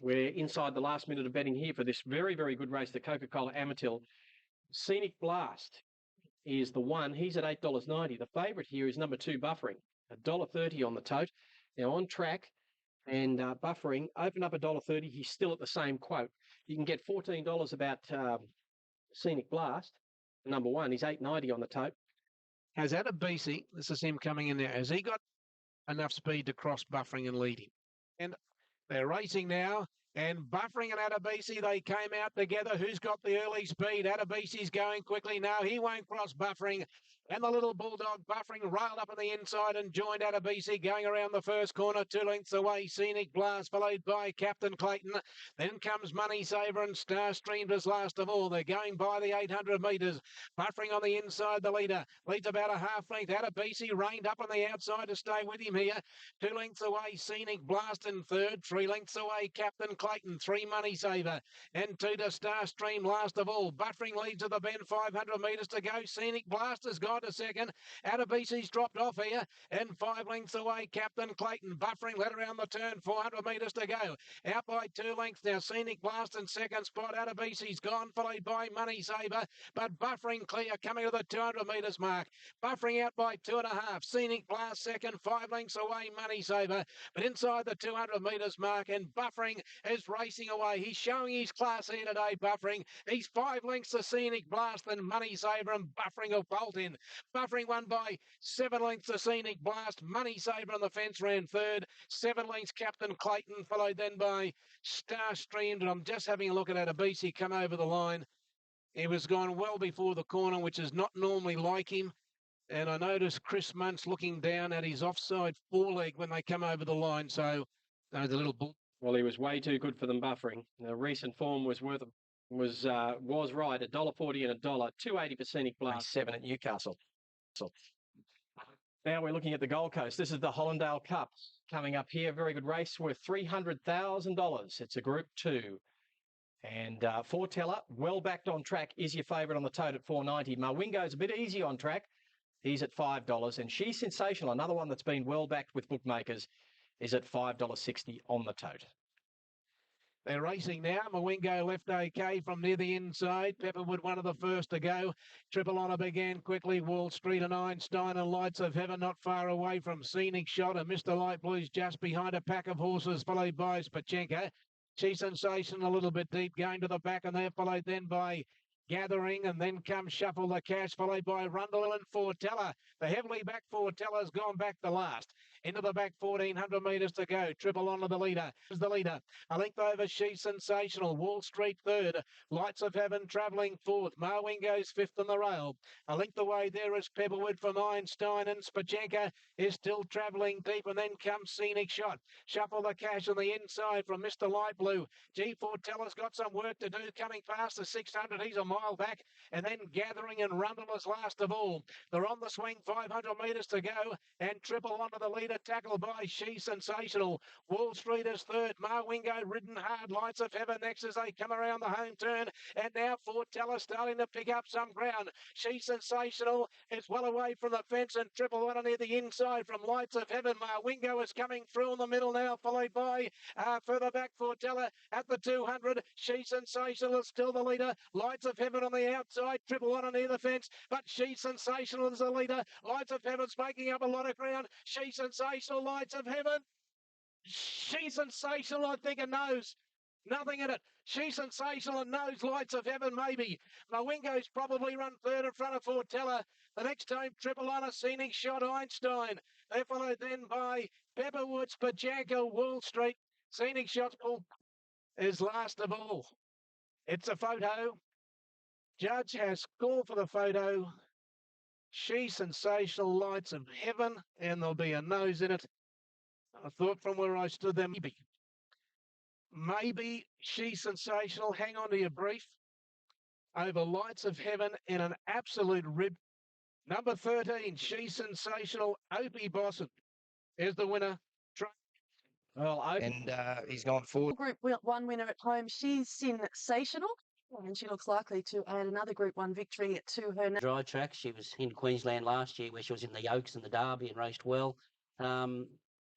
We're inside the last minute of betting here for this very, very good race, the Coca-Cola Amatil. Scenic Blast is the one. He's at $8.90. The favourite here is number 2, Buffering, $1.30 on the tote. Now on track, and Buffering opened up $1.30. He's still at the same quote. You can get $14 about Scenic Blast. Number 1, he's $8.90 on the tote. Has Adebisi, this is him coming in there, has he got enough speed to cross Buffering and lead him? And they're racing now, and Buffering and Adebisi, they came out together. Who's got the early speed? Adebisi's going quickly now. He won't cross Buffering. And the little bulldog Buffering railed up on the inside and joined Adebisi going around the first corner, 2 lengths away. Scenic Blast followed by Captain Clayton. Then comes Money Saver and Star Streamed as last of all. They're going by the 800 metres. Buffering on the inside, the leader. Leads about a half length. Adebisi reined up on the outside to stay with him here. 2 lengths away, Scenic Blast in third. 3 lengths away, Captain Clayton. 3 Money Saver. And 2 to Star Stream last of all. Buffering leads at the bend, 500 metres to go. Scenic Blast has gone to second. Adebisi's dropped off here. And 5 lengths away, Captain Clayton. Buffering led around the turn, 400 metres to go. Out by 2 lengths now, Scenic Blast in second spot. Adebisi's gone, followed by Money Saver. But Buffering clear, coming to the 200 metres mark. Buffering out by 2.5. Scenic Blast second, 5 lengths away, Money Saver. But inside the 200 metres mark, and Buffering is racing away. He's showing his class here today, Buffering. He's 5 lengths to Scenic Blast, then Money Saver, and Buffering will bolt in. Buffering won by 7 lengths to Scenic Blast. Money Saver on the fence ran third. 7 lengths Captain Clayton, followed then by Star Streamed. And I'm just having a look at Adebisi come over the line. He was gone well before the corner, which is not normally like him. And I noticed Chris Muntz looking down at his offside foreleg when they come over the line. So the little bull. Well, he was way too good for them, Buffering. The recent form was right, $1.40 and $1, $2.80 for Scenic Blast, 7 at Newcastle. So now we're looking at the Gold Coast. This is the Hollandale Cup coming up here. Very good race worth $300,000. It's a Group 2. And Forteller, well backed on track, is your favourite on the tote at $4.90. Mawingo's a bit easy on track. He's at $5. And She's Sensational, another one that's been well backed with bookmakers, is at $5.60 on the tote. They're racing now. Mawingo left okay from near the inside. Pepperwood one of the first to go. Triple Honour began quickly. Wall Street and Einstein and Lights of Heaven not far away from Scenic Shot. And Mr. Light Blues just behind a pack of horses, followed by Spachenka. She's Sensation a little bit deep, going to the back, and they're followed then by Gathering, and then comes Shuffle the Cash, followed by Rundle and Forteller. The heavily backed Forteller's gone back the last. Into the back, 1,400 metres to go. Triple Honour the leader. Is the leader. A length over, She's Sensational. Wall Street third. Lights of Heaven travelling fourth. Mawingo's fifth on the rail. A length away there is Pepperwood from Einstein, and Spachenka is still travelling deep, and then comes Scenic Shot. Shuffle the Cash on the inside from Mr. Light Blue. G. Forteller's got some work to do coming past the 600. He's a mile back, and then Gathering and Rundle is last of all. They're on the swing, 500 metres to go, and Triple Honour the leader, tackled by She's Sensational. Wall Street is third. Mawingo ridden hard. Lights of Heaven next as they come around the home turn, and now Forteller starting to pick up some ground. She's Sensational is well away from the fence, and Triple Honour near the inside from Lights of Heaven. Mawingo is coming through in the middle now, followed by further back Forteller at the 200. She's Sensational is still the leader. Lights of Heaven on the outside. Triple Honour near the fence, but She's Sensational is the leader. Lights of Heaven's making up a lot of ground. She's Sensational, Lights of Heaven. She's Sensational, I think, and knows. Nothing in it. She's Sensational and knows Lights of Heaven, maybe. Mawingo's probably run third in front of Forteller. The next time, Triple Honour, Scenic Shot, Einstein. They're followed then by Pepperwood, Spachenka, Wall Street. Scenic Shot's pulled is last of all. It's a photo. Judge has called for the photo. She's Sensational, Lights of Heaven, and there'll be a nose in it. I thought from where I stood there, maybe She's Sensational. Hang on to your brief. Over Lights of Heaven in an absolute rib. Number 13, She's Sensational. Opie Bosson is the winner. Well, and he's gone forward. Group 1 winner at home, She's Sensational. And she looks likely to add another Group 1 victory to her. Dry track. She was in Queensland last year where she was in the Oaks and the Derby and raced well.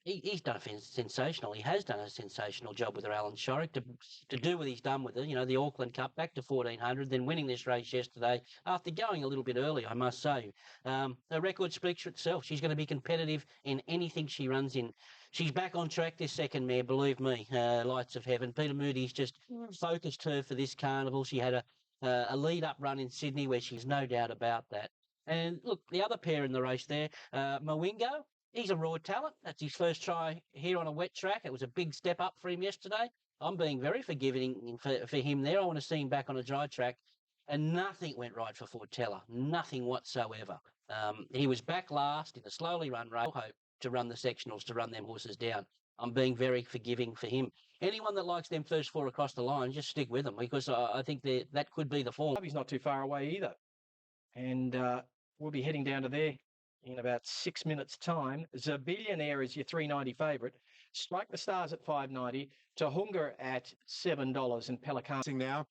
he's done sensational. He has done a sensational job with her, Alan Shorrock, to do what he's done with her. You know, the Auckland Cup back to 1400, then winning this race yesterday after going a little bit early, I must say. Her record speaks for itself. She's going to be competitive in anything she runs in. She's back on track, this second mare, believe me. Lights of Heaven. Peter Moody's just focused her for this carnival. She had a lead-up run in Sydney where she's no doubt about that. And look, the other pair in the race there, Mawingo, he's a raw talent. That's his first try here on a wet track. It was a big step up for him yesterday. I'm being very forgiving for him there. I want to see him back on a dry track. And nothing went right for Fortella. Nothing whatsoever. He was back last in a slowly run race. Hope to run the sectionals, to run them horses down. I'm being very forgiving for him. Anyone that likes them first four across the line, just stick with them, because I think that could be the form. He's not too far away either. And we'll be heading down to there in about 6 minutes' time. Zabillionaire is your $3.90 favourite. Strike the Stars at $5.90. Tahunga at $7 and Pelican. Now,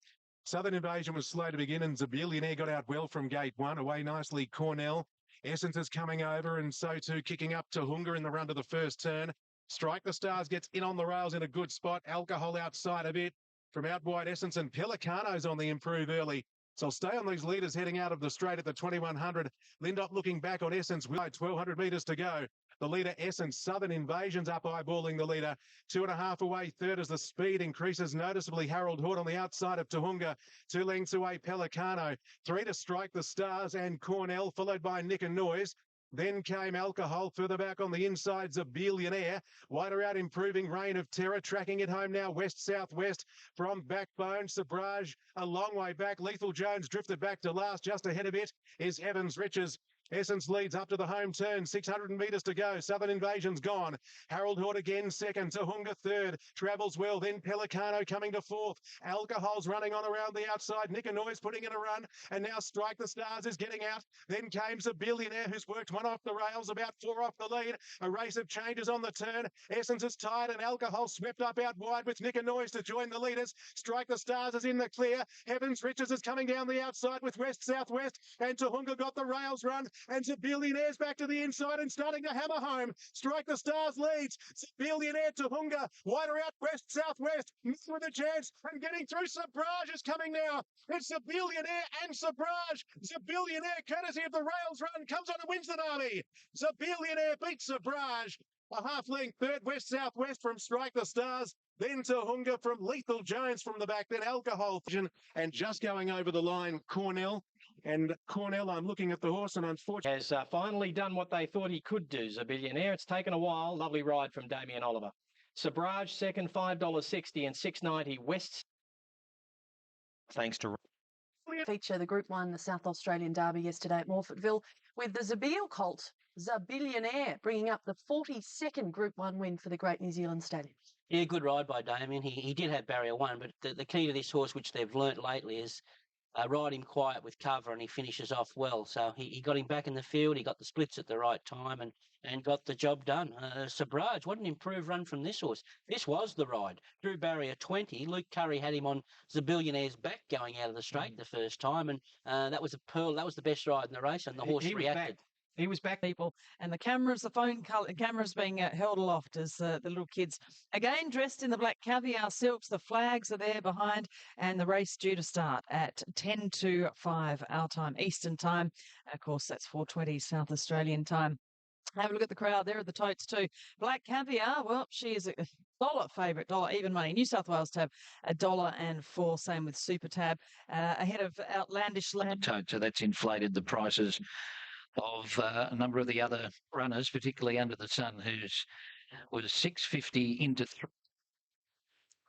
Southern Invasion was slow to begin, and Zabillionaire got out well from gate one. Away nicely, Cornell. Essence is coming over, and so too kicking up Tahunga in the run to the first turn. Strike the Stars gets in on the rails in a good spot. Alcohol outside a bit from out wide Essence, and Pelicano's on the improve early. So I'll stay on these leaders heading out of the straight at the 2100. Lindop looking back on Essence. 1,200 metres to go. The leader, Essence. Southern Invasion's up eyeballing the leader. 2.5 away. Third as the speed increases noticeably. Harold Hood on the outside of Tahunga. 2 lengths away, Pelicano. 3 to Strike the Stars and Cornell, followed by Nick and Noise. Then came Alcohol, further back on the insides of Billionaire. Wider out, improving Reign of Terror, tracking it home now west-southwest from Backbone. Sabrage a long way back. Lethal Jones drifted back to last. Just ahead of it is Evans Riches. Essence leads up to the home turn. 600 metres to go. Southern Invasion's gone. Harold Hood again second. Tahunga third. Travels well. Then Pelicano coming to fourth. Alcohol's running on around the outside. Nick and Noise putting in a run. And now Strike the Stars is getting out. Then came a Billionaire who's worked one off the rails, about 4 off the lead. A race of changes on the turn. Essence is tired and Alcohol swept up out wide with Nick and Noise to join the leaders. Strike the Stars is in the clear. Heavens Riches is coming down the outside with west-southwest. And Tahunga got the rails run. And Zabillionaire's back to the inside and starting to hammer home. Strike the Stars leads. Zabillionaire to Hunga. Wider out west-southwest. Miss with a chance. And getting through. Sabrage is coming now. It's Zabillionaire and Sabrage. Zabillionaire, courtesy of the rails run, comes on and wins the derby. Zabillionaire beats Sabrage. A half length third west-southwest from Strike the Stars. Then Tahunga from Lethal Jones from the back. Then Alcohol. And just going over the line, Cornell. And Cornell, I'm looking at the horse and unfortunately has finally done what they thought he could do, Zabillionaire. It's taken a while. Lovely ride from Damien Oliver. Sabrage second, $5.60 and $6.90 West. Thanks to feature the Group 1, the South Australian Derby yesterday at Morfettville, with the Zabil colt, Zabillionaire, bringing up the 42nd Group 1 win for the Great New Zealand Stallion. Yeah, good ride by Damien. He did have barrier one, but the key to this horse, which they've learnt lately, is ride him quiet with cover, and he finishes off well. So he got him back in the field. He got the splits at the right time and got the job done. Sabrage, what an improved run from this horse. This was the ride. Drew barrier 20. Luke Curry had him on Zabillionaire's back going out of the straight the first time, and that was a pearl. That was the best ride in the race, and the horse reacted. He was back. People and the cameras, the phone cameras being held aloft as the little kids again dressed in the black caviar silks. The flags are there behind, and the race due to start at 10 to 5 our time, Eastern time. Of course, that's 4:20 South Australian time. Have a look at the crowd there at the totes too. Black Caviar, well, she is a dollar favourite, dollar even money. New South Wales tab, $1.04. Same with Super Tab, ahead of Outlandish Land. So that's inflated the prices of a number of the other runners, particularly Under the Sun, who's was $6.50 into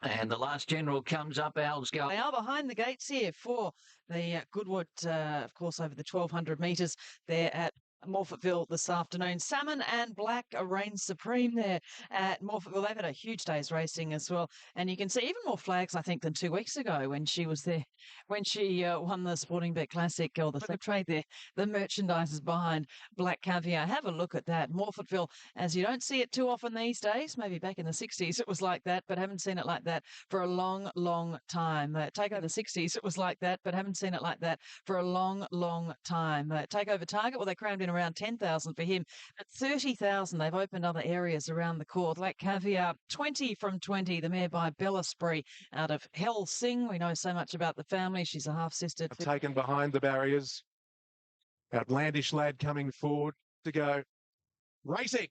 and the last general comes up. Al's going. They are behind the gates here for the Goodwood, of course, over the 1,200 metres there at Morfettville this afternoon. Salmon and Black reign supreme there at Morfettville. They've had a huge day's racing as well. And you can see even more flags, I think, than 2 weeks ago when she was there, when she won the Sporting Bet Classic or the trade there. The merchandise is behind Black Caviar. Have a look at that. Morfettville, as you don't see it too often these days. Maybe back in the 60s it was like that, but haven't seen it like that for a long, long time. Take over the 60s, it was like that, but haven't seen it like that for a long, long time. Take over Target, well, they crammed in around 10,000 for him. At 30,000, they've opened other areas around the court. Black Caviar, 20 from 20, the mare by Bella Spree out of Helsing. We know so much about the family. She's a half-sister. Taken behind the barriers. Outlandish Lad coming forward to go. Racing.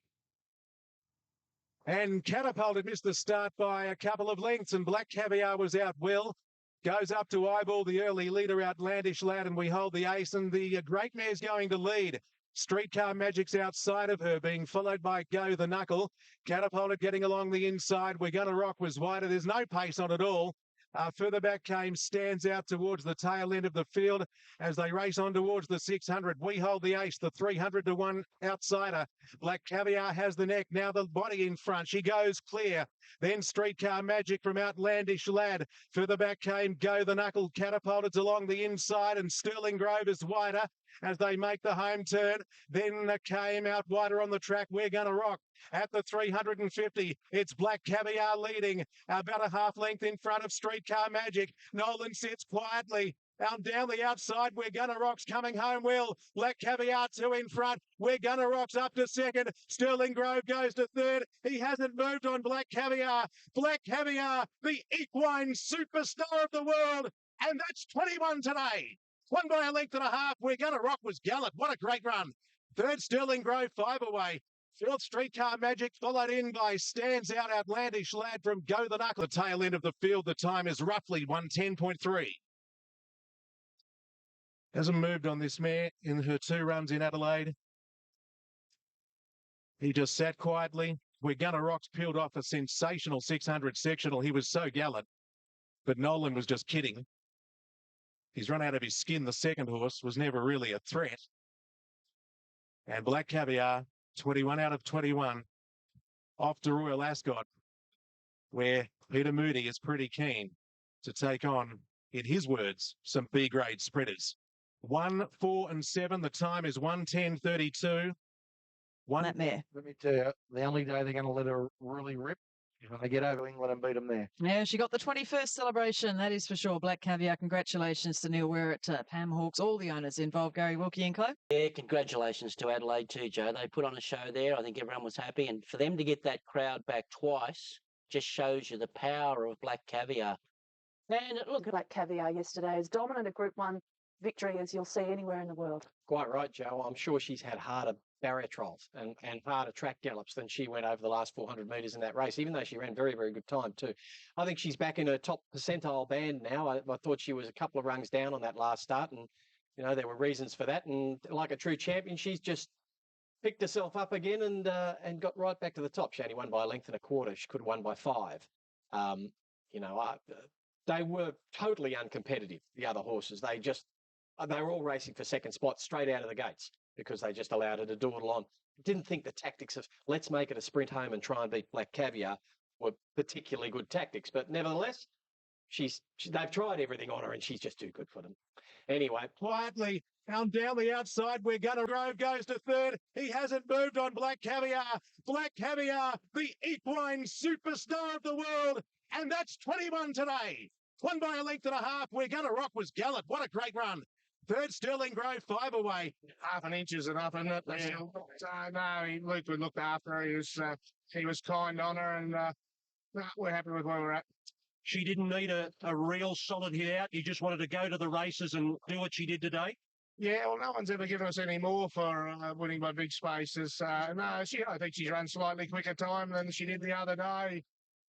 And Catapulted missed the start by a couple of lengths, and Black Caviar was out well. Goes up to eyeball the early leader, Outlandish Lad, and we hold the ace, and the great mare's going to lead. Streetcar Magic's outside of her, being followed by Go the Knuckle. Catapulted getting along the inside. We're Gonna Rock was wider. There's no pace on it all. Further back came Stands Out towards the tail end of the field as they race on towards the 600. We hold the ace, the 300 to 1 outsider. Black Caviar has the neck, now the body in front. She goes clear. Then Streetcar Magic from Outlandish Lad. Further back came Go the Knuckle. Catapulted along the inside, and Sterling Grove is wider as they make the home turn. Then came out wider on the track. We're Gonna Rock. At the 350, it's Black Caviar leading, about a half length in front of Streetcar Magic. Nolan sits quietly. Down the outside, We're Gonna Rock's coming home well. Black Caviar 2 in front. We're Gonna Rock's up to second. Sterling Grove goes to third. He hasn't moved on Black Caviar. Black Caviar, the equine superstar of the world. And that's 21 today. Won by a length and a half. We're Gonna Rock was gallant. What a great run. Third, Sterling Grove, 5 away. Fourth, Streetcar Magic, followed in by Stands Out Outlandish Lad from Go the Knuckle. The tail end of the field, the time is roughly 110.3. Hasn't moved on this mare in her 2 runs in Adelaide. He just sat quietly. We're Gonna Rock's peeled off a sensational 600 sectional. He was so gallant, but Nolan was just kidding. He's run out of his skin. The second horse was never really a threat. And Black Caviar, 21 out of 21, off to Royal Ascot, where Peter Moody is pretty keen to take on, in his words, some B-grade spreaders. 1, 4 and 7. The time is 1:10:32. That mare. Let me tell you, the only day they're going to let her really rip is when they get over England and beat them there. Yeah, she got the 21st celebration, that is for sure. Black Caviar, congratulations to Neil Werrett, Pam Hawkes, all the owners involved, Gary Wilkie and Co. Yeah, congratulations to Adelaide too, Joe. They put on a show there. I think everyone was happy. And for them to get that crowd back twice just shows you the power of Black Caviar. And look, Black Caviar yesterday as dominant a Group 1 victory as you'll see anywhere in the world. Quite right, Joe. I'm sure she's had harder barrier trials and harder track gallops than she went over the last 400 metres in that race, even though she ran very, very good time too. I think she's back in her top percentile band now. I thought she was a couple of rungs down on that last start, and, you know, there were reasons for that. And like a true champion, she's just picked herself up again and got right back to the top. She only won by a length and a quarter. She could have won by 5. They were totally uncompetitive, the other horses. They were all racing for second spots straight out of the gates because they just allowed her to dawdle on. Didn't think the tactics of let's make it a sprint home and try and beat Black Caviar were particularly good tactics. But nevertheless, they've tried everything on her and she's just too good for them. Anyway, quietly, down the outside, We're Gonna Grove goes to third. He hasn't moved on Black Caviar. Black Caviar, the equine superstar of the world. And that's 21 today. Won by a length and a half. We're Gonna Rock was gallant. What a great run. Third, Sterling Grove, 5 away. Half an inch is enough, isn't it? Yeah. No, Luke looked after her. He was kind on her, and we're happy with where we're at. She didn't need a real solid hit out. You just wanted to go to the races and do what she did today. Yeah, well, no one's ever given us any more for winning by big spaces. I think she's run slightly quicker time than she did the other day.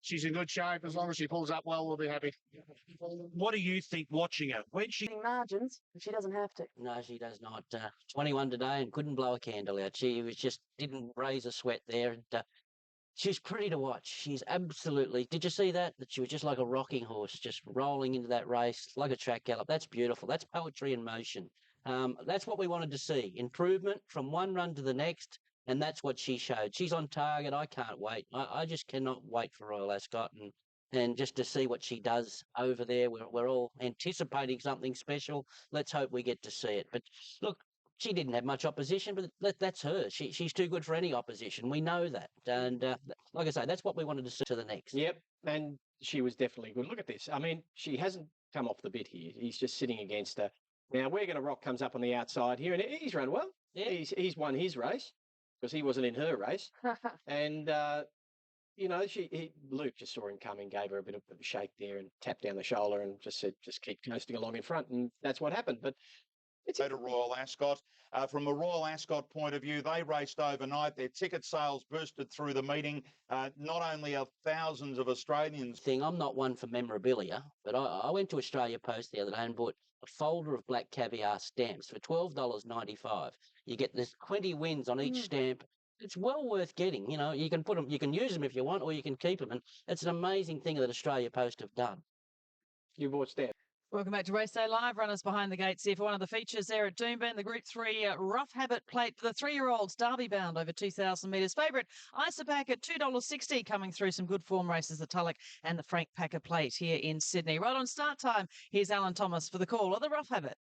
She's in good shape. As long as she pulls up well, we'll be happy. What do you think watching her? When she Margins, but she doesn't have to. no, she does not. 21 today and couldn't blow a candle out. She was just didn't raise a sweat there. And she's pretty to watch. She's absolutely. Did you see that? That she was just like a rocking horse, just rolling into that race like a track gallop. That's beautiful. That's poetry in motion. That's what we wanted to see. Improvement from one run to the next. And that's what she showed. She's on target. I can't wait. I just cannot wait for Royal Ascot and just to see what she does over there. We're all anticipating something special. Let's hope we get to see it. But look, she didn't have much opposition, but that's her. She's too good for any opposition. We know that. And like I say, that's what we wanted to see to the next. Yep, and she was definitely good. Look at this. I mean, she hasn't come off the bit here. He's just sitting against her. Now, We're Gonna Rock comes up on the outside here, and he's run well. Yeah. He's won his race because he wasn't in her race. And, Luke just saw him coming, gave her a bit of a shake there and tapped down the shoulder and just said, just keep coasting along in front. And that's what happened. But it's Go to Royal Ascot. From a Royal Ascot point of view, they raced overnight. Their ticket sales boosted through the meeting. Not only are thousands of Australians. I'm not one for memorabilia, but I went to Australia Post the other day and bought a folder of black caviar stamps for $12.95. You get there's 20 wins on each stamp. It's well worth getting. You can put them, you can use them if you want, or you can keep them. And it's an amazing thing that Australia Post have done. You bought stamps. Welcome back to Race Day Live. Runners behind the gates here for one of the features there at Doomben, the Group 3 Rough Habit Plate for the 3-year-olds, Derby bound over 2,000 metres. Favourite Isopac at $2.60, coming through some good form races, the Tulloch and the Frank Packer Plate here in Sydney. Right on start time, here's Alan Thomas for the call of the Rough Habit.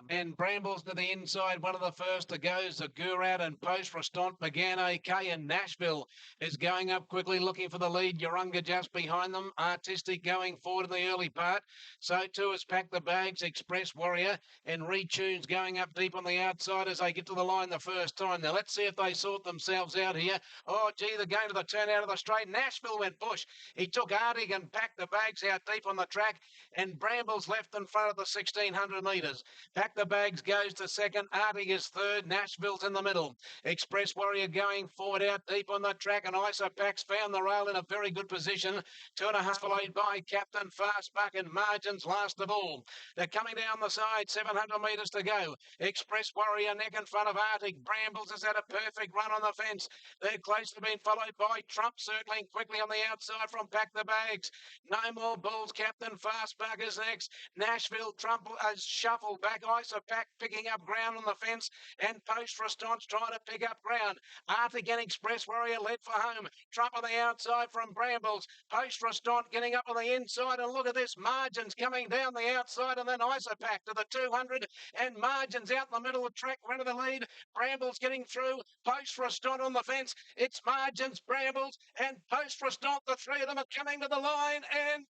And Brambles to the inside, one of the first to go. Zagurat and Post Restant began okay, and Nashville is going up quickly, looking for the lead. Urunga just behind them. Artistic going forward in the early part. So too is Pack the Bags, Express Warrior, and Retunes going up deep on the outside as they get to the line the first time. Now let's see if they sort themselves out here. Oh, gee, they're going to the turn out of the straight. Nashville went bush. He took Artig and Pack the Bags out deep on the track, and Brambles left in front of the 1,600 metres. Pack the Bags goes to second. Artig is third. Nashville's in the middle. Express Warrior going forward out deep on the track, and Isopax found the rail in a very good position. 2.5 followed by Captain Fastbuck, and Margins last of all. They're coming down the side, 700 metres to go. Express Warrior neck in front of Artig. Brambles has had a perfect run on the fence. They're closely being followed by Trump, circling quickly on the outside from Pack the Bags. No more bulls. Captain Fastbuck is next. Nashville, Trump has shuffled back. Isopac picking up ground on the fence, and Post Restant trying to pick up ground. Artig and Express Warrior led for home. Trump on the outside from Brambles. Post Restant getting up on the inside, and look at this. Margins coming down the outside, and then Isopac to the 200, and Margins out in the middle of the track, run of the lead. Brambles getting through. Post Restant on the fence. It's Margins, Brambles, and Post Restant. The three of them are coming to the line, and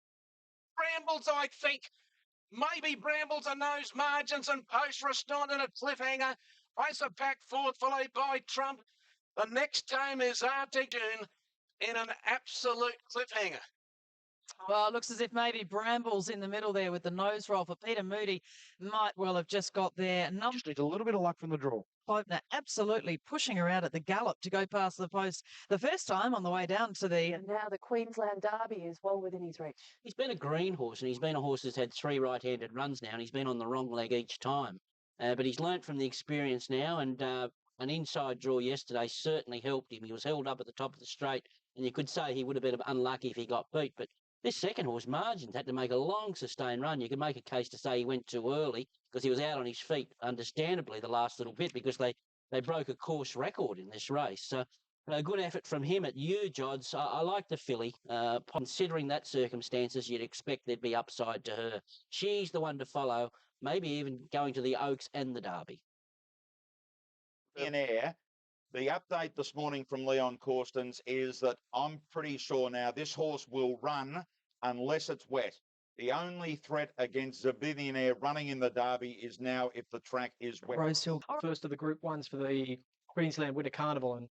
Brambles, I think. Maybe Brambles and those Margins, and Post Restant in a cliffhanger. Isopac fourth, followed by Trump. The next time is Artig in an absolute cliffhanger. Well, it looks as if maybe Brambles in the middle there with the nose roll for Peter Moody might well have just got there. Just needs a little bit of luck from the draw. Opener absolutely pushing her out at the gallop to go past the post the first time on the way down to the... And now the Queensland Derby is well within his reach. He's been a green horse, and he's been a horse that's had 3 right-handed runs now, and he's been on the wrong leg each time. But he's learnt from the experience now, and an inside draw yesterday certainly helped him. He was held up at the top of the straight, and you could say he would have been unlucky if he got beat. But this second horse, Margins, had to make a long, sustained run. You could make a case to say he went too early because he was out on his feet, understandably, the last little bit, because they broke a course record in this race. So a good effort from him at huge odds. I like the filly. Considering that circumstances, you'd expect there'd be upside to her. She's the one to follow, maybe even going to the Oaks and the Derby. In air. The update this morning from Leon Corstens is that I'm pretty sure now this horse will run unless it's wet. The only threat against Zabillionaire running in the Derby is now if the track is wet. Rosehill. First of the Group 1s for the Queensland Winter Carnival, and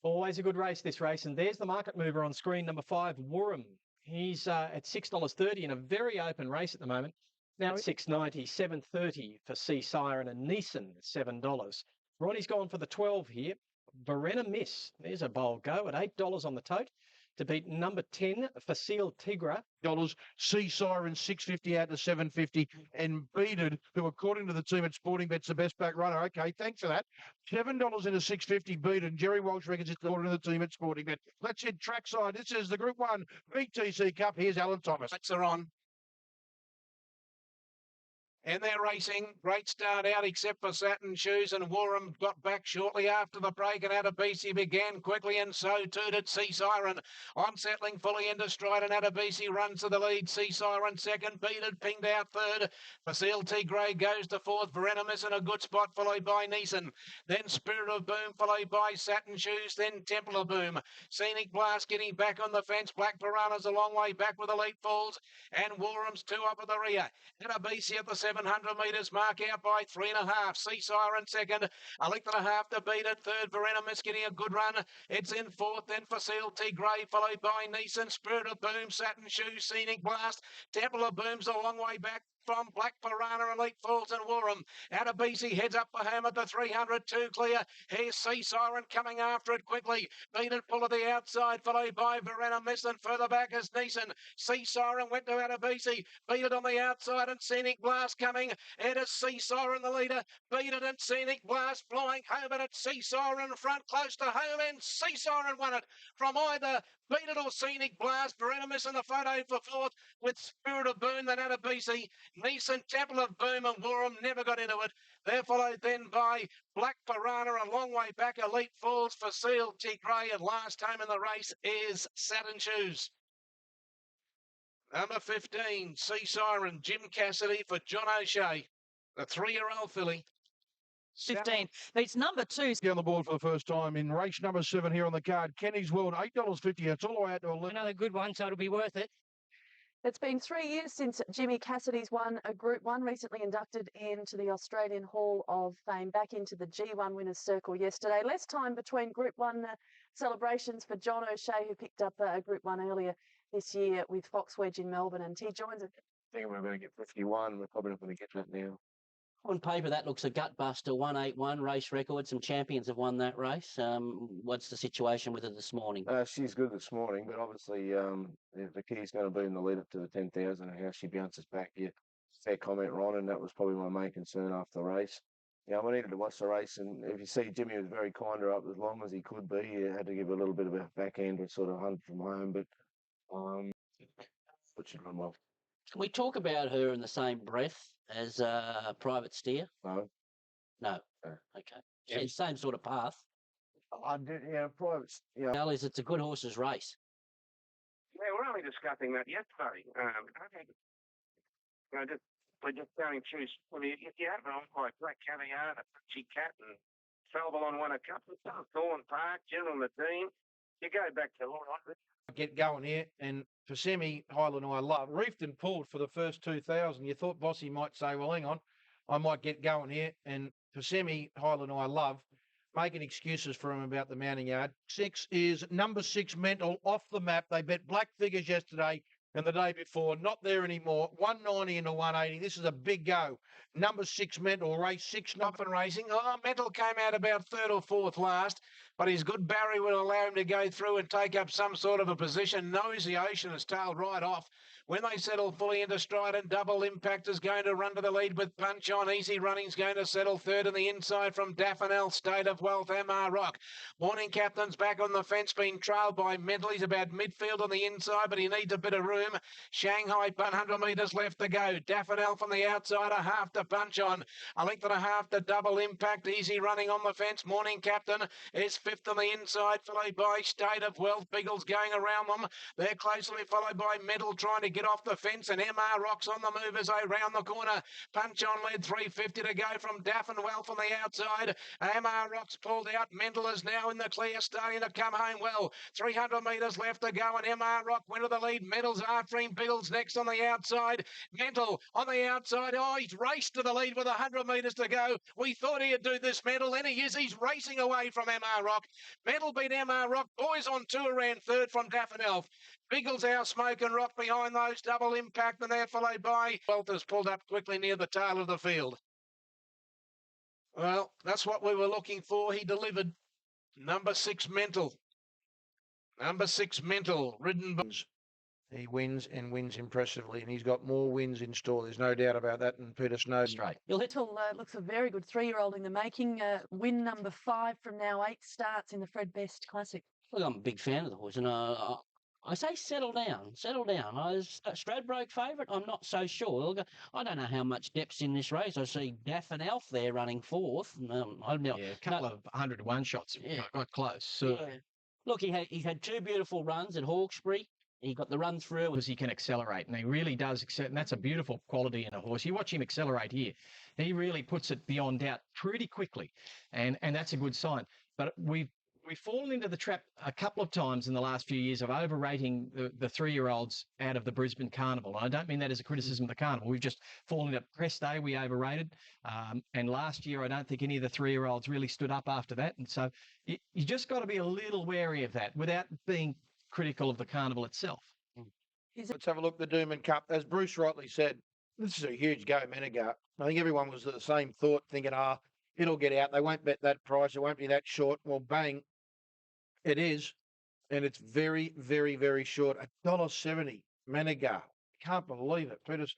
always a good race, this race. And there's the market mover on screen, number 5, Wurram. He's at $6.30 in a very open race at the moment. Now it's $6.90, $7.30 for Sea Siren and Neeson, $7. Ronnie's gone for the 12 here. Verena Miss. There's a bold go at $8 on the tote to beat number 10, Facile Tigra. Sea Siren $6.50 out to $7.50, and Beaded, who according to the team at Sporting Bet's the best back runner. Okay, thanks for that. $7 into $6.50 Beaded. Jerry Walsh reckons it's according to the team at Sporting Bet. Let's hit trackside. This is the Group 1 BTC Cup. Here's Alan Thomas. Lights are on. And they're racing. Great start out, except for Satin Shoes, and Wurram got back shortly after the break, and Adebisi began quickly, and so too did Sea Siren. On settling fully into stride, and Adebisi runs to the lead. Sea Siren second, Beaded pinged out third. Facile Tigre goes to fourth. Verenamis in a good spot, followed by Neeson. Then Spirit of Boom, followed by Satin Shoes, then Temple of Boom. Scenic Blast getting back on the fence. Black Piranha's a long way back with Elite Falls, and Wurram's 2 up at the rear. Adebisi at the 7 700 metres mark out by 3.5. Sea Siren second. A length and a half to beat it. Third, Verenamus getting a good run. It's in fourth, then Facile T Grey, followed by Neeson, Spirit of Boom, Satin Shoe, Scenic Blast. Temple of Boom's a long way back from Black Piranha, Elite Falls and Warham. Out of BC, heads up for home at the 300, two clear. Here's Sea Siren coming after it quickly. Beat it, pull to the outside, followed by Verenamus, and further back is Neeson. Sea Siren went to out of BC, beat it on the outside, and Scenic Blast coming. It is Sea Siren the leader, beat it, and Scenic Blast flying home, and it's Sea Siren front close to home, and Sea Siren won it from either Beat It or Scenic Blast. Verenamus in the photo for fourth, with Spirit of Boom, then out of BC. Neeson, Temple of Boom and Warham never got into it. They're followed then by Black Piranha, a long way back. Elite Falls for Seal T Grey, and last home in the race is Satin Shoes. Number 15, Sea Siren, Jim Cassidy for John O'Shea, the 3-year-old filly. 15. It's number 2. On the board for the first time in race number 7 here on the card. Kenny's World, $8.50. It's all the way out to 11. Another good one, so it'll be worth it. It's been 3 years since Jimmy Cassidy's won a Group 1, recently inducted into the Australian Hall of Fame, back into the G1 Winners' Circle yesterday. Less time between Group 1 celebrations for John O'Shea, who picked up a Group 1 earlier this year with Fox Wedge in Melbourne, and he joins it. I think we're going to get 51. We're probably not going to get that now. On paper, that looks a gutbuster, 181 race record. Some champions have won that race. What's the situation with her this morning? She's good this morning, but obviously the key is going to be in the lead up to the 10,000 and how she bounces back. Yeah, fair comment, Ron, and that was probably my main concern after the race. Yeah, I needed to watch the race, and if you see, Jimmy was very kind to her up as long as he could be. He had to give a little bit of a backhand to sort of hunt from home, but she run well. Can we talk about her in the same breath as Private Steer? No. No. Okay. Yeah. Same sort of path. I did, yeah, Private. Yeah. Well, it's a good horse's race. Yeah, we're only discussing that yesterday. We're just going through. I mean, if you have an on like Black Caviar, a Punchy Cat, and Salvalon won a couple of stuff, Thorn Park, General Nadine, you go back to all right. Get going here, and for Semi, Highland I love. Reefed and pulled for the first 2,000. You thought Bossy might say, well, hang on, I might get going here. And for Semi, Highland I love, making excuses for him about the mounting yard. 6 is number 6, Mental, off the map. They bet black figures yesterday and the day before. Not there anymore. 190 into 180. This is a big go. Number 6, Mental, race 6, Off and racing. Oh, Mental came out about third or fourth last, but his good Barry will allow him to go through and take up some sort of a position. Nosy Ocean has tailed right off. When they settle fully into stride, and Double Impact is going to run to the lead with Punch On. Easy Running's going to settle third in the inside from Daffodil, State of Wealth, MR Rock. Morning Captain's back on the fence, being trailed by Mental. He's about midfield on the inside, but he needs a bit of room. Shanghai, 100 metres left to go. Daffodil from the outside, a half to Punch On. A length and a half to Double Impact. Easy Running on the fence. Morning Captain is fifth on the inside, followed by State of Wealth. Biggles going around them. They're closely followed by Mental, trying to get off the fence, and MR Rock's on the move as they round the corner. Punch On led, 350 to go from Daff and Wealth on the outside. MR Rock's pulled out. Mental is now in the clear, starting to come home well. 300 metres left to go, and MR Rock went to the lead. Mental's after him. Biggles next on the outside. Mental on the outside. Oh, he's raced to the lead with 100 metres to go. We thought he'd do this, Mental, and he is. He's racing away from MR Rock. Mental beat MR Rock. Boys on tour ran third from Daffodil. Biggles our Smoke and Rock behind those. Double Impact, and they're followed by Welters, pulled up quickly near the tail of the field. Well, that's what we were looking for. He delivered. Number 6, Mental. Number 6, Mental, ridden by... He wins and wins impressively, and he's got more wins in store. There's no doubt about that. And Peter Snowden. Straight. Mental looks a very good 3-year-old in the making. Win number 5 from now 8 starts in the Fred Best Classic. Look, I'm a big fan of the horse, and I say settle down, settle down. Is Stradbroke favourite? I'm not so sure. I don't know how much depth's in this race. I see Daff and Alf there running fourth. Yeah, a couple of 100-1 shots. Yeah. Got close. So. Yeah. Look, he's had 2 beautiful runs at Hawkesbury. He got the run through. Because he can accelerate, and he really does accelerate, and that's a beautiful quality in a horse. You watch him accelerate here. He really puts it beyond doubt pretty quickly, and that's a good sign. But we've we've fallen into the trap a couple of times in the last few years of overrating the 3-year-olds out of the Brisbane Carnival. And I don't mean that as a criticism of the Carnival. We've just fallen into Press Day, we overrated. And last year, I don't think any of the 3-year-olds really stood up after that. And so you just got to be a little wary of that without being critical of the Carnival itself. Let's have a look at the Doomben Cup. As Bruce rightly said, this is a huge go, Menegar. I think everyone was of the same thought, thinking, it'll get out. They won't bet that price. It won't be that short. Well, bang, it is. And it's very, very, very short. $1.70, Menegar. Can't believe it. Peter's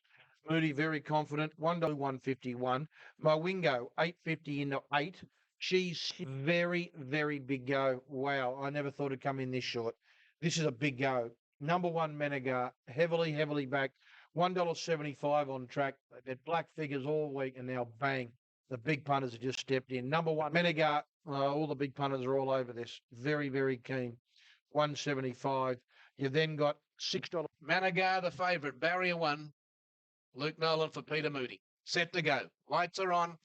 Moody, very confident. $1.151. Mawingo, $8.50 into 8. She's very, very big go. Wow, I never thought it'd come in this short. This is a big go. Number 1, Menegar, heavily, heavily backed. $1.75 on track. They've had black figures all week, and now bang, the big punters have just stepped in. Number 1, Menegar. All the big punters are all over this. Very, very keen. $1.75. You've then got $6. Menegar, the favourite. Barrier 1. Luke Nolan for Peter Moody. Set to go. Lights are on.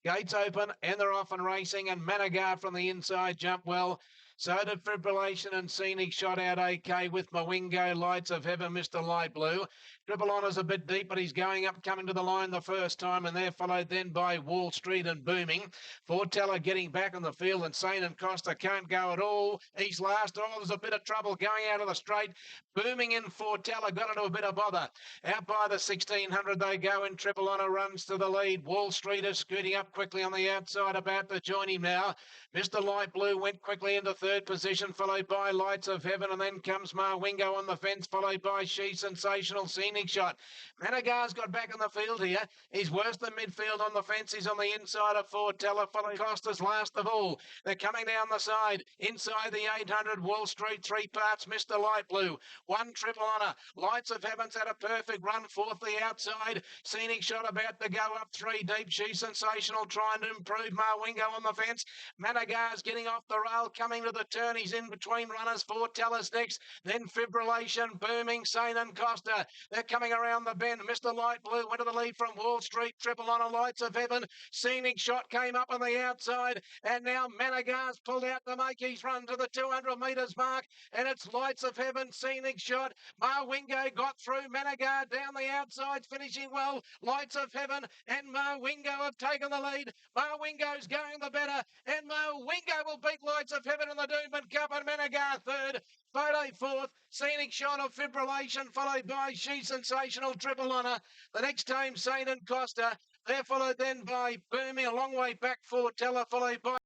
Gates open, and they're off and racing, and Menegar from the inside jump well. So did Fibrillation and Scenic Shot out AK with Mawingo, Lights of Heaven, Mr. Light Blue. Triple Honour's a bit deep, but he's going up, coming to the line the first time, and they're followed then by Wall Street and Booming. Forteller getting back on the field, and Sane and Costa can't go at all. He's last. Oh, there's a bit of trouble going out of the straight. Booming in Forteller, got into a bit of bother. Out by the 1600 they go, and Triple Honour runs to the lead. Wall Street is scooting up quickly on the outside, about to join him now. Mr. Light Blue went quickly into third position, followed by Lights of Heaven, and then comes Mawingo on the fence, followed by She Sensational Scenic Shot. Menegar's got back in the field here. He's worse than midfield on the fence. He's on the inside of Forteller, followed Costa's last of all. They're coming down the side. Inside the 800, Wall Street, 3 parts, Mr. Light Blue. 1 Triple Honour. Lights of Heaven's had a perfect run, fourth the outside. Scenic Shot about to go up 3 deep. She Sensational trying to improve. Mawingo on the fence. Menegar's getting off the rail, coming to the turn. He's in between runners. Forteller's next. Then Fibrillation, Booming, Sane and Costa. They're coming around the bend. Mr. Light Blue went to the lead from Wall Street. Triple Honour, Lights of Heaven. Scenic Shot came up on the outside. And now Menegar's pulled out to make his run to the 200 metres mark. And it's Lights of Heaven, Scenic Shot. Mawingo got through. Menegar down the outside, finishing well. Lights of Heaven and Mawingo have taken the lead. Mawingo's going the better. And Mawingo will beat Lights of Heaven in the Doomben Cup, and Menegar third. Photo fourth, Scenic Shot of Fibrillation, followed by She Sensational, Triple Honour. The next team, Sane and Costa. They're followed then by Booming, a long way back, Forteller, followed by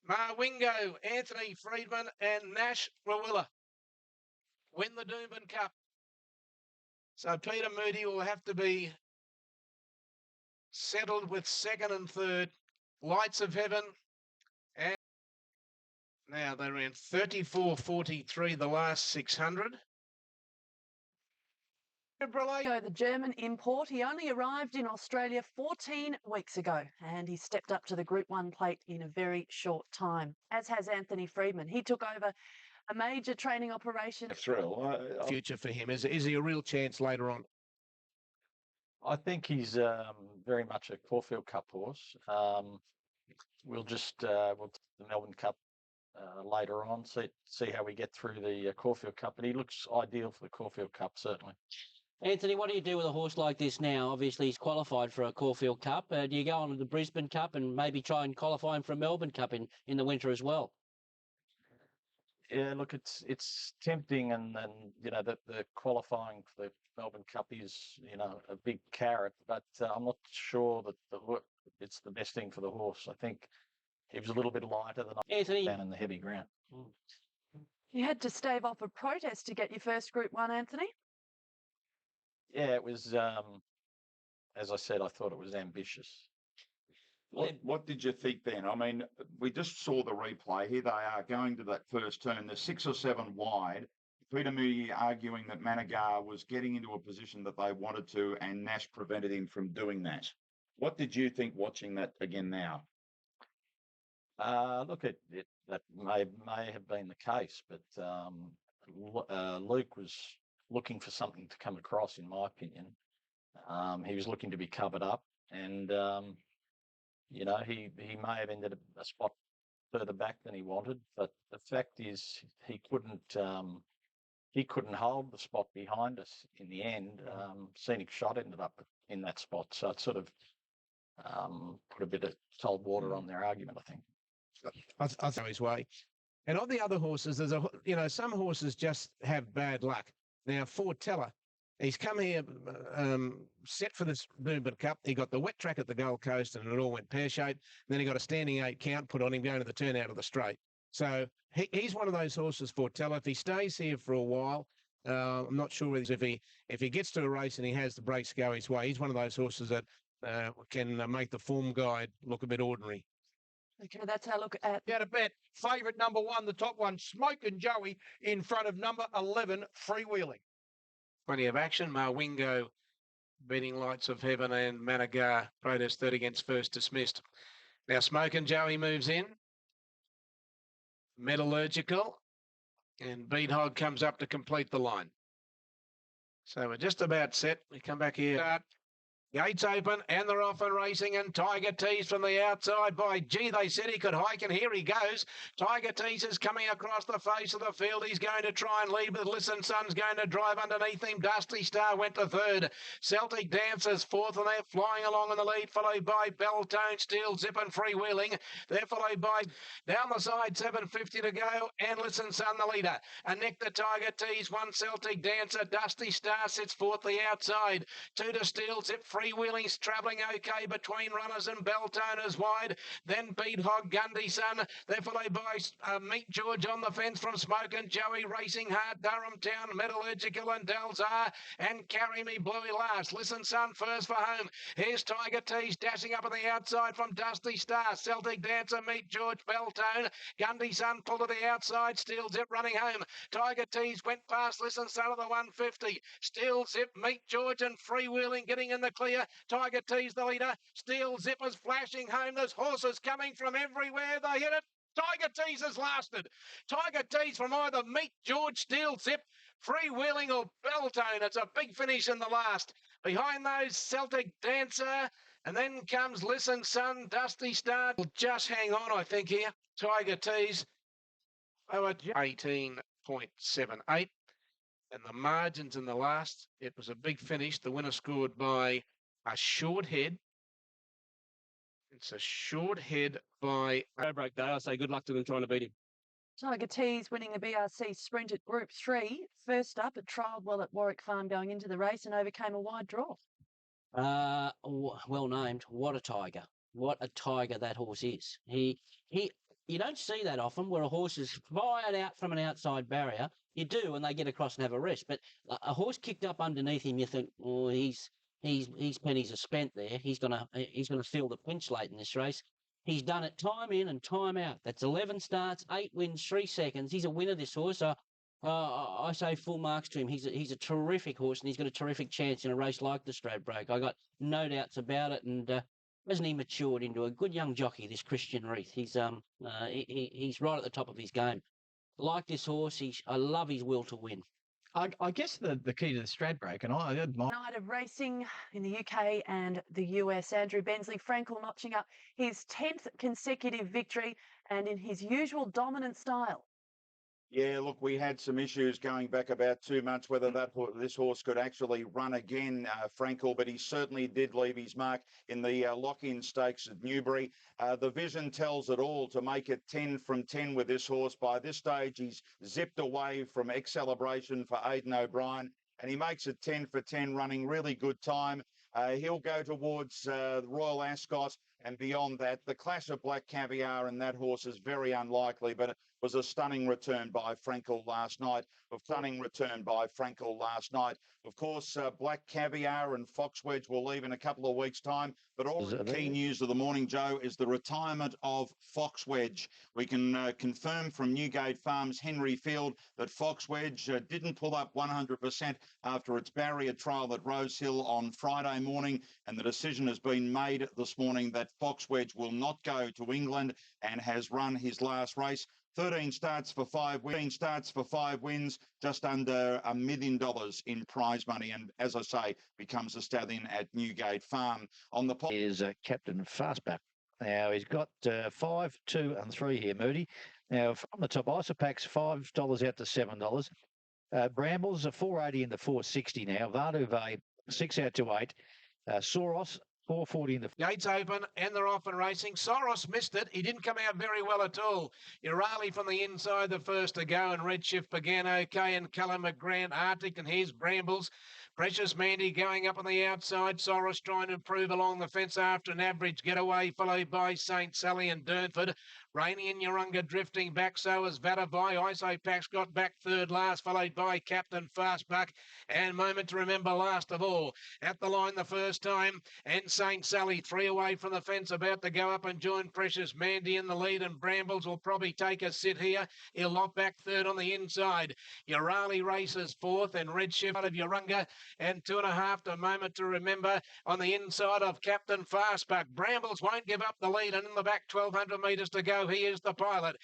Mawingo, Anthony Friedman, and Nash Rawilla. Win the Doomben Cup. So Peter Moody will have to be settled with second and third. Lights of Heaven. And now they ran 34.43 the last 600. The German import, he only arrived in Australia 14 weeks ago, and he stepped up to the Group 1 plate in a very short time, as has Anthony Friedman. He took over a major training operation. Future for him. Is he a real chance later on? I think he's very much a Caulfield Cup horse. We'll the Melbourne Cup later on, see how we get through the Caulfield Cup, but he looks ideal for the Caulfield Cup, certainly. Anthony, what do you do with a horse like this now? Obviously, he's qualified for a Caulfield Cup. Do you go on to the Brisbane Cup and maybe try and qualify him for a Melbourne Cup in the winter as well? Yeah, look, it's tempting, and you know the qualifying for the Melbourne Cup is a big carrot, but I'm not sure that it's the best thing for the horse. I think he was a little bit lighter than Anthony down in the heavy ground. You had to stave off a protest to get your first Group 1, Anthony? Yeah, it was, as I said, I thought it was ambitious. What did you think then? I mean, we just saw the replay. Here they are going to that first turn. They're 6 or 7 wide. Peter Moody arguing that Menegar was getting into a position that they wanted to, and Nash prevented him from doing that. What did you think watching that again now? Look, that may have been the case, but Luke was looking for something to come across, in my opinion. He was looking to be covered up, and he may have ended a spot further back than he wanted, but the fact is he couldn't hold the spot behind us in the end. Scenic Shot ended up in that spot, so it sort of put a bit of cold water on their argument, I think. I throw his way. And of the other horses, there's some horses just have bad luck. Now, Fortella, he's come here set for this Brisbane Cup. He got the wet track at the Gold Coast and it all went pear-shaped. Then he got a standing 8 count put on him going to the turn out of the straight. So he's one of those horses, Fortella. If he stays here for a while, I'm not sure if he gets to a race and he has the brakes go his way, he's one of those horses that can make the form guide look a bit ordinary. Okay, that's our look at. Out of bet, favourite number 1, the top one, Smokin' Joey, in front of number 11, Freewheeling. Plenty of action. Mawingo beating Lights of Heaven and Managar protest third against first dismissed. Now Smokin' Joey moves in. Metallurgical and Beat Hog comes up to complete the line. So we're just about set. We come back here. Gates open and they're off and racing, and Tiger Tease from the outside. By gee, they said he could hike, and here he goes. Tiger Tease is coming across the face of the field. He's going to try and lead, but Listen Sun's going to drive underneath him. Dusty Star went to third. Celtic Dancers fourth, and they're flying along in the lead, followed by Belltone, Steel Zip and Freewheeling. They're followed by down the side, 750 to go, and Listen Sun the leader. And Nick the Tiger Tease, one Celtic Dancer. Dusty Star sits fourth the outside. Two to Steel Zip, Freewheeling's travelling okay between runners, and Belltone is wide. Then Beat Hog, Gundy Sun. They're followed by Meet George on the fence from Smokin' Joey, racing hard. Durham Town, Metallurgical and Delzar, and Carry Me Bluey last. Listen Sun first for home. Here's Tiger Tease dashing up on the outside from Dusty Star. Celtic Dancer, Meet George, Belltone. Gundy Sun pulled to the outside. Steel Zip running home. Tiger Tease went past Listen Sun of the 150. Steel Zip, Meet George and Freewheeling getting in the clear. Tiger Tease the leader. Steel Zip is flashing home. There's horses coming from everywhere. They hit it. Tiger Tease has lasted. Tiger Tease from either Meet George, Steel Zip, Freewheeling or Belltone. It's a big finish in the last. Behind those, Celtic Dancer. And then comes Listen Sun, Dusty Star. Will just hang on, I think, here. Tiger Tease. Oh, 18.78. And the margins in the last, it was a big finish. The winner scored by a short head. It's a short head by Break day. I say good luck to them trying to beat him. Tiger Tease winning the BRC Sprint at Group 3. First up, it trialled well at Warwick Farm going into the race and overcame a wide draw. Well named. What a tiger. What a tiger that horse is. You don't see that often where a horse is fired out from an outside barrier. You do when they get across and have a rest. But a horse kicked up underneath him, you think, oh, his pennies are spent there. He's gonna feel the pinch late in this race. He's done it time in and time out. That's 11 starts, 8 wins, 3 seconds. He's a winner, this horse. I say full marks to him. He's a terrific horse, and he's got a terrific chance in a race like the Stradbroke. I got no doubts about it, and hasn't he matured into a good young jockey, this Christian Reith? He's right at the top of his game. Like this horse, I love his will to win. I guess the key to the Stradbroke, and I admire. Night of racing in the UK and the US. Andrew Bensley Frankel notching up his 10th consecutive victory and in his usual dominant style. Yeah, look, we had some issues going back about 2 months whether this horse could actually run again, Frankel, but he certainly did leave his mark in the lock-in stakes at Newbury. The vision tells it all to make it 10 from 10 with this horse. By this stage, he's zipped away from X-Celebration for Aidan O'Brien, and he makes it 10 for 10, running really good time. He'll go towards the Royal Ascot and beyond that. The Clash of Black Caviar and that horse is very unlikely, but it was a stunning return by Frankel last night. Of course, Black Caviar and Fox Wedge will leave in a couple of weeks' time. But all the key news of the morning, Joe, is the retirement of Fox Wedge. We can confirm from Newgate Farms Henry Field that Fox Wedge didn't pull up 100% after its barrier trial at Rosehill on Friday morning, and the decision has been made this morning that Fox Wedge will not go to England and has run his last race. 13 starts for 5 wins, just under $1 million in prize money, and as I say, becomes a stallion at Newgate Farm. On the is Captain Fastback. Now he's got 5, 2 and 3 here, Moody. Now from the top, Isopac's $5 out to $7. Brambles are $4.80 into $4.60 now. Varduve 6 out to 8. Soros $4.40 into. Gates open and they're off and racing. Soros missed it. He didn't come out very well at all. Urali from the inside, the first to go, and Redshift began okay. And Callum McGrant, Arctic, and here's Brambles. Precious Mandy going up on the outside. Soros trying to improve along the fence after an average getaway, followed by St. Sally and Durnford. Rainey and Urunga drifting back, so is Vatabai. Isopac's got back third last, followed by Captain Fastbuck. And Moment to Remember last of all. At the line the first time, and St. Sally 3 away from the fence, about to go up and join Precious Mandy in the lead, and Brambles will probably take a sit here. He'll lock back third on the inside. Urali races fourth, and Redshift out of Urunga, and 2.5 to Moment to Remember on the inside of Captain Fastbuck. Brambles won't give up the lead, and in the back 1,200 metres to go, he is the pilot.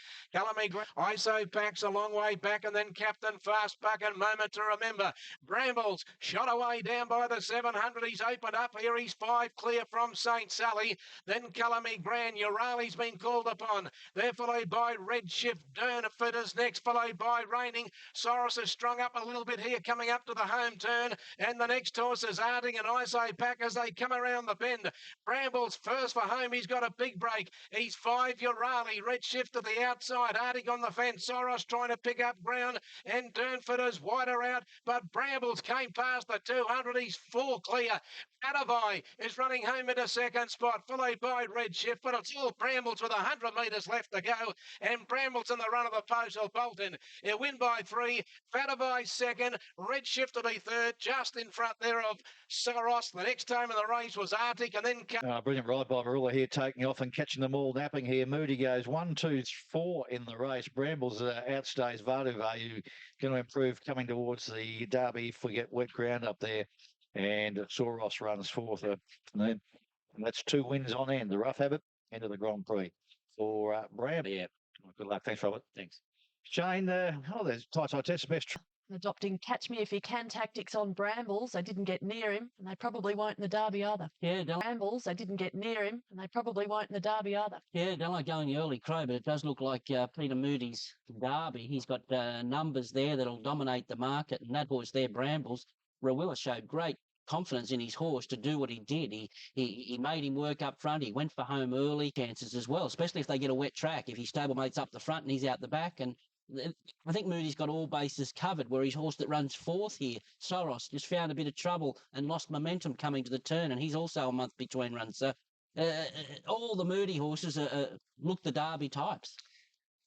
Isopac's a long way back, and then Captain Fastbuck and Moment to Remember. Brambles shot away down by the 700. He's opened up here. He's 5 clear from St. Sally. Then Callamy Grand. Urali's been called upon. They're followed by Redshift. Durnford is next, followed by Raining. Soros is strung up a little bit here, coming up to the home turn. And the next horse is Arding and Isopac as they come around the bend. Brambles first for home. He's got a big break. He's 5 Urali. Redshift to the outside. Arding on the fence. Soros trying to pick up ground. And Durnford is wider out. But Brambles came past the 200. He's 4 clear. Adavai is running home in a second spot, followed by Redshift, but it's all Brambles with 100 metres left to go, and Brambles in the run of the post will bolt in. He'll win by 3. Fatavai second. Redshift will be third, just in front there of Soros. The next time in the race was Arctic, and then... Brilliant ride by Marula here, taking off and catching them all napping here. Moody goes 1, 2, 4 in the race. Brambles outstays Varduve, who going to improve coming towards the Derby if we get wet ground up there. And Soros runs fourth. And that's 2 wins on end. The Rough Habit into the Grand Prix for Bram. Yeah. Good luck. Thanks, Robert. Thanks. Shane, there's Tai Test best. Adopting catch me if you can tactics on Brambles. They didn't get near him, and they probably won't in the Derby either. Yeah, Brambles, they didn't get near him, and they probably won't in the Derby either. Yeah, don't like going early, Crow, but it does look like Peter Moody's Derby. He's got numbers there that'll dominate the market, and that horse there, Brambles, Rawilla showed great confidence in his horse to do what he did. He made him work up front. He went for home early chances as well, especially if they get a wet track. If his stablemate's up the front and he's out the back, and I think Moody's got all bases covered, where his horse that runs fourth here, Soros, just found a bit of trouble and lost momentum coming to the turn, and he's also a month between runs. So all the Moody horses look the Derby types.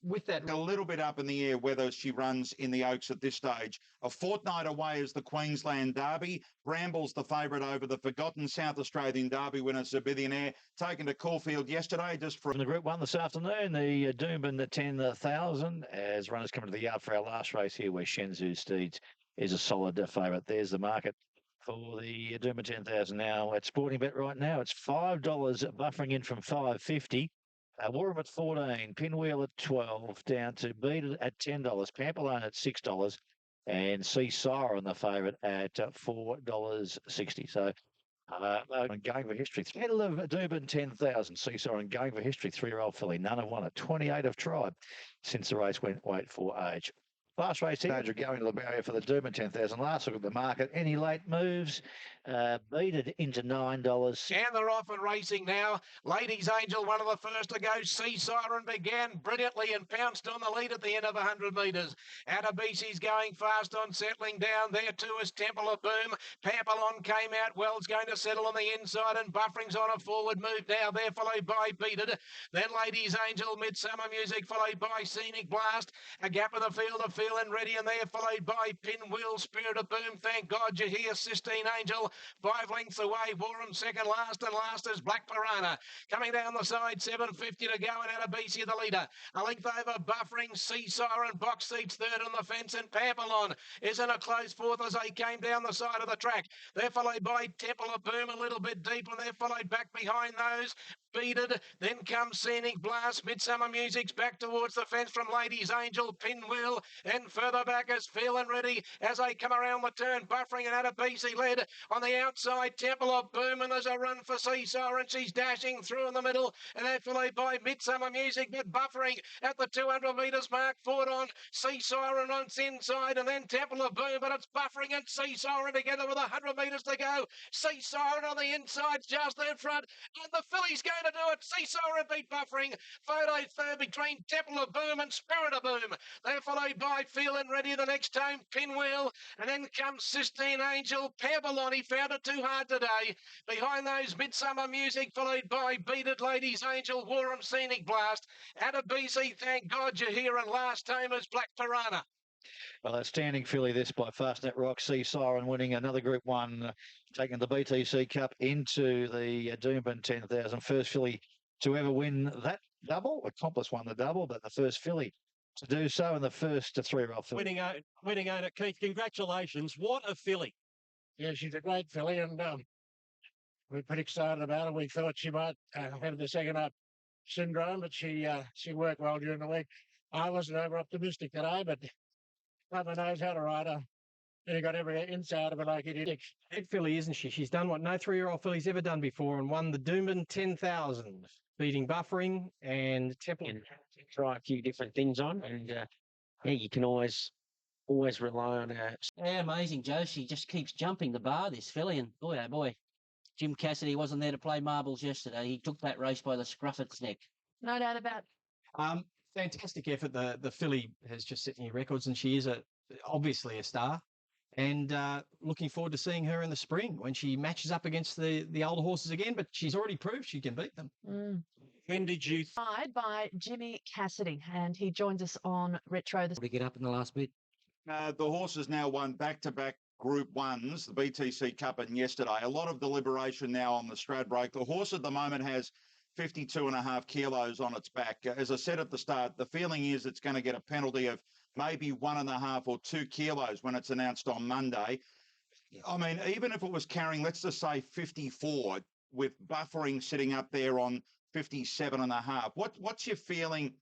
With that a little bit up in the air whether she runs in the Oaks at this stage. A fortnight away is the Queensland Derby. Brambles the favourite over the forgotten South Australian Derby winner, Zerbillionaire, taken to Caulfield yesterday just from the Group 1 this afternoon. The Doomben, the 10,000 as runners come to the yard for our last race here, where Shenzhou Steeds is a solid favourite. There's the market for the Doomben 10,000 now at Sporting Bet right now. It's $5, buffering in from $5.50. Warham at 14, Pinwheel at 12, down to Beat It at $10, Pampalone at $6, and Sea Siren, the favourite, at $4.60. So, going for history. Medal of Doomben 10,000, Sea Siren going for history, 3-year-old filly. None have won it. 28 have tried since the race went weight for age. Last race here, going to the barrier for the Doomben 10,000. Last look at the market. Any late moves? Beat It into $9. And they're off and racing now. Ladies Angel, one of the first to go. Sea Siren began brilliantly and pounced on the lead at the end of 100 metres. Adabisi's going fast on settling down. There too is Temple of Boom. Pampalon came out. Well's going to settle on the inside, and Buffering's on a forward move now. They're followed by Beat It. Then Ladies Angel, Midsummer Music, followed by Scenic Blast. A gap in the field of Feel and Ready, and they're followed by Pinwheel, Spirit of Boom. Thank God you're here, Sistine Angel. 5 lengths away. Warham second last, and last is Black Piranha. Coming down the side, 7.50 to go, and Adabisi the leader. A length over Buffering, Sea Siren, box seats third on the fence, and Pampalon is in a close fourth as they came down the side of the track. They're followed by Temple of Boom a little bit deep, and they're followed back behind those. Beat It, then comes Scenic Blast. Midsummer Music's back towards the fence from Ladies Angel, Pinwheel, Then further back is Feeling Ready as they come around the turn, buffering and Adebisi led on the outside. Temple of Boom, and there's a run for Seesaw, and she's dashing through in the middle, and that's followed by Midsummer Music, but buffering at the 200 metres mark. Forward on Seesaw and on its inside, and then Temple of Boom, but it's buffering and Seesaw together with 100 metres to go. Seesaw on the inside, just in front, and the filly's going to do it. Seesaw and beat buffering. Photo third between Temple of Boom and Spirit of Boom. They're followed by Feeling Ready the next time, Pinwheel, and then comes Sistine Angel. Pavoloni found it too hard today. Behind those, Midsummer Music, followed by Beaded Ladies Angel, Warham Scenic Blast. Adebisi, thank God you're here, and last Tamers, Black Piranha. Well, outstanding filly this by Fastnet Rock. Seesaw and winning another Group 1, taking the BTC Cup into the Doomben 10,000. First filly to ever win that double. Accomplice won the double, but the first filly to do so, and the first 3-year-old filly. Winning owner, Keith, congratulations. What a filly. Yeah, she's a great filly, and we're pretty excited about her. We thought she might have the second up syndrome, but she worked well during the week. I wasn't over optimistic today, but Papa knows how to ride her. And he got every inch out of it like he did. Great filly, isn't she? She's done what no 3-year-old filly's ever done before and won the Doomben 10,000, beating Buffering and Temple. And try a few different things on, and yeah, you can always rely on her. Yeah, amazing, Joe. She just keeps jumping the bar, this filly, and boy, oh boy. Jim Cassidy wasn't there to play marbles yesterday. He took that race by the scruff of its neck. No doubt about it. Fantastic effort. The filly has just set new records, and she is obviously a star. And looking forward to seeing her in the spring when she matches up against the older horses again. But she's already proved she can beat them. When did you By Jimmy Cassidy, and he joins us on Retro this to get up in the last bit? The horse has now won back-to-back Group 1s, the BTC Cup and yesterday. A lot of deliberation now on the Stradbroke. The horse at the moment has 52.5 kilos on its back. As I said at the start, the feeling is it's going to get a penalty of maybe 1.5 or 2 kilos when it's announced on Monday. I mean, even if it was carrying, let's just say 54, with Buffering sitting up there on 57.5, what's your feeling?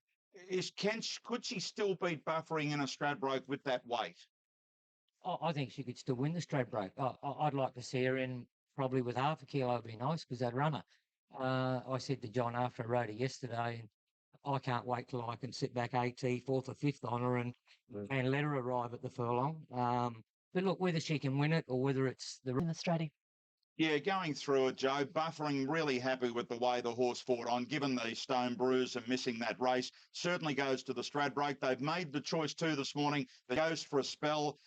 Could she still beat Buffering in a Stradbroke with that weight? I think she could still win the Stradbroke. I'd like to see her in probably with half a kilo. Would be nice because they'd run her. I said to John after I rode her yesterday, and I can't wait till I can sit back 4th or 5th on her and let her arrive at the furlong. But look, whether she can win it or whether it's the Strady. Yeah, going through it, Joe. Buffering really happy with the way the horse fought on, given the stone bruise and missing that race. Certainly goes to the Stradbroke. They've made the choice too this morning. It goes for a spell.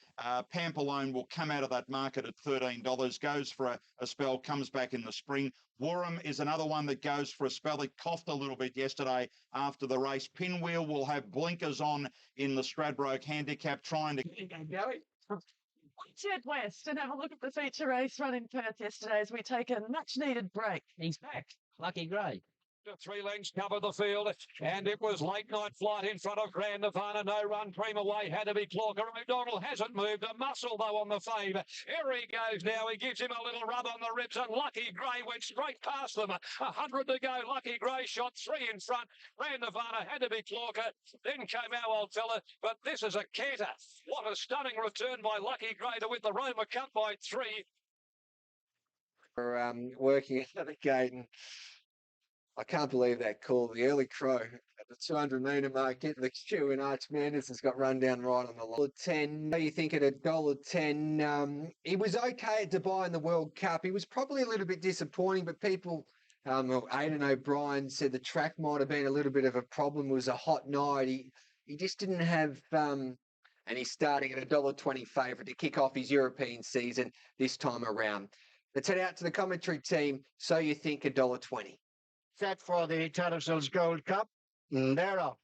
Pampalone will come out of that market at $13. Goes for a spell, comes back in the spring. Warham is another one that goes for a spell. It coughed a little bit yesterday after the race. Pinwheel will have blinkers on in the Stradbroke handicap, trying to... Let's head west and have a look at the feature race run in Perth yesterday as we take a much-needed break. He's back. Lucky Gray. 3 lengths covered the field, and it was late night flight in front of Grand Nirvana. No run, cream away, had to be Clorker. O'Donnell hasn't moved a muscle though on the fave. Here he goes now. He gives him a little rub on the ribs, and Lucky Gray went straight past them. 100 to go. Lucky Gray shot 3 in front. Grand Nirvana had to be Clorker. Then came our old fella, but this is a canter. What a stunning return by Lucky Gray to win the Roma Cup by 3. We're working at the gate, and I can't believe that call. The early crow at the 200 metre mark, getting the cue, and Arch Manders has got run down right on the line. $10. You think at $1.10? He was okay at Dubai in the World Cup. He was probably a little bit disappointing, but people, Aidan O'Brien said the track might have been a little bit of a problem. It was a hot night. He just didn't have, and he's starting at $1.20 favourite to kick off his European season this time around. Let's head out to the commentary team. So you think $1.20? Set for the Tattersalls Gold Cup. They're up.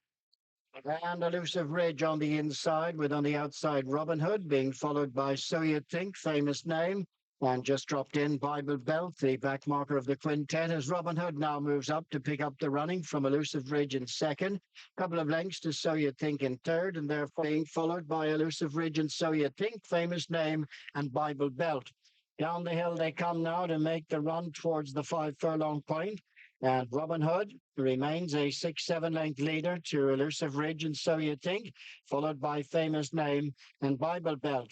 And Elusive Ridge on the inside, with on the outside Robin Hood being followed by So You Think, famous name. And just dropped in Bible Belt, the back marker of the quintet, as Robin Hood now moves up to pick up the running from Elusive Ridge in second. Couple of lengths to So You Think in third, and they're being followed by Elusive Ridge and So You Think, famous name, and Bible Belt. Down the hill they come now to make the run towards the 5 furlong point. And Robin Hood remains a 6-7 length leader to Elusive Ridge and So You Think, followed by Famous Name and Bible Belt.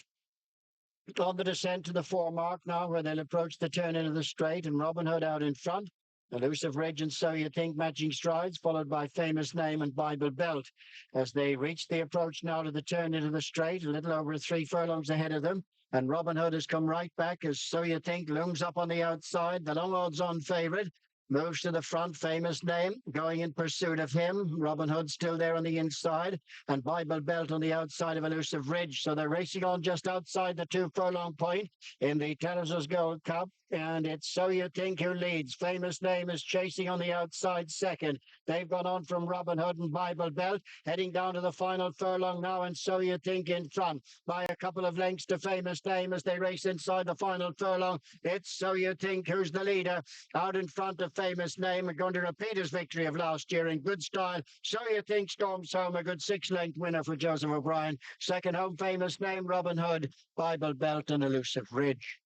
On the descent to the 4 mark now, where they'll approach the turn into the straight, and Robin Hood out in front. Elusive Ridge and So You Think matching strides, followed by Famous Name and Bible Belt. As they reach the approach now to the turn into the straight, a little over 3 furlongs ahead of them. And Robin Hood has come right back as So You Think looms up on the outside. The long odds-on favourite moves to the front, Famous Name, going in pursuit of him. Robin Hood still there on the inside, and Bible Belt on the outside of Elusive Ridge. So they're racing on just outside the 2 furlong point in the Tennessee Gold Cup, and it's So You Think who leads. Famous Name is chasing on the outside second. They've gone on from Robin Hood and Bible Belt, heading down to the final furlong now, and So You Think in front by a couple of lengths to Famous Name as they race inside the final furlong. It's So You Think who's the leader, out in front of Famous Name, going to repeat his victory of last year in good style. So You Think storms home, a good 6-length winner for Joseph O'Brien. Second home, Famous Name, Robin Hood, Bible Belt and Elusive Ridge.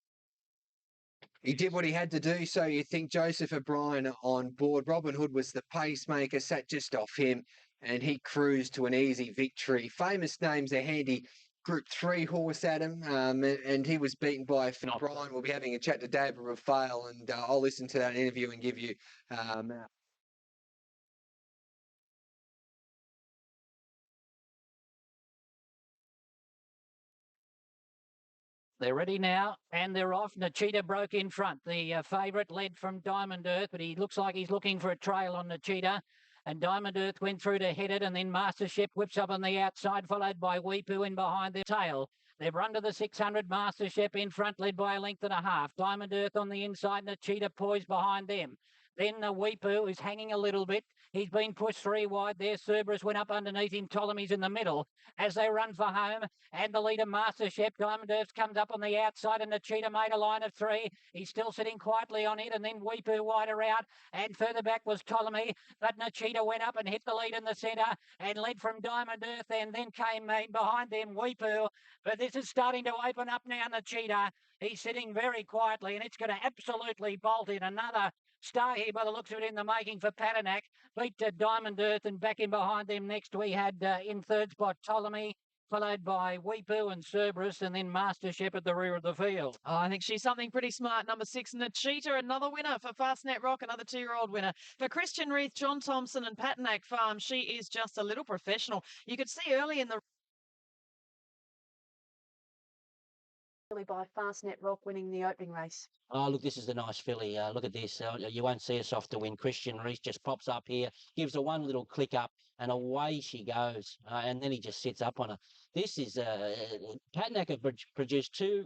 He did what he had to do, So You Think. Joseph O'Brien on board. Robin Hood was the pacemaker, sat just off him, and he cruised to an easy victory. Famous Name's a handy Group 3 horse, Adam, and he was beaten by O'Brien. We'll be having a chat to David Rafale, and I'll listen to that interview and give you They're ready now, and they're off. Nachita broke in front. The favourite led from Diamond Earth, but he looks like he's looking for a trail on Nachita. And Diamond Earth went through to head it, and then Mastership whips up on the outside, followed by Weepu in behind their tail. They've run to the 600, Mastership in front, led by a length and a half. Diamond Earth on the inside, Nachita poised behind them. Then the Weepu is hanging a little bit. He's been pushed 3 wide there. Cerberus went up underneath him. Ptolemy's in the middle as they run for home. And the leader, Mastership, Diamond Earth comes up on the outside, and the Cheetah made a line of 3. He's still sitting quietly on it, and then Weepu wider out. And further back was Ptolemy, but Nachita went up and hit the lead in the centre and led from Diamond Earth, and then came behind them Weepu. But this is starting to open up now, Nachita. He's sitting very quietly, and it's going to absolutely bolt in. Another star here by the looks of it in the making for Patinack. Beat Diamond Earth, and back in behind them next we had in third spot Ptolemy, followed by Weepu and Cerberus, and then Mastership at the rear of the field. Oh, I think she's something pretty smart. Number 6, Nachita, another winner for Fastnet Rock, another 2-year-old winner. For Christian Reith, John Thompson and Patinack Farm, she is just a little professional. You could see early in the by Fastnet Rock winning the opening race. Oh, look, this is a nice filly. Look at this. You won't see us off to win. Christian Reese just pops up here, gives her one little click up, and away she goes. And then he just sits up on her. This is Patinack have produced 2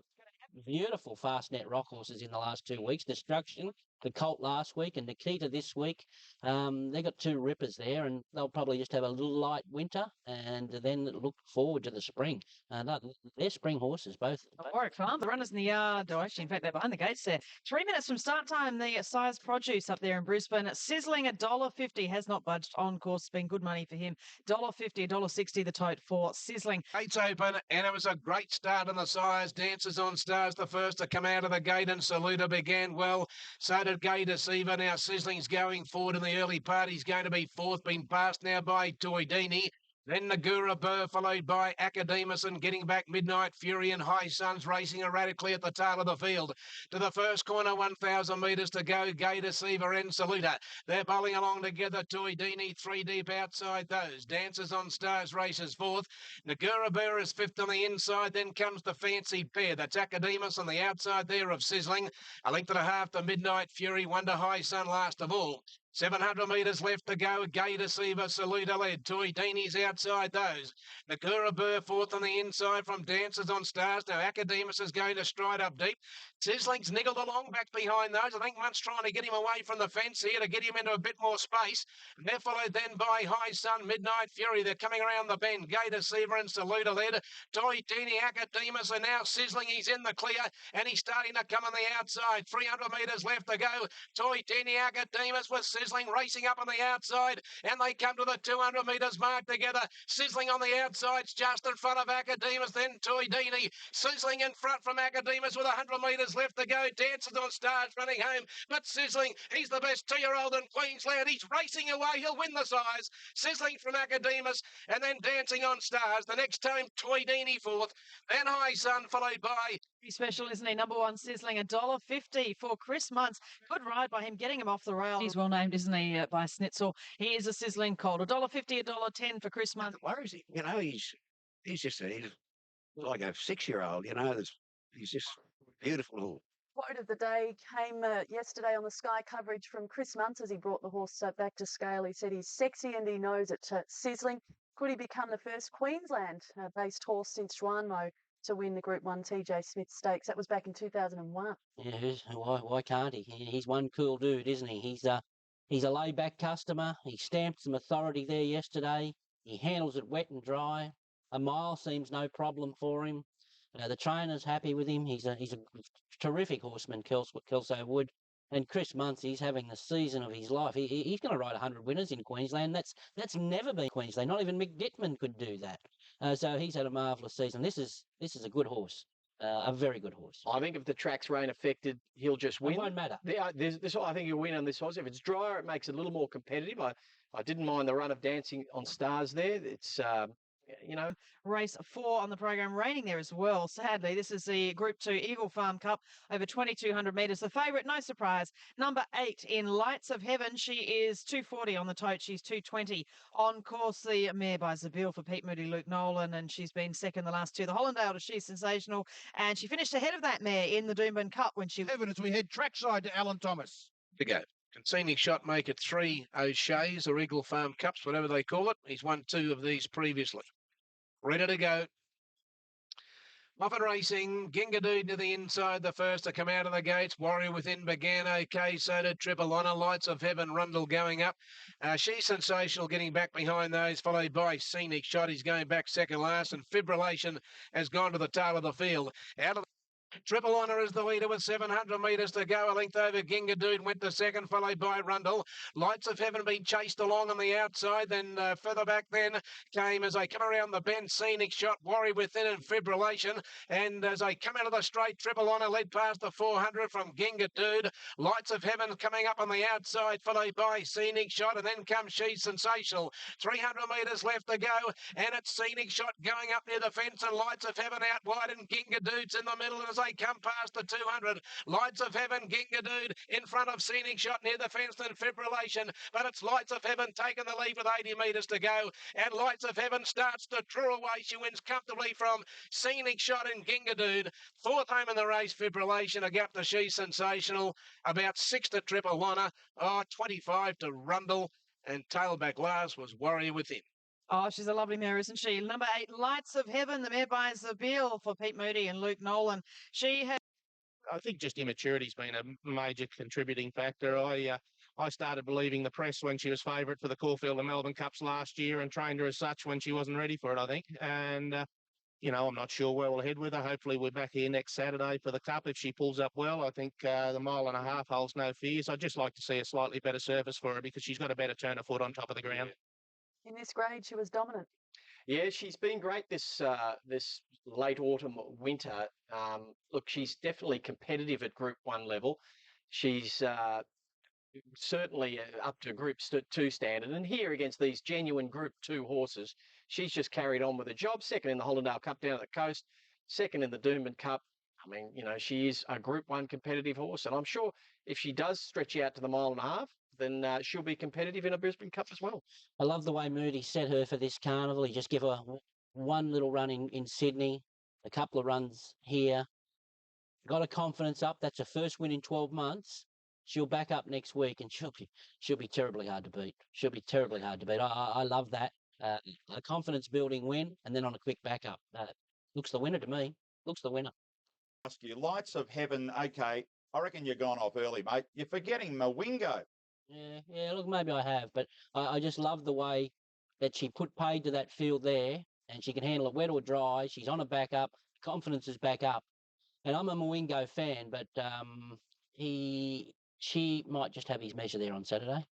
beautiful Fastnet Rock horses in the last 2 weeks. Destruction, the Colt last week, and Nikita this week. They got 2 rippers there, and they'll probably just have a little light winter and then look forward to the spring. They're spring horses, both. Warwick Farm, the runners in the yard, actually, in fact, they're behind the gates there. 3 minutes from start time, the Size Produce up there in Brisbane. Sizzling $1.50, has not budged on course. It's been good money for him. $1.50, $1.60 the tote for Sizzling. Gates open, and it was a great start in the Size. Dances on Stars, the first to come out of the gate, and Saluda began well. So did Gay Deceiver. Now Sizzling's going forward in the early part. He's going to be 4th, been passed now by Toy Dini. Then Nagura Burr, followed by Academus, and getting back Midnight Fury and High Suns racing erratically at the tail of the field. To the first corner, 1,000 metres to go. Gay Deceiver and Saluda. They're bowling along together. Toy Dini 3 deep outside those. Dances on Stars races 4th. Nagura Burr is 5th on the inside. Then comes the Fancy Pair. That's Academus on the outside there of Sizzling. A length and a half to Midnight Fury. 1 to High Sun last of all. 700 metres left to go. Gay Deceiver, Saluda led. Toy Dini's outside those. Nagura Burr 4th on the inside from Dances on Stars. Now Academus is going to stride up deep. Sizzling's niggled along back behind those. I think one's trying to get him away from the fence here to get him into a bit more space. And they're followed then by High Sun, Midnight Fury. They're coming around the bend. Gay Deceiver and Saluda led. Toy Dini, Academus, and now Sizzling. He's in the clear, and he's starting to come on the outside. 300 metres left to go. Toy Dini, Academus with Sizzling racing up on the outside, and they come to the 200 metres mark together. Sizzling on the outside's just in front of Academus, then Toydini. Sizzling in front from Academus with 100 metres left to go. Dances on Stars running home, but Sizzling, he's the best 2-year-old in Queensland. He's racing away. He'll win the size. Sizzling from Academus, and then Dancing on Stars. The next time, Toydini fourth, then High Sun, followed by... He's special, isn't he? Number one, Sizzling, $1.50 for Chris Muntz. Good ride by him, getting him off the rail. He's well named, isn't he, by Snitzel? He is a sizzling colt. $1.50, $1.10 for Chris Muntz. Worries him, you know. He's just he's like a 6-year-old, you know. He's just beautiful horse. Quote of the day came yesterday on the Sky coverage from Chris Muntz as he brought the horse back to scale. He said he's sexy and he knows it. Sizzling. Could he become the first Queensland-based horse since Juanmo to win the Group 1 TJ Smith Stakes? That was back in 2001. Yeah, why can't he? He's one cool dude, isn't he? He's a laid-back customer. He stamped some authority there yesterday. He handles it wet and dry. A mile seems no problem for him. The trainer's happy with him. He's a terrific horseman, Kelso Wood. And Chris Muntz, he's having the season of his life. He's going to ride 100 winners in Queensland. That's never been Queensland. Not even Mick Dittman could do that. So he's had a marvellous season. This is a good horse. A very good horse. I think if the track's rain affected, he'll just win. It won't matter. I think he'll win on this horse. If it's drier, it makes it a little more competitive. I didn't mind the run of Dancing on Stars there. It's Race 4 on the program, raining there as well. Sadly, this is the Group 2 Eagle Farm Cup over 2,200 metres. The favourite, no surprise, number 8 in Lights of Heaven. She is 240 on the tote. She's 220 on course. The mare by Zabille for Pete Moody, Luke Nolan, and she's been second the last two. The Hollandale, she's sensational, and she finished ahead of that mare in the Doomben Cup when she... Heaven as we head trackside to Alan Thomas. To go. Can Scenic Shot make it 3 O'Shea's or Eagle Farm Cups, whatever they call it? He's won 2 of these previously. Ready to go. Muffin Racing, Gingadood to the inside, the first to come out of the gates. Warrior Within began okay, so did Triple Honor. Lights of Heaven, Rundle going up. She's sensational, getting back behind those, followed by Scenic Shot. He's going back second last, and Fibrillation has gone to the tail of the field. Out of Triple Honor is the leader with 700 metres to go. A length over Gingadood went to second, followed by Rundle. Lights of Heaven being chased along on the outside. Then further back then came, as they come around the bend, Scenic Shot, Warrior Within and Fibrillation. And as they come out of the straight, Triple Honor led past the 400 from Gingadood. Lights of Heaven coming up on the outside, followed by Scenic Shot. And then comes She's Sensational. 300 metres left to go. And it's Scenic Shot going up near the fence, and Lights of Heaven out wide, and Gingadood's in the middle. And as they come past the 200, Lights of Heaven, Gingadood in front of Scenic Shot near the fence, and Fibrillation, but it's Lights of Heaven taking the lead with 80 metres to go, and Lights of Heaven starts to draw away. She wins comfortably from Scenic Shot and Gingadood. Fourth home in the race, Fibrillation, a gap to She's Sensational, about 6 to Triple Honor, 25 to Rundle, and tailback last was Warrior Within. Oh, she's a lovely mare, isn't she? Number 8, Lights of Heaven, the mare by Zabille for Pete Moody and Luke Nolan. She has... I think just immaturity's been a major contributing factor. I started believing the press when she was favourite for the Caulfield and Melbourne Cups last year, and trained her as such when she wasn't ready for it, I think. And, I'm not sure where we'll head with her. Hopefully we're back here next Saturday for the Cup if she pulls up well. I think the 1.5 mile holds no fears. I'd just like to see a slightly better surface for her, because she's got a better turn of foot on top of the ground. In this grade, she was dominant. Yeah, she's been great this late autumn, winter. Look, she's definitely competitive at Group 1 level. She's certainly up to Group 2 standard. And here against these genuine Group 2 horses, she's just carried on with the job. Second in the Hollandale Cup down at the coast, second in the Doomben Cup. I mean, she is a Group 1 competitive horse. And I'm sure if she does stretch out to the 1.5 miles, then she'll be competitive in a Brisbane Cup as well. I love the way Moody set her for this carnival. He just gave her one little run in Sydney, a couple of runs here. Got her confidence up. That's her first win in 12 months. She'll back up next week, and she'll be terribly hard to beat. She'll be terribly hard to beat. I love that. A confidence building win, and then on a quick backup. Looks the winner to me. Looks the winner. Ask you, Lights of Heaven. Okay, I reckon you're gone off early, mate. You're forgetting Mwingo. Yeah, look, maybe I have, but I just love the way that she put paid to that field there, and she can handle it wet or dry. She's on a backup, confidence is back up. And I'm a Mwingo fan, but she might just have his measure there on Saturday.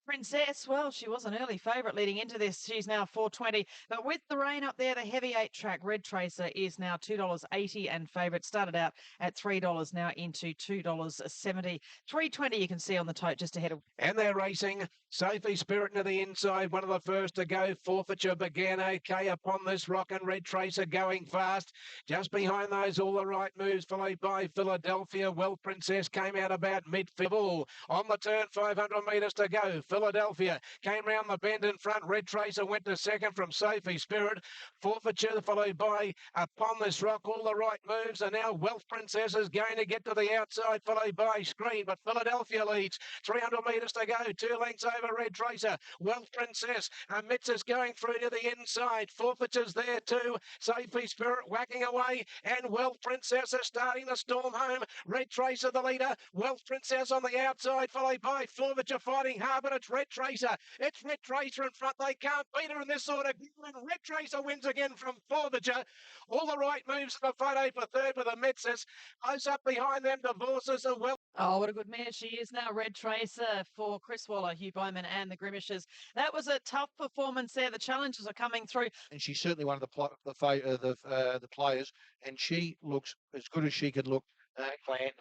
Princess, well, she was an early favourite leading into this. She's now 4.20. But with the rain up there, the heavy 8-track Red Tracer is now $2.80 and favourite. Started out at $3, now into $2.70. 3.20 you can see on the tote just ahead of. And they're racing. Sophie Spirit to the inside, one of the first to go. Forfeiture began okay upon this rock, and Red Tracer going fast. Just behind those, all the right moves, followed by Philadelphia. Well, Princess came out about mid-field. On the turn, 500 metres to go. Philadelphia came round the bend in front. Red Tracer went to second from Sophie Spirit. Forfeiture followed by Upon This Rock. All the right moves, and now Wealth Princess is going to get to the outside, followed by Screen, but Philadelphia leads. 300 metres to go. 2 lengths over Red Tracer. Wealth Princess. Mitz is going through to the inside. Forfeiture's there too. Sophie Spirit whacking away, and Wealth Princess is starting to storm home. Red Tracer the leader. Wealth Princess on the outside, followed by Forfeiture fighting hard, but it's Red Tracer. It's Red Tracer in front. They can't beat her in this sort of game. Red Tracer wins again from Forfeiture. All the right moves in the photo for third with the Metzes. Close up behind them, Divorces and Well. Oh, what a good mare she is now. Red Tracer for Chris Waller, Hugh Bowman and the Grimishes. That was a tough performance there. The challenges are coming through. And she's certainly one of the players, and she looks as good as she could look. The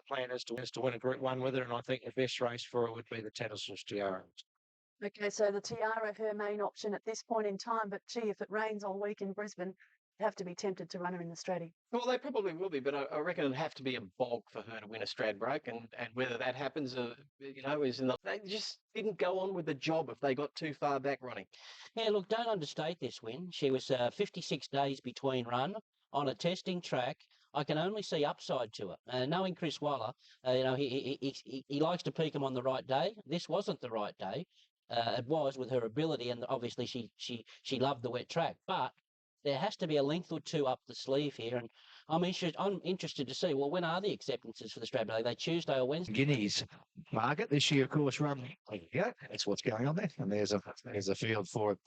plan is to win a Group 1 with her, and I think the best race for her would be the Tattersalls Tiara. Okay, so the Tiara, her main option at this point in time, but gee, if it rains all week in Brisbane, you have to be tempted to run her in the Stratty. Well, they probably will be, but I reckon it'd have to be a bulk for her to win a Stradbroke, and whether that happens, is in the. They just didn't go on with the job if they got too far back running. Yeah, look, don't understate this win. She was 56 days between run on a testing track. I can only see upside to it. Knowing Chris Waller, he likes to peak him on the right day. This wasn't the right day. It was with her ability, and obviously she loved the wet track. But there has to be a length or two up the sleeve here, and I'm interested to see. Well, when are the acceptances for the Stradbroke? Are they Tuesday or Wednesday? Guineas market this year, of course, run. Yeah, that's what's going on there, and there's a field for it.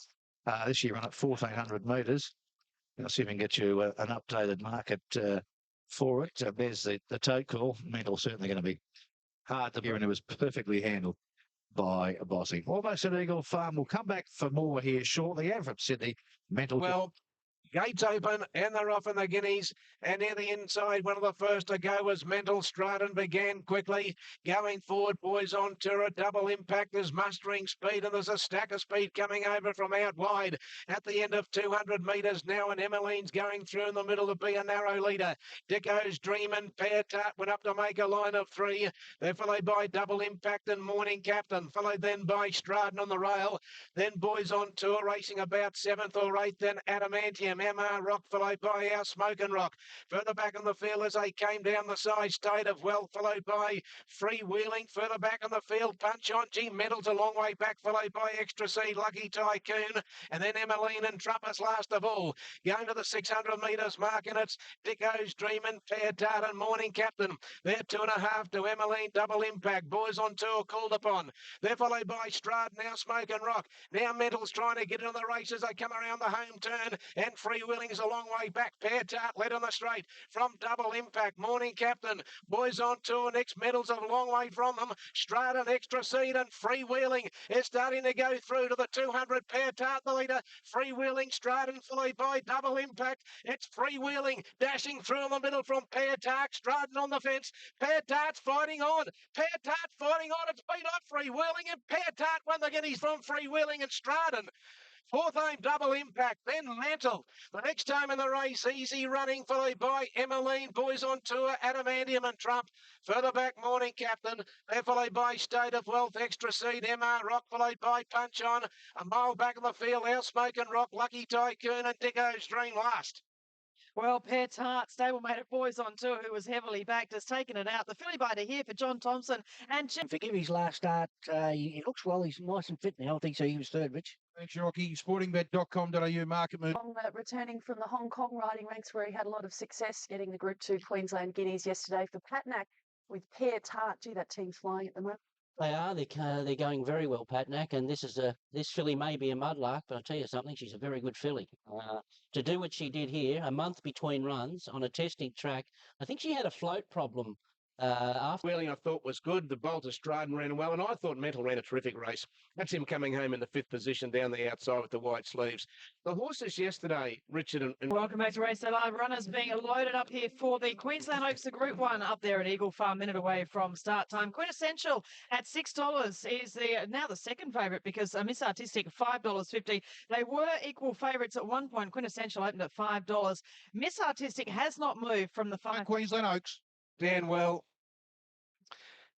This year run at 1,400 metres. I'll see if we can get you an updated market for it. There's the tote call. Mental certainly going to be hard to hear, and it was perfectly handled by Bossy. Almost at Eagle Farm. We'll come back for more here shortly. And from Sydney, Mental. Well, gates open, and they're off in the Guineas. And near the inside, one of the first to go was Mental. Stratton began quickly. Going forward, Boys on Tour. A double impact is mustering speed, and there's a stack of speed coming over from out wide. At the end of 200 metres now, and Emmeline's going through in the middle to be a narrow leader. Dicko's Dream and Pear Tart went up to make a line of 3. They're followed by Double Impact and Morning Captain, followed then by Stratton on the rail. Then Boys on Tour racing about 7th or 8th, then Adamantium. MR Rock followed by Our Smoking Rock. Further back on the field as they came down the side, State of Wealth followed by Freewheeling. Further back on the field, Punch On G Medals a long way back, followed by Extra Seed, Lucky Tycoon, and then Emmeline and Trumpers last of all. Going to the 600 metres mark, and it's Dicko's Dream and Pear Tart and Morning Captain. They're 2.5 to Emmeline. Double Impact. Boys on Tour called upon. They're followed by Strad, now Smoking Rock. Now Mental's trying to get into the race as they come around the home turn, and Freewheeling's a long way back. Pear Tart led on the straight from Double Impact. Morning Captain. Boys on Tour. Next Medals a long way from them. Strad and Extra Seed and Freewheeling is starting to go through to the 200. Pear Tart the leader. Freewheeling, Strad and followed by Double Impact. It's Freewheeling dashing through in the middle from Pear Tart. Stratton on the fence. Pear Tart's fighting on. Pear Tart fighting on. It's beat up Freewheeling, and Pear Tart won the Guineas from Freewheeling and Stratton. 4th aim, Double Impact, then Mantle. The next time in the race, Easy Running, followed by Emmeline. Boys on Tour, Adamantium and Trump. Further back, Morning Captain. They're followed by State of Wealth, Extra Seed, MR Rock, followed by Punch On. A mile back in the field, Our Smoking Rock, Lucky Tycoon and Dicko's Dream last. Well, Pear Tart, stablemate of Boys on Tour, who was heavily backed, has taken it out. The filly biter here for John Thompson and Jim. Forgive his last start. He looks well. He's nice and fit and healthy, so he was third, Rich. Thanks, Rocky. Sportingbet.com.au market move. Returning from the Hong Kong riding ranks where he had a lot of success getting the Group 2 Queensland Guineas yesterday for Patnack with Pear Tart. Gee, that team's flying at the moment. They are. They're going very well, Patnack, and this filly may be a mudlark, but I'll tell you something. She's a very good filly. To do what she did here, a month between runs on a testing track. I think she had a float problem after. Wheeling, I thought was good. The Bolter Stridon ran well, and I thought Mental ran a terrific race. That's him coming home in the 5th position down the outside with the white sleeves. The horses yesterday, Richard and Welcome back to Race Day Live. Runners being loaded up here for the Queensland Oaks, the Group 1 up there at Eagle Farm, minute away from start time. Quintessential at $6 is now the second favourite because Miss Artistic $5.50. They were equal favourites at one point. Quintessential opened at $5. Miss Artistic has not moved from the Queensland Oaks. Dan well.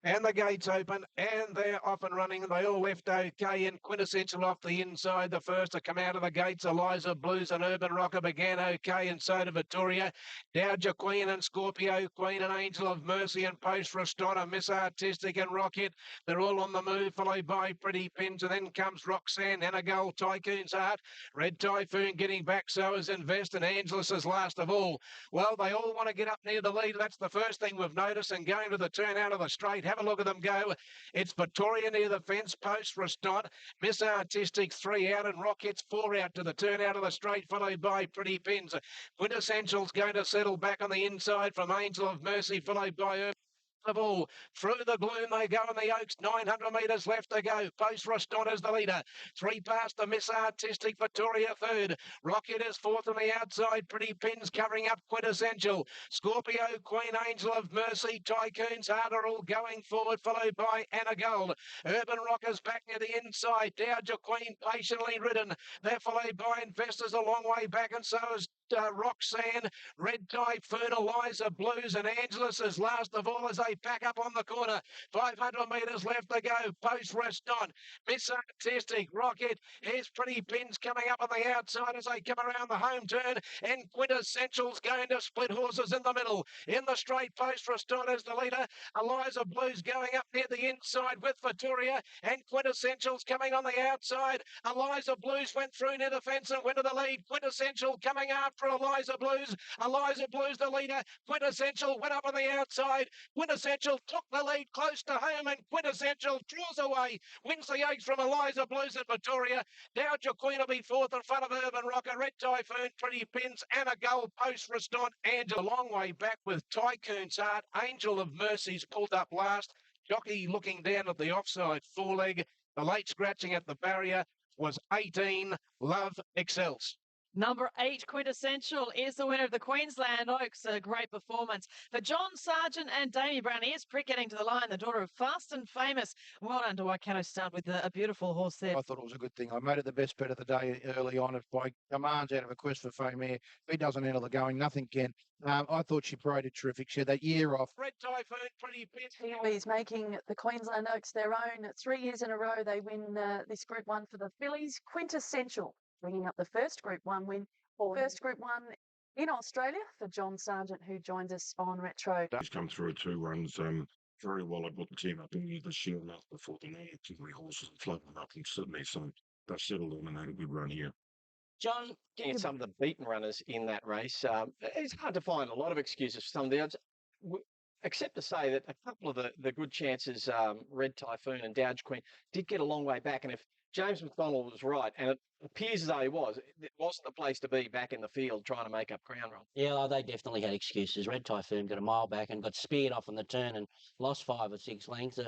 And the gates open, and they're off and running. They all left okay, and Quintessential off the inside. The first to come out of the gates, Eliza Blues and Urban Rocker began okay, and so did Victoria. Dowager Queen and Scorpio Queen and Angel of Mercy and Post Restona, Miss Artistic and Rocket. They're all on the move, followed by Pretty Pins, and then comes Roxanne, Anagol, Tycoon's Heart, Red Typhoon getting back, so is Invest, and Angelus is last of all. Well, they all want to get up near the lead. That's the first thing we've noticed, and going to the turn out of the straight. Have a look at them go. It's Victoria near the fence, Post Restot, Miss Artistic 3 out, and Rockets 4 out to the turn out of the straight, followed by Pretty Pins. Quintessential's going to settle back on the inside from Angel of Mercy, followed by of all. Through the gloom they go in the Oaks, 900 metres left to go. Post Restot is the leader. 3 past the Miss Artistic, Victoria third. Rocket is fourth on the outside. Pretty Pins covering up Quintessential. Scorpio, Queen, Angel of Mercy, Tycoon's Heart are all going forward, followed by Anna Gold. Urban Rockers back near the inside. Dowager Queen patiently ridden. They're followed by Investors a long way back, and so is Roxanne, Red Typhoon, Eliza Blues, and Angelus is last of all as they pack up on the corner. 500 metres left to go. Post rest on. Miss Artistic, Rocket. Here's Pretty Pins coming up on the outside as they come around the home turn. And Quintessential's going to split horses in the middle. In the straight, Post rest on is the leader. Eliza Blues going up near the inside with Victoria. And Quintessential's coming on the outside. Eliza Blues went through near the fence and went to the lead. Quintessential coming after Eliza Blues. Eliza Blues the leader. Quintessential went up on the outside. Quintessential took the lead close to home, and Quintessential draws away. Wins the Oaks from Eliza Blues and Victoria. Dowager Queen will be fourth in front of Urban Rocker. Red Typhoon, Pretty Pins, Anna Gold, Post Restot, Angel. A long way back with Tycoon's Heart. Angel of Mercy's pulled up last. Jockey looking down at the offside foreleg. The late scratching at the barrier was 18. Love excels. Number 8, Quintessential, is the winner of the Queensland Oaks. A great performance for John Sargent and Damie Brown. Here's Prick getting to the line, the daughter of Fast and Famous. Well done to Waikato Start with a beautiful horse there. I thought it was a good thing. I made it the best bet of the day early on. If by commands out of a Quest for Fame here, if he doesn't handle the going, nothing can. I thought she paraded terrific. She had that year off. Red Typhoon, Pretty Pins. He's making the Queensland Oaks their own. 3 years in a row they win this Group 1 for the fillies. Quintessential bringing up the first Group 1 win, or first Group 1 in Australia for John Sargent, who joins us on Retro. He's come through 2 runs very well. I got the team up in the Shield now before the night. 2 horses and floating up in Sydney, so they've settled on and had a good run here. John, looking at some of the beaten runners in that race, it's hard to find a lot of excuses for some of the odds, except to say that a couple of the good chances, Red Typhoon and Dowager Queen, did get a long way back. And if James McDonald was right, and it appears as though he was, it wasn't the place to be back in the field trying to make up ground. Yeah, they definitely had excuses. Red Typhoon got a mile back and got speared off on the turn and lost 5 or 6 lengths.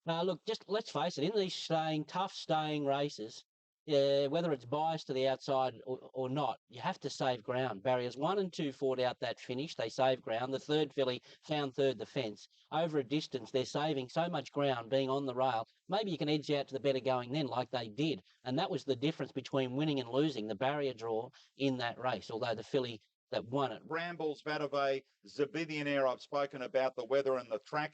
Look, just let's face it, in these tough staying races, whether it's biased to the outside or not, you have to save ground. Barriers 1 and 2 fought out that finish. They saved ground. The third filly found third the fence. Over a distance, they're saving so much ground being on the rail. Maybe you can edge out to the better going then like they did. And that was the difference between winning and losing, the barrier draw in that race, although the filly that won it. Brambles, Vadove, Zabillionaire, I've spoken about the weather and the track.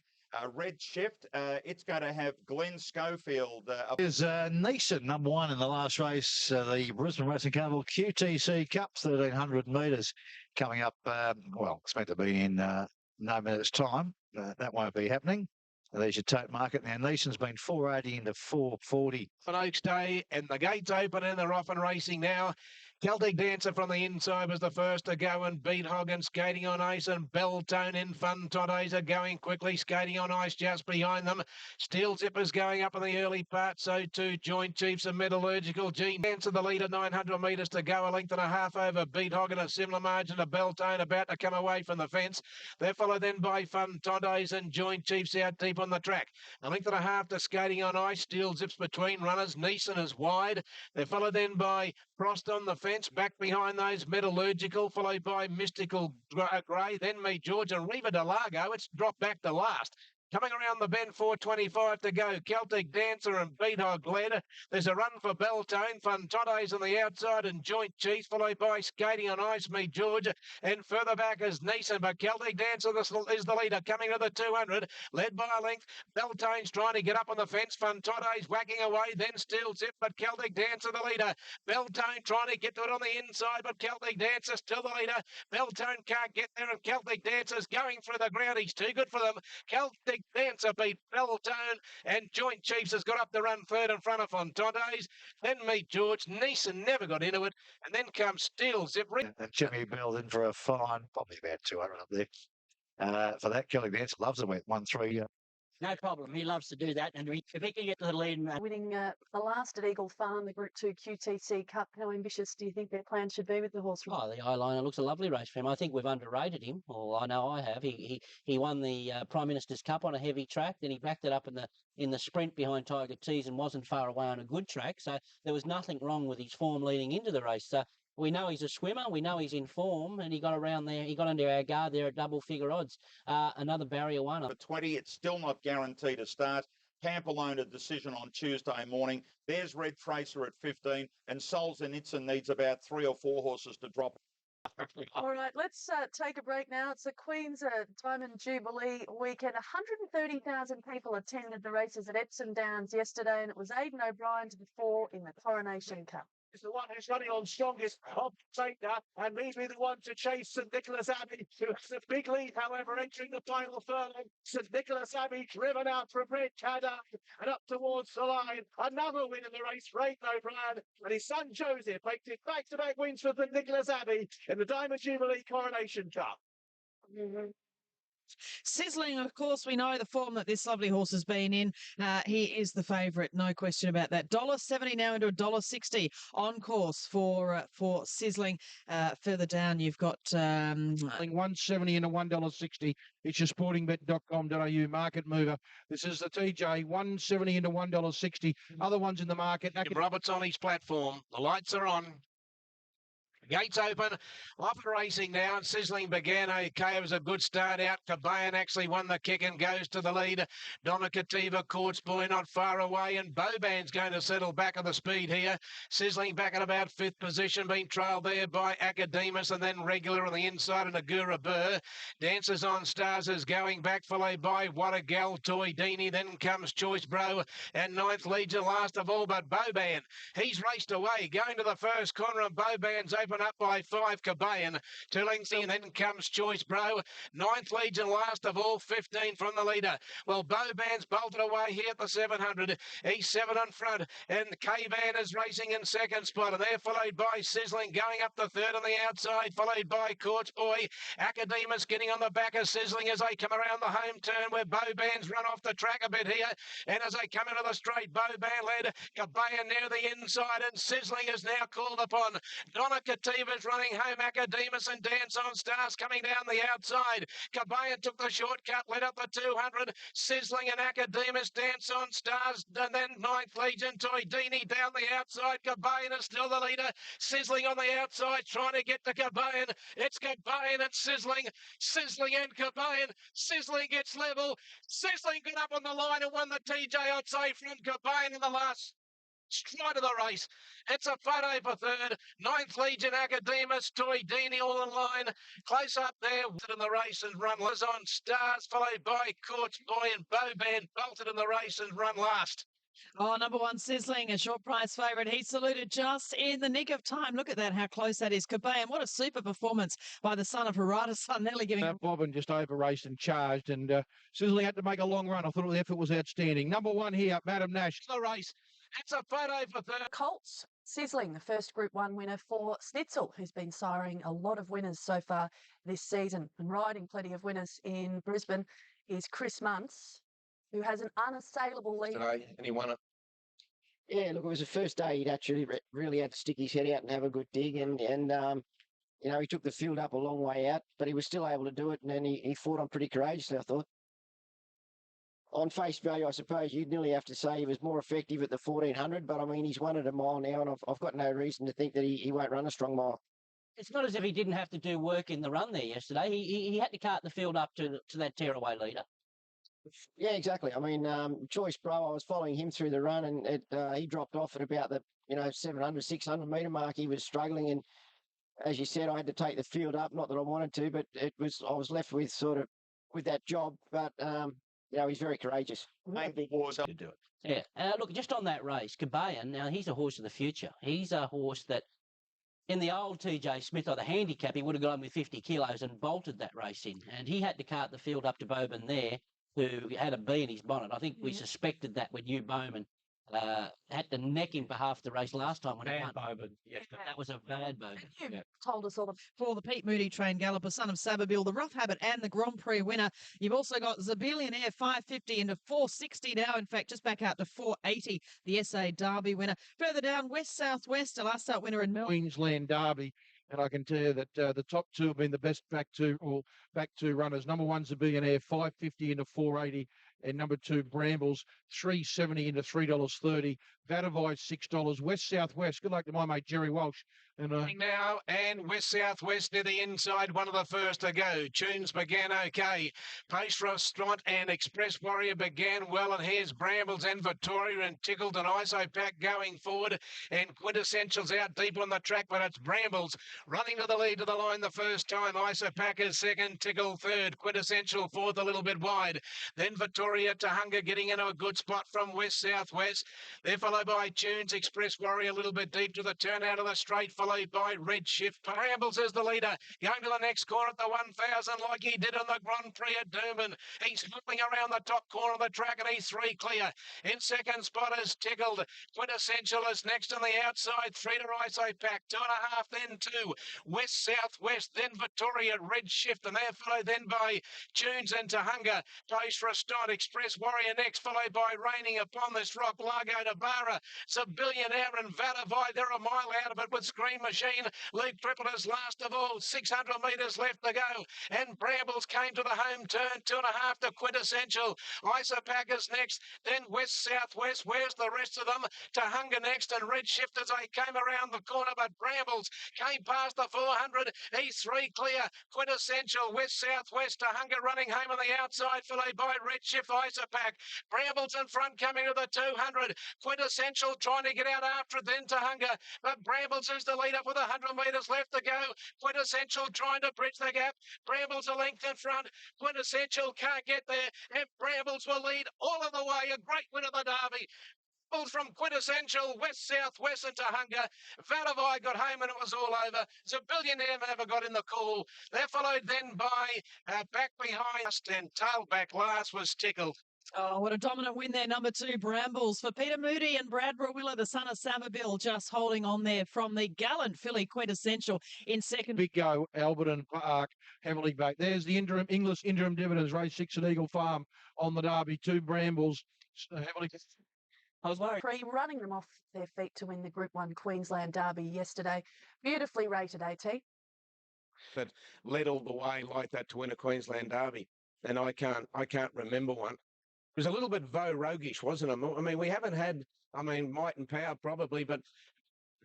Red Shift, it's going to have Glenn Schofield. Is Neeson number 1 in the last race, the Brisbane Racing Carnival QTC Cup, 1,300 metres coming up. Well, it's meant to be in no minute's time. That won't be happening. There's your tote market. Now, Neeson's been 480 into 440. On Oaks Day, and the gates open and they're off and racing now. Celtic Dancer from the inside was the first to go and beat Hoggin, skating on ice, and Belltone in Fun Toddays are going quickly, skating on ice just behind them. Steel Zippers going up in the early part, so too Joint Chiefs and Metallurgical. Gene Dancer the leader, 900 metres to go, a length and a half over beat Hoggin, a similar margin to Belltone, about to come away from the fence. They're followed then by Fun Toddays and Joint Chiefs out deep on the track. A length and a half to skating on ice, Steel Zips between runners, Neeson is wide. They're followed then by Frost on the fence, back behind those Metallurgical, followed by Mystical Grey, then Me George and Reva Delago. It's dropped back to last. Coming around the bend, 4.25 to go. Celtic Dancer and Beat Hog led. There's a run for Belltone. Fun Toddays on the outside and Joint Chiefs, followed by Skating on Ice, Me George. And further back is Neeson, but Celtic Dancer is the leader. Coming to the 200, led by a length. Belltone's trying to get up on the fence. Fun Toddays whacking away, then Steel Zip, but Celtic Dancer the leader. Belltone trying to get to it on the inside, but Celtic Dancer still the leader. Belltone can't get there, and Celtic Dancer's going through the ground. He's too good for them. Celtic Dancer beat Belltone, and Joint Chiefs has got up the run third in front of Fontantes. Then Meet George. Neeson never got into it, and then comes Steel Zip. Jimmy Bell in for a fine, probably about 200 up there. For that, Kelly Vance loves a wet 1-3. No problem. He loves to do that. And if he can get to the lead. Winning the last at Eagle Farm, the Group 2 QTC Cup, how ambitious do you think their plan should be with the horse? Oh, the Eyeliner looks a lovely race for him. I think we've underrated him, or I know I have. He won the Prime Minister's Cup on a heavy track, then he backed it up in the sprint behind Tiger Tease and wasn't far away on a good track. So there was nothing wrong with his form leading into the race. So we know he's a swimmer. We know he's in form, and he got around there. He got under our guard there at double-figure odds. Another barrier one. For 20, it's still not guaranteed to start. Pamplona a decision on Tuesday morning. There's Red Tracer at 15, and Solzhenitsyn needs about 3 or 4 horses to drop. All right, let's take a break now. It's the Queen's Diamond Jubilee weekend. 130,000 people attended the races at Epsom Downs yesterday, and it was Aidan O'Brien to the fore in the Coronation Cup. Is the one who's running on strongest of Saker, and leaves me the one to chase St Nicholas Abbey, who has a big lead, however, entering the final furlong. St Nicholas Abbey driven out from Red Cadar and up towards the line. Another win in the race, Aidan O'Brien, and his son Joseph makes it back-to-back wins for St Nicholas Abbey in the Diamond Jubilee Coronation Cup. Sizzling, of course, we know the form that this lovely horse has been in. He is the favourite, no question about that. $1.70 now into $1.60 on course for Sizzling. Further down, you've got $1.70 into $1.60. It's your sportingbet.com.au market mover. This is the TJ, $1.70 into $1.60. Other ones in the market. Roberts on his platform. The lights are on. Gates open, off and racing now, and Sizzling began okay. It was a good start out. Cabayan actually won the kick and goes to the lead. Domicativa, Courts Boy not far away, and Boban's going to settle back on the speed here. Sizzling back in about 5th position, being trailed there by Academus, and then Regular on the inside, and Agura Burr. Dancers on Stars is going back, followed by What a Gal, Toy Dini, then comes Choice Bro, and 9th Legion last of all, but Boban. He's raced away, going to the first corner, and Boban's open up by 5, Cabayan. 2 lengths, and then comes Choice Bro. 9th Legion last of all, 15 from the leader. Well, Boban's bolted away here at the 700. He's 7 in front, and K-Van is racing in 2nd spot, and they're followed by Sizzling going up the 3rd on the outside, followed by Courts Boy. Academus getting on the back of Sizzling as they come around the home turn where Boban's run off the track a bit here, and as they come into the straight, Boban led, Cabayan near the inside, and Sizzling is now called upon. Donicativa's running home, Academus and Dance on Stars coming down the outside. Cabayan took the shortcut, led up the 200. Sizzling and Academus, Dance on Stars, and then 9th Legion, Toydini down the outside. Cabayan is still the leader. Sizzling on the outside, trying to get to Cabayan. It's Cabayan and Sizzling. Sizzling and Cabayan. Sizzling gets level. Sizzling got up on the line and won the TJ, I'd say, from Cabayan in the last stride of the race. It's a photo for 3rd. 9th Legion, Academus, Toy Dini all in line. Close up there in the race and run. Was on Stars, followed by Courts Boy, and Boban bolted in the race and run last. Oh, number 1, Sizzling, a short price favourite. He saluted just in the nick of time. Look at that, how close that is. Cabayan, what a super performance by the son of Harada, son nearly giving... Bobbin just over-raced and charged, and Sizzling had to make a long run. I thought the effort was outstanding. Number 1 here, Madam Nash. The race. It's a photo for third. Colts sizzling, the first Group 1 winner for Snitzel, who's been siring a lot of winners so far this season and riding plenty of winners in Brisbane, is Chris Muntz, who has an unassailable lead. Today, and he won it. Yeah, look, it was the first day he'd actually really had to stick his head out and have a good dig, and you know, he took the field up a long way out, but he was still able to do it, and then he fought on pretty courageously, I thought. On face value, I suppose you'd nearly have to say he was more effective at the 1400, but I mean, he's won at a mile now, and I've got no reason to think that he won't run a strong mile. It's not as if he didn't have to do work in the run there yesterday. He had to cart the field up to that tearaway leader. Yeah, exactly. I mean, Choice Bro, I was following him through the run, and he dropped off at about the 700, 600 metre mark. He was struggling, and as you said, I had to take the field up. Not that I wanted to, but I was left with with that job. But he's very courageous. Maybe was to do it. Yeah. Look, just on that race, Cabayan, now he's a horse of the future. He's a horse that in the old TJ Smith or the handicap, he would have gone with 50 kilos and bolted that race in. And he had to cart the field up to Bowman there, who had a bee in his bonnet. I think we suspected that when Hugh Bowman had to neck him for half the race last time when he won. Bowman, yes. That was a bad Bowman. You told us all of For the Pete Moody trained galloper, son of Sababil, the Rough Habit and the Grand Prix winner. You've also got Zabillionaire 550 into 460 now. In fact, just back out to 480, the SA Derby winner. Further down, West-South-West, a last start winner in Melbourne. Queensland Derby. And I can tell you that the top two have been the best back two runners. Number one's a Billionaire, 550 into 480. And number two, Brambles, 370 into $3.30. Vatavai, $6. West-South-West. Good luck to my mate, Jerry Walsh. And Now, and West-South-West near the inside, one of the first to go. Tunes began okay. Pace Restaurant and Express Warrior began well, and here's Brambles and Victoria and Tickled and Isopack going forward, and Quintessential's out deep on the track, but it's Brambles running to the lead to the line the first time. Isopack is second, Tickle third, Quintessential fourth, a little bit wide. Then Victoria to Hunger getting into a good spot from West-South-West. They're followed by Tunes, Express Warrior a little bit deep to the turn out of the straight, followed by Red Shift. Brambles is the leader, going to the next corner at the 1,000 like he did on the Grand Prix at Doomben. He's hopping around the top corner of the track, and he's three clear. In second spot is Tickled. Quintessential is next on the outside, three to Isopack, 2.5, then two. West-South-West, then Victoria, Red Shift, and they're followed then by Tunes and to Hunger. Place for a start, Express Warrior next, followed by Raining Upon This Rock, Largo to Barra, Zabillionaire and Vatavai. They're a mile out of it with Screen Machine. League Triple is last of all, 600 metres left to go. And Brambles came to the home turn, 2.5 to Quintessential. Isopack is next, then West-South-West. Where's the rest of them? To Hunger next, and Red Shift as they came around the corner, but Brambles came past the 400. He's three clear. Quintessential, West-South-West to Hunger running home on the outside, followed by Red Shift, Isopack. Brambles in front coming to the 200. Quintessential trying to get out after it, then to Hunger. But Brambles is the leader with 100 metres left to go. Quintessential trying to bridge the gap. Brambles a length in front. Quintessential can't get there, and Brambles will lead all of the way. A great win of the Derby. From Quintessential, West-South-West into Hunger. Vatavai got home and it was all over. Zabillionaire never got in the call. They're followed then by back behind and tail back last was Tickled. Oh, what a dominant win there, number two, Brambles, for Peter Moody and Brad Rawiller, the son of Samabill, just holding on there from the gallant filly Quintessential in second. Big go, Alberton Park, heavily backed. There's the English interim dividends, race 6 at Eagle Farm on the Derby. Two Brambles, heavily. I was worried. Running them off their feet to win the Group 1 Queensland Derby yesterday. Beautifully rated, AT. But led all the way like that to win a Queensland Derby. And I can't remember one. It was a little bit roguish, wasn't it? I mean, we haven't had, might and power probably, but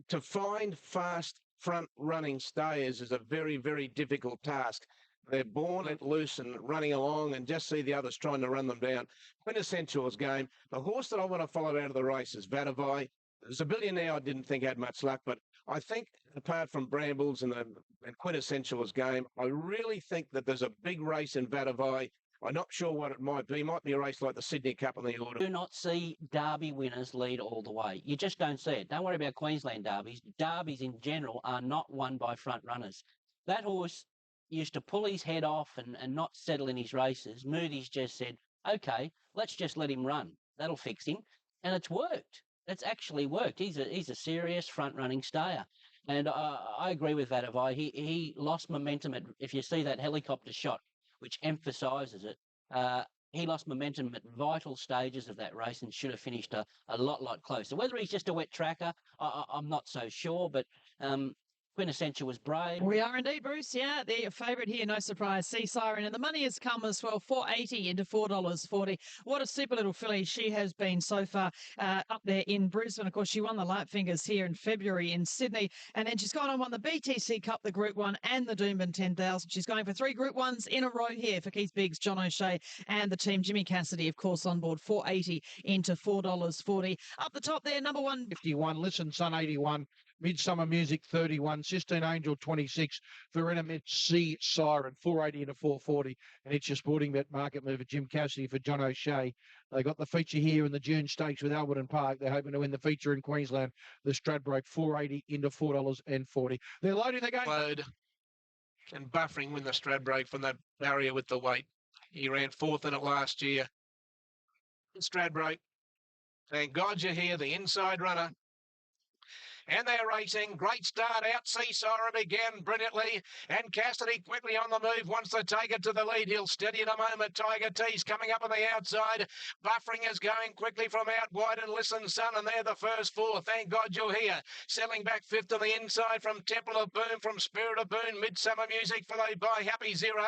to find fast front running stayers is a very, very difficult task. They're born let loose and running along and just see the others trying to run them down. Quintessential's game. The horse that I want to follow out of the race is Vatavai. Zabillionaire I didn't think had much luck, but I think apart from Brambles and Quintessential's game, I really think that there's a big race in Vatavai. I'm not sure what it might be. It might be a race like the Sydney Cup in the order. Do not see Derby winners lead all the way. You just don't see it. Don't worry about Queensland Derbies. Derbies in general are not won by front runners. That horse used to pull his head off and not settle in his races. Moody's just said, okay, let's just let him run. That'll fix him. And it's worked. it's actually worked. He's a serious front running stayer. And I agree with that, Avi. He lost momentum if you see that helicopter shot, which emphasises it. He lost momentum at vital stages of that race and should have finished a lot closer. Whether he's just a wet tracker, I'm not so sure, but Quintessentia was brave. We are indeed, Bruce. Yeah, the favourite here, no surprise, Sea Siren. And the money has come as well, $4.80 into $4.40. What a super little filly she has been so far up there in Brisbane. Of course, she won the Light Fingers here in February in Sydney. And then she's gone and won the BTC Cup, the Group 1 and the Doomben 10,000. She's going for 3 Group 1s in a row here for Keith Biggs, John O'Shea and the team. Jimmy Cassidy, of course, on board, $4.80 into $4.40. Up the top there, number 1. 51, Listen Sun 81. Midsummer Music 31, Sistine Angel 26, Verena Sea Siren 480 into 440, and it's your sporting bet market mover Jim Cassidy for John O'Shea. They got the feature here in the June Stakes with Alberton Park. They're hoping to win the feature in Queensland. The Stradbroke 480 into $4.40. They're loading the game. Load. And Buffering win the Stradbroke from that barrier with the weight. He ran 4th in it last year. Stradbroke. Thank God you're here, the inside runner. And they're racing. Great start out. Sea Siren began brilliantly. And Cassidy quickly on the move. Wants to take it to the lead. He'll steady in a moment. Tiger T's coming up on the outside. Buffering is going quickly from out wide. And Listen Sun. And they're the first 4. Thank God you're here. Selling back 5th on the inside from Temple of Boom. From Spirit of Boom. Midsummer Music followed by Happy Zero.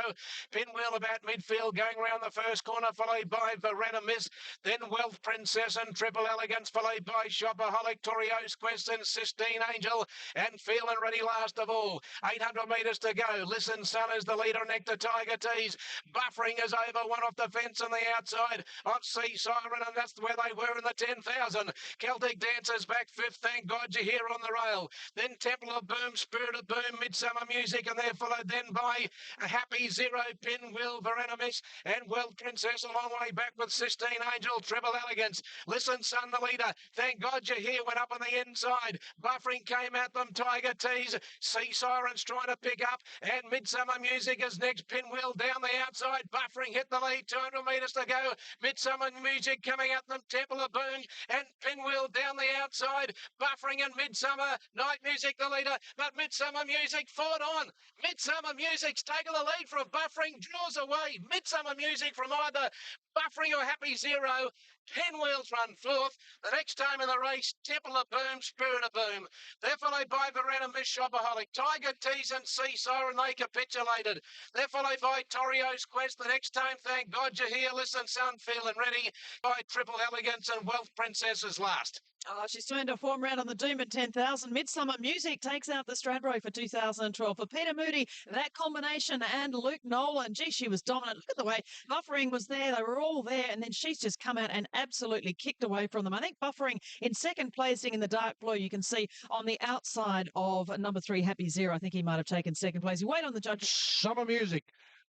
Pinwheel about midfield. Going round the first corner. Followed by Verena Miss. Then Wealth Princess and Triple Elegance. Followed by Shopaholic, Torio's Quest and Sistine Angel, and Feeling Ready last of all. 800 metres to go. Listen Sun is the leader next to Tiger T's. Buffering is over one off the fence on the outside of Sea Siren, and that's where they were in the 10,000. Celtic Dancers back 5th. Thank God you're here on the rail. Then Temple of Boom, Spirit of Boom, Midsummer Music, and they're followed then by Happy Zero, Pinwheel, Verenamis, and World Princess a long way back with Sistine Angel, Triple Elegance. Listen Sun, the leader. Thank God you're here, went up on the inside. Buffering came at them. Tiger T's. Sea Siren's trying to pick up. And Midsummer Music is next. Pinwheel down the outside. Buffering hit the lead. 200 metres to go. Midsummer Music coming at them. Temple of Boom. And Pinwheel down the outside. Buffering and Midsummer. Night Music the leader. But Midsummer Music fought on. Midsummer Music's taken the lead from Buffering. Draws away. Midsummer Music from either Buffering or Happy Zero. Pinwheel's run 4th. The next time in the race, Temple of Boom, Spirit of Boom. They're followed by Verena Miss Shopaholic. Tiger T's and Sea Siren, they capitulated. They're followed by Torio's Quest. The next time, thank God you're here. Listen Sun, Feeling Ready by Triple Elegance and Wealth Princesses last. Oh, she's turned her form round on the Doomben 10,000. Midsummer Music takes out the Stradbroke for 2012. For Peter Moody, that combination and Luke Nolan, gee, she was dominant. Look at the way Buffering was there. They were all there, and then she's just come out and absolutely kicked away from them. I think Buffering in second placing in the dark blue. You can see on the outside of number 3, Happy Zero. I think he might have taken second place. You wait on the judges. Summer Music.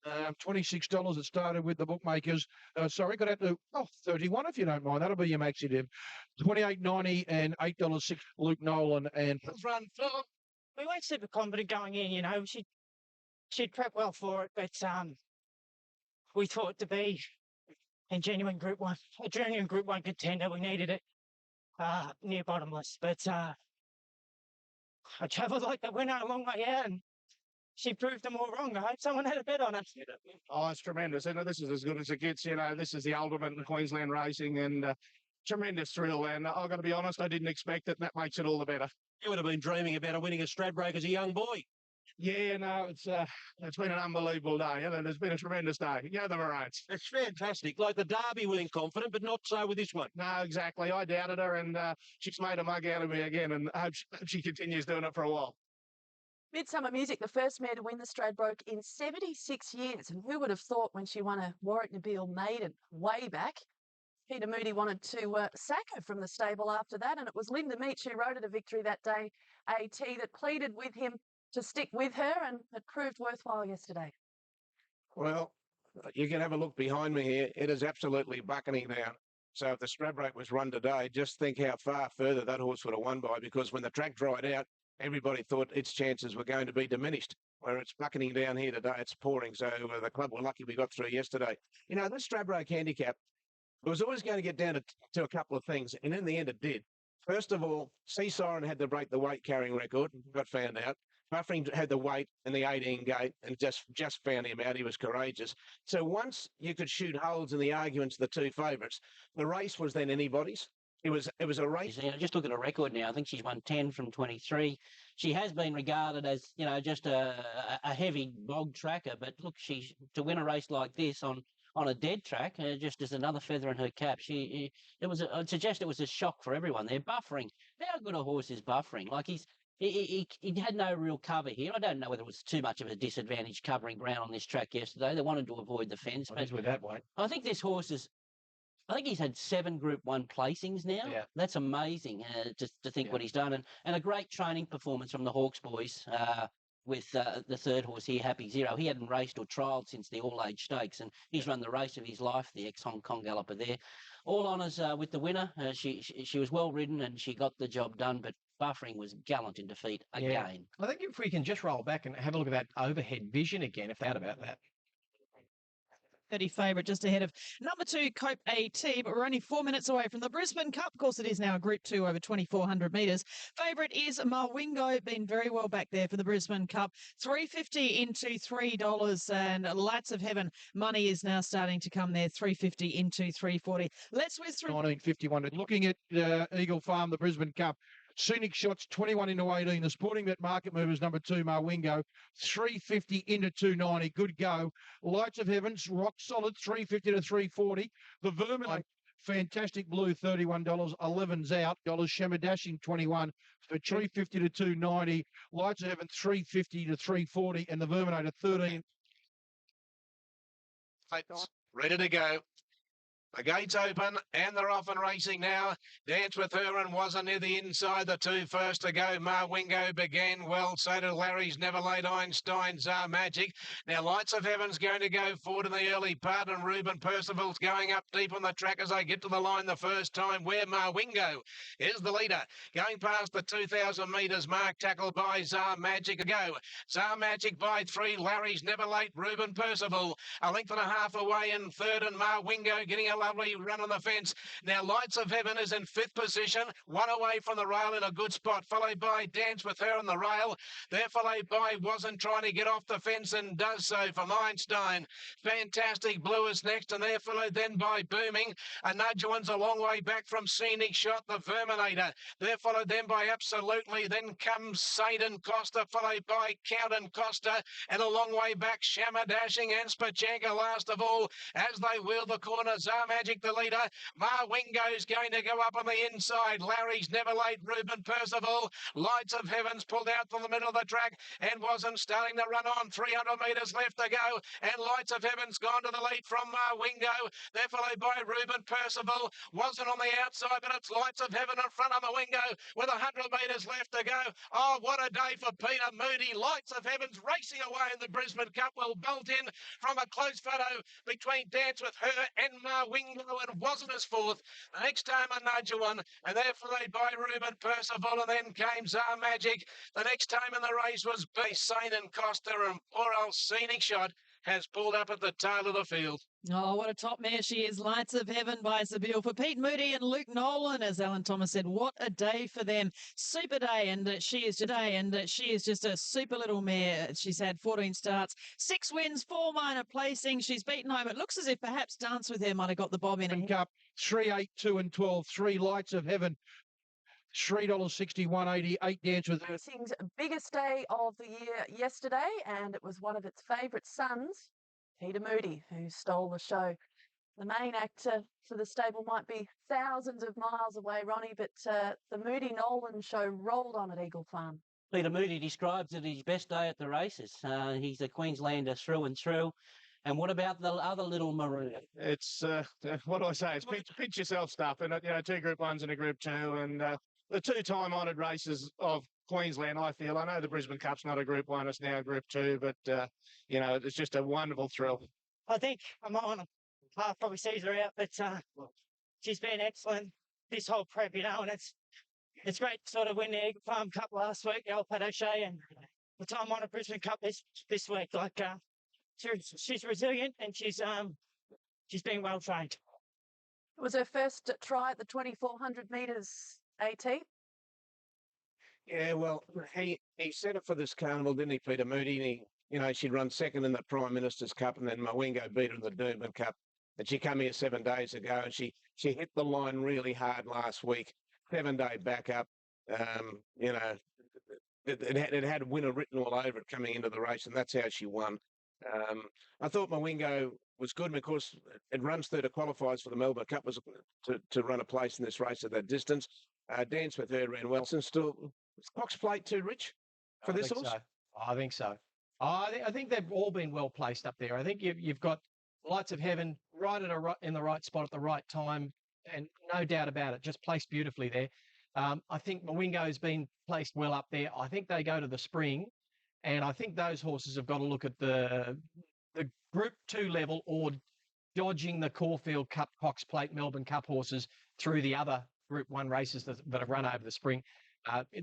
$26 it started with the bookmakers. Sorry, got out to 31 if you don't mind. That'll be your maxi div. $28.90 and $8.06. Luke Nolan and run floor. We weren't super confident going in. You know, she'd prep well for it, but we thought to be a genuine Group 1 contender. We needed it near bottomless, but I travelled like the winner a long way out, and she proved them all wrong. I hope someone had a bet on us. Oh, it's tremendous. You know, this is as good as it gets. You know, this is the ultimate in Queensland racing, and tremendous thrill. And I've got to be honest, I didn't expect it, and that makes it all the better. You would have been dreaming about winning a Stradbroke as a young boy. Yeah, no, it's been an unbelievable day, and it's been a tremendous day. You know the Maroons. It's fantastic. Like the Derby, went confident, but not so with this one. No, exactly. I doubted her, and she's made a mug out of me again, and I hope she continues doing it for a while. Midsummer Music, the first mare to win the Stradbroke in 76 years. And who would have thought when she won a Warwick Nabil maiden way back? Peter Moody wanted to sack her from the stable after that, and it was Linda Meach who rode at a victory that day, AT, that pleaded with him to stick with her, and it proved worthwhile yesterday. Well, you can have a look behind me here. It is absolutely bucketing now. So if the Stradbroke was run today, just think how far further that horse would have won by, because when the track dried out, everybody thought its chances were going to be diminished. Where it's bucketing down here today, it's pouring. So the club were lucky we got through yesterday. You know, this Stradbroke handicap, it was always going to get down to a couple of things, and in the end it did. First of all, Sea Siren had to break the weight carrying record, got found out. Buffering had the weight and the 18 gate and just found him out. He was courageous. So once you could shoot holes in the arguments of the two favourites, the race was then anybody's. It was a race. You know, just look at her record now. I think she's won 10 from 23. She has been regarded as, you know, just a heavy bog tracker. But look, to win a race like this on a dead track, just as another feather in her cap. I'd suggest it was a shock for everyone. They're buffering. How good a horse is buffering? Like he had no real cover here. I don't know whether it was too much of a disadvantage covering ground on this track yesterday. They wanted to avoid the fence. But with that weight. I think this horse is. I think he's had 7 Group 1 placings now. Yeah. That's amazing to think what he's done. And a great training performance from the Hawks boys with the third horse here, Happy Zero. He hadn't raced or trialled since the All-Age Stakes, and he's run the race of his life, the ex-Hong Kong galloper there. All honours with the winner. She was well ridden and she got the job done, but Buffering was gallant in defeat again. I think if we can just roll back and have a look at that overhead vision again, if they had about that. 30 favourite just ahead of number 2, Cope AT, but we're only 4 minutes away from the Brisbane Cup. Of course, it is now a Group 2 over 2,400 metres. Favourite is Mawingo, been very well back there for the Brisbane Cup. $3.50 into $3, and Lights of Heaven money is now starting to come there. $3.50 into $3.40. Let's whiz through. 1951. Looking at Eagle Farm, the Brisbane Cup. Scenic Shots 21 into 18. The Sporting Bet Market Movers number 2, Mawingo, 350 into 290. Good go. Lights of Heavens, rock solid, 350 to 340. The Vermin, Fantastic Blue, $31. 11's out. Shema Dashing 21 for 350 to 290. Lights of Heaven 350 to 340, and the Verminator 13. Ready to go. The gate's open and they're off and racing now. Dance with Her and wasn't near the inside. The 2 first to go. Mawingo began well. So did Larry's Never Late Einstein, Czar Magic. Now Lights of Heaven's going to go forward in the early part, and Ruben Percival's going up deep on the track as they get to the line the first time, where Mawingo is the leader. Going past the 2,000 metres mark, tackled by Czar Magic. Go. Czar Magic by 3. Larry's Never Late. Ruben Percival a length and a half away in third, and Mawingo getting a lovely run on the fence. Now Lights of Heaven is in 5th position, 1 away from the rail in a good spot, followed by Dance with Her on the rail. They're followed by Wasn't trying to get off the fence and does so from Einstein. Fantastic Blue is next, and they're followed then by Booming. A nudge one's a long way back from Scenic Shot, the Verminator. They're followed then by Absolutely. Then comes Saint and Costa, followed by Count and Costa, and a long way back Shama Dashing and Spachenka last of all as they wheel the corner. Czar Magic the leader. Mawingo's going to go up on the inside. Larry's Never Late. Ruben Percival. Lights of Heaven's pulled out from the middle of the track and wasn't starting to run on. 300 metres left to go, and Lights of Heaven's gone to the lead from Mawingo. They're followed by Ruben Percival. Wasn't on the outside, but it's Lights of Heaven in front of Mawingo with 100 metres left to go. Oh, what a day for Peter Moody. Lights of Heaven's racing away in the Brisbane Cup. Will bolt in from a close photo between Dance with Her and Mawingo, and wasn't as 4th. The next time a nudge one, and they're followed by Ruben Percival, and then came Czar Magic. The next time in the race was B. Saint and Costa, and poor old Scenic Shot has pulled up at the tail of the field. Oh, what a top mare she is. Lights of Heaven by Sabille for Pete Moody and Luke Nolan. As Alan Thomas said, what a day for them. Super day, and she is today, and she is just a super little mare. She's had 14 starts, 6 wins, 4 minor placings. She's beaten home. It looks as if perhaps Dance with Her might have got the bob in. Cup 3, 8, 2 and 12. 3 Lights of Heaven. $3.60, 188. Dance with Her. Racing's biggest day of the year yesterday, and it was one of its favourite sons, Peter Moody, who stole the show. The main actor for the stable might be thousands of miles away, Ronnie, but the Moody Nolan show rolled on at Eagle Farm. Peter Moody describes it his best day at the races. He's a Queenslander through and through. And what about the other little maroon? It's what do I say? It's pinch yourself stuff, and 2 Group 1s and a Group 2, and the 2-time honoured races of Queensland. I feel. I know the Brisbane Cup's not a Group 1; it's now a Group 2, but it's just a wonderful thrill. I think I'm on half probably sees her out, but she's been excellent this whole prep, and it's great to sort of win the Eagle Farm Cup last week, the old Pat O'Shea, and the time on a Brisbane Cup this week. Like she's resilient, and she's been well trained. It was her first try at the 2,400 metres AT? Yeah, well, he set it for this carnival, didn't he, Peter Moody? And she'd run second in the Prime Minister's Cup, and then Mwingo beat her in the Doomben Cup. And she came here 7 days ago, and she hit the line really hard last week. 7-day backup. It had winner written all over it coming into the race, and that's how she won. I thought Mwingo was good, and of course, it runs through the qualifiers for the Melbourne Cup was to run a place in this race at that distance. Dance with her ran well. Since still, is Cox Plate too rich for this horse? I think so. I think they've all been well placed up there. I think you've got Lights of Heaven right in the right spot at the right time, and no doubt about it, just placed beautifully there. I think Mwingo's been placed well up there. I think they go to the spring, and I think those horses have got to look at the Group 2 level or dodging the Caulfield Cup, Cox Plate, Melbourne Cup horses through the other Group 1 races that have run over the spring.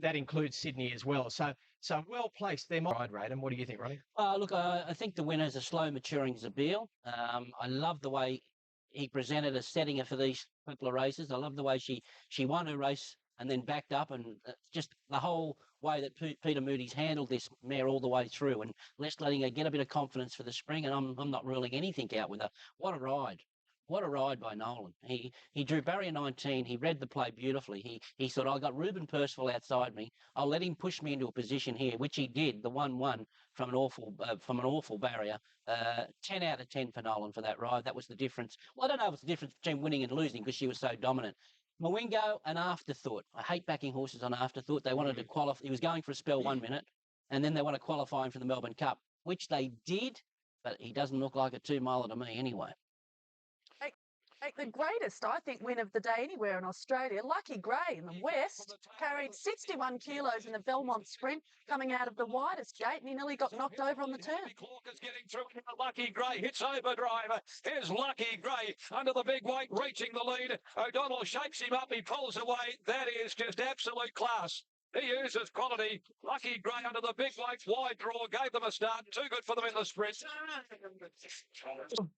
That includes Sydney as well. So well placed there. Ride rate. And what do you think, Ronnie? Look, I think the winner's a slow maturing Zabeel. I love the way he presented a setting for these couple of races. I love the way she won her race and then backed up, and just the whole way that Peter Moody's handled this mare all the way through, and letting her get a bit of confidence for the spring. And I'm not ruling anything out with her. What a ride! What a ride by Nolan. He drew barrier 19. He read the play beautifully. He thought, I got Ruben Percival outside me. I'll let him push me into a position here, which he did. The 1-1 from an awful barrier. 10 out of 10 for Nolan for that ride. That was the difference. Well, I don't know if it's the difference between winning and losing because she was so dominant. Mwingo, an afterthought. I hate backing horses on afterthought. They wanted to qualify. He was going for a spell 1 minute, and then they want to qualify him for the Melbourne Cup, which they did, but he doesn't look like a 2-miler to me anyway. The greatest, I think, win of the day anywhere in Australia. Lucky Gray in the West carried 61 kilos in the Belmont Sprint coming out of the widest gate, and he nearly got knocked over on the turn. Is getting through. Lucky Gray hits overdrive. Here's Lucky Gray under the big weight, reaching the lead. O'Donnell shapes him up. He pulls away. That is just absolute class. He uses quality. Lucky Gray under the big weight, wide draw, gave them a start. Too good for them in the sprint.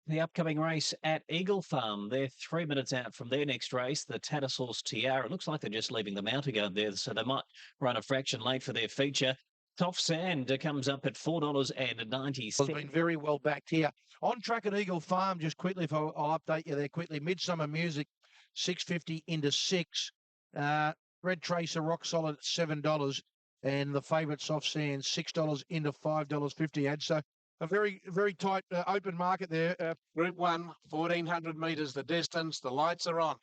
The upcoming race at Eagle Farm. They're 3 minutes out from their next race, the Tattersalls Tiara. It looks like they're just leaving the mount to go there, so they might run a fraction late for their feature. Soft Sand comes up at $4.90. Has been very well backed here. On track at Eagle Farm, just quickly, if I'll update you there quickly. Midsummer Music, $6.50 into 6. Red Tracer rock solid at $7, and the favourite Soft Sand $6 into $5.50 ad. So a very, very tight open market there. Group 1, 1,400 metres the distance. The lights are on.